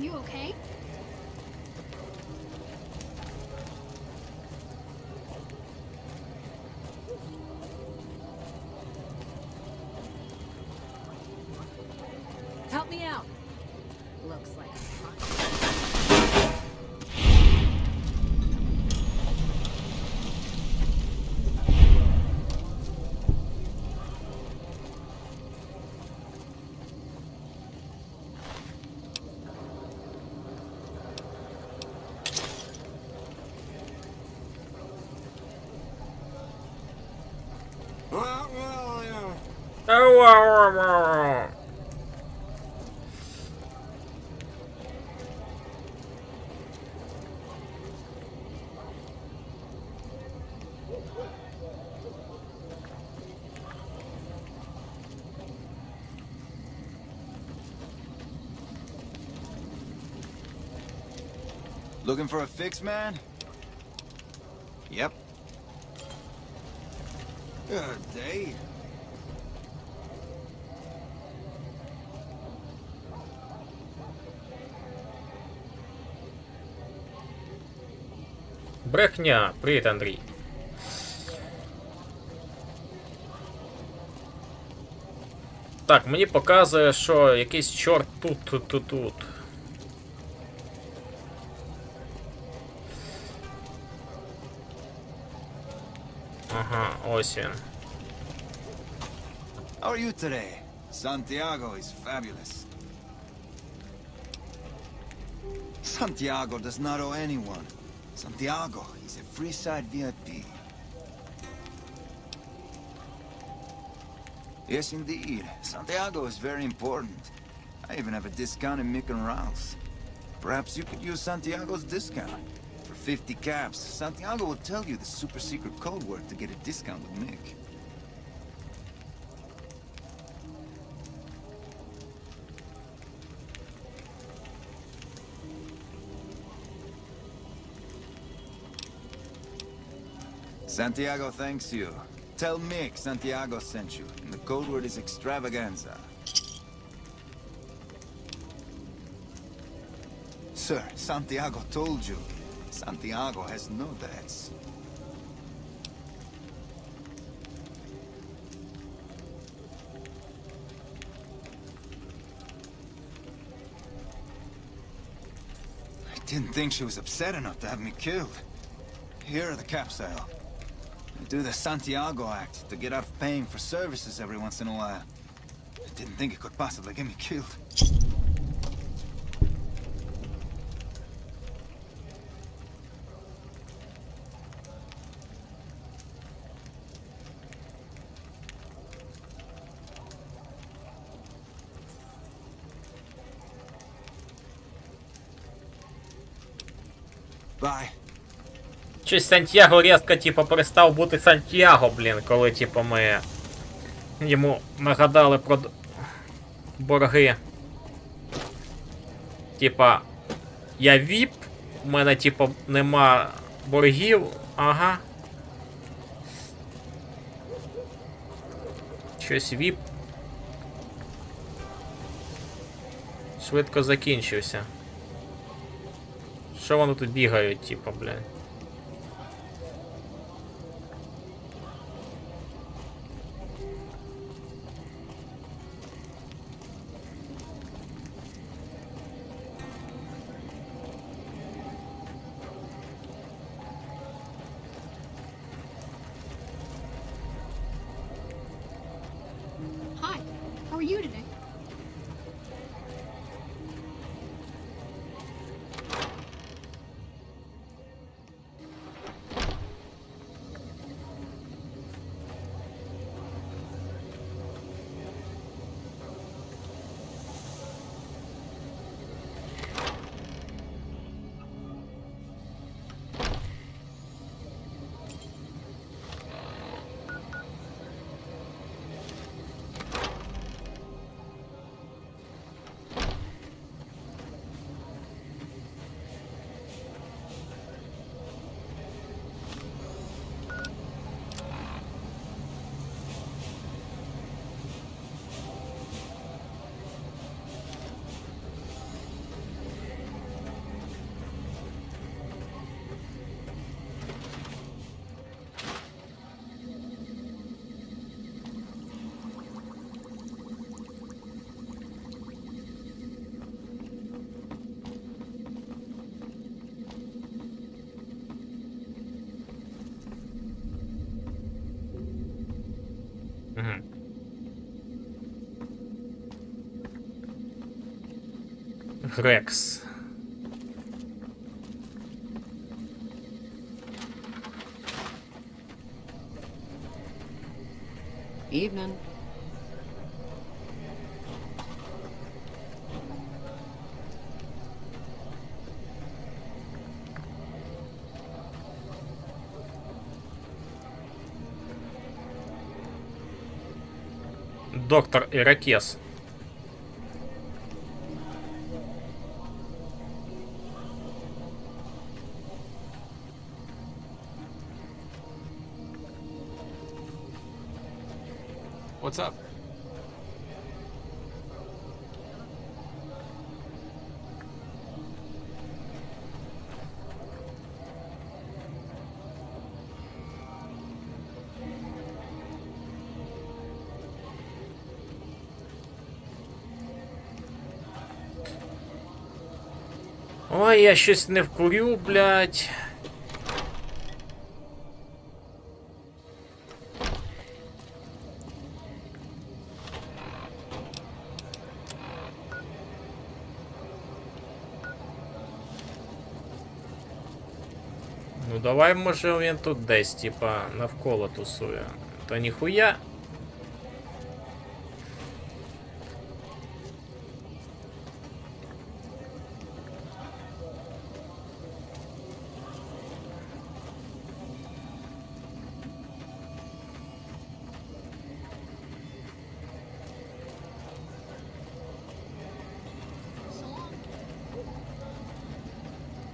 You okay? Help me out. Looks like Looking for a fix, man? Yep. Good day. Брехня. Привіт, Андрій. Так, мені показує, що якийсь чорт тут. Ага, ось він. How are you today? Santiago is fabulous. Santiago does not owe anyone. Santiago is a free side VIP. Yes, indeed. Santiago is very important. I even have a discount in Mick and Ralph's. Perhaps you could use Santiago's discount. For 50 caps, Santiago will tell you the super secret code word to get a discount with Mick. Santiago thanks you. Tell Mick Santiago sent you, and the code word is extravaganza. Sir, Santiago told you. Santiago has no debts. I didn't think she was upset enough to have me killed. Here are the caps, Al. Do the Santiago act to get out of paying for services every once in a while. I didn't think it could possibly get me killed. Bye. Щось Сантьяго різко, типу, перестав бути Сантьяго, блін, коли, типу, ми йому нагадали про борги. Типа, я ВІП, у мене, типу, нема боргів, ага. Щось ВІП. Швидко закінчився. Що вони тут бігають, типу, блін? Hi, how are you today? Грекс. Evening. Доктор Иракес. What's up? Ой, я щось не вкурю, блядь. Ну давай, може, він тут десь, типа, навколо тусує. Та ніхуя.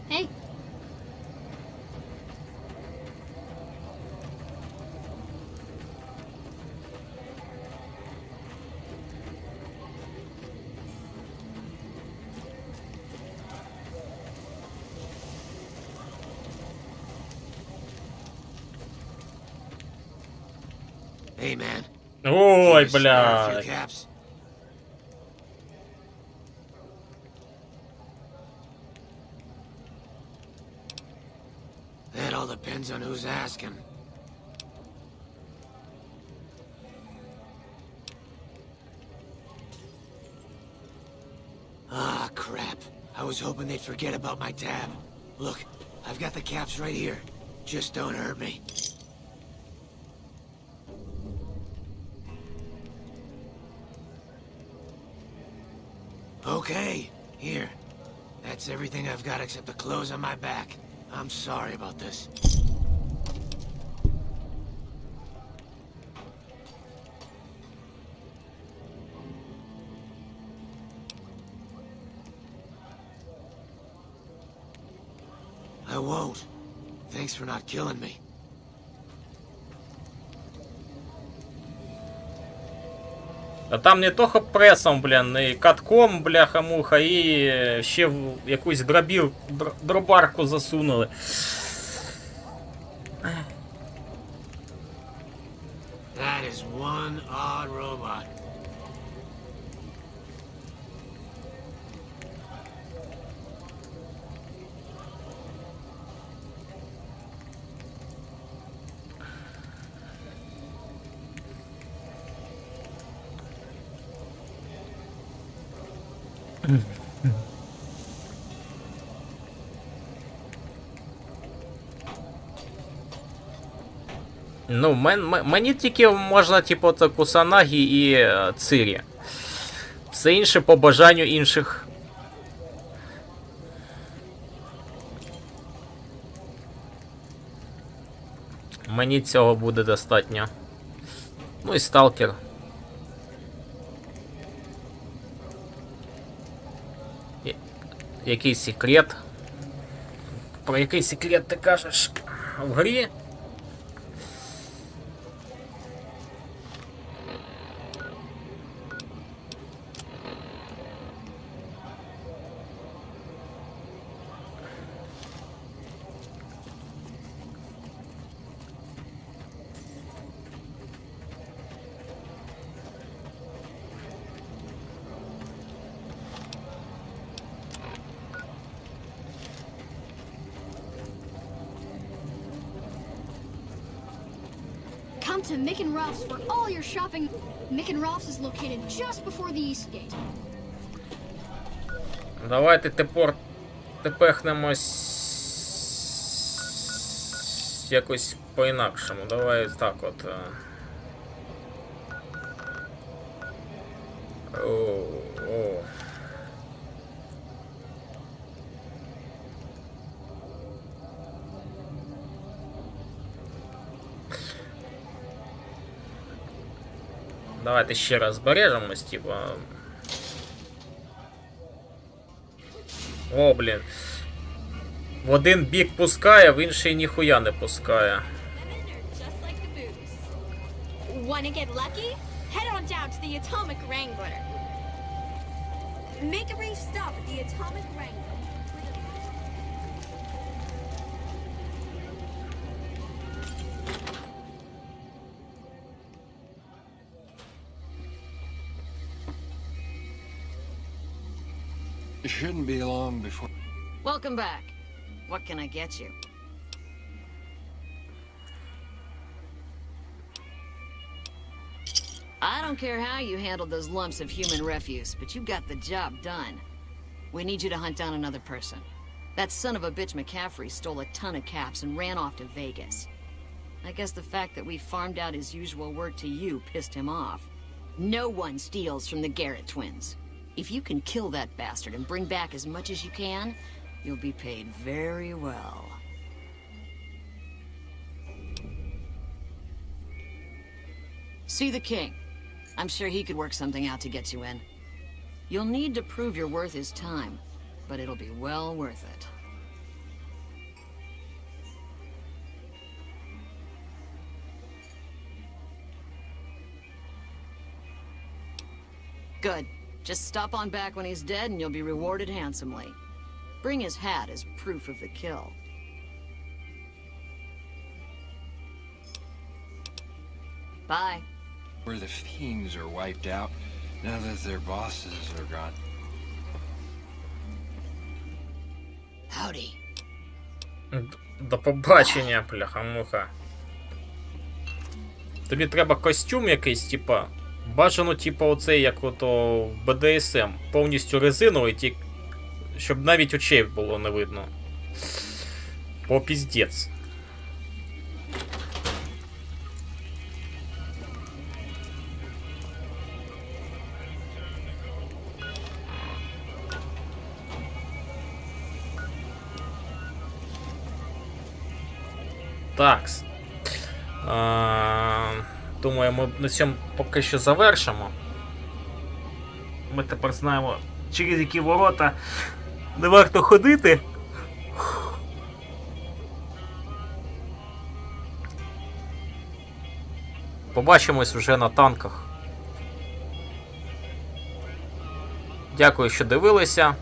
Hey. Hey, man. Ой, Spare a few блядь. caps? That all depends on who's asking. Ah, crap. I was hoping they'd forget about my tab. Look, I've got the caps right here. Just don't hurt me. Okay, here. That's everything I've got except the clothes on my back. I'm sorry about this. I won't. Thanks for not killing me. А там не тільки пресом, блін, і катком, бляха-муха, і ще в якусь дробарку засунули. That is one odd robot. Ну, мені тільки можна, типу, це Кусанагі і Цирі. Все інше по бажанню інших. Мені цього буде достатньо. Ну і сталкер. Який секрет? Про який секрет ти кажеш в грі? Come to Mick and Ralph's for all your shopping. Mick and Ralph's is located just before the East Gate. Давайте тепехнемось якось по-інакшому. Давай так от. О. Давайте ще раз збережемось, типа. О, блін. В один бік пускає, в інший ніхуя не пускає. Wanna get lucky? Head on down to the Atomic Wrangler. Make a brief stop at the Atomic Wrangler. It shouldn't be long before... Welcome back. What can I get you? I don't care how you handled those lumps of human refuse, but you got the job done. We need you to hunt down another person. That son of a bitch McCaffrey stole a ton of caps and ran off to Vegas. I guess the fact that we farmed out his usual work to you pissed him off. No one steals from the Garrett twins. If you can kill that bastard and bring back as much as you can, you'll be paid very well. See the king. I'm sure he could work something out to get you in. You'll need to prove your worth his time, but it'll be well worth it. Good. Just stop on back when he's dead and you'll be rewarded handsomely. Bring his hat as proof of the kill. Bye. Where the fiends are wiped out, now that their bosses are gone. Howdy. До побачення, бляха-муха. Тобі треба костюм якийсь, типа. Бажано, типа, оцей, як ото в БДСМ. Повністю резиновий, щоб навіть очей було не видно. По піздець. Такс. Думаю, ми на цьому поки що завершимо. Ми тепер знаємо, через які ворота не варто ходити. Побачимось вже на танках. Дякую, що дивилися.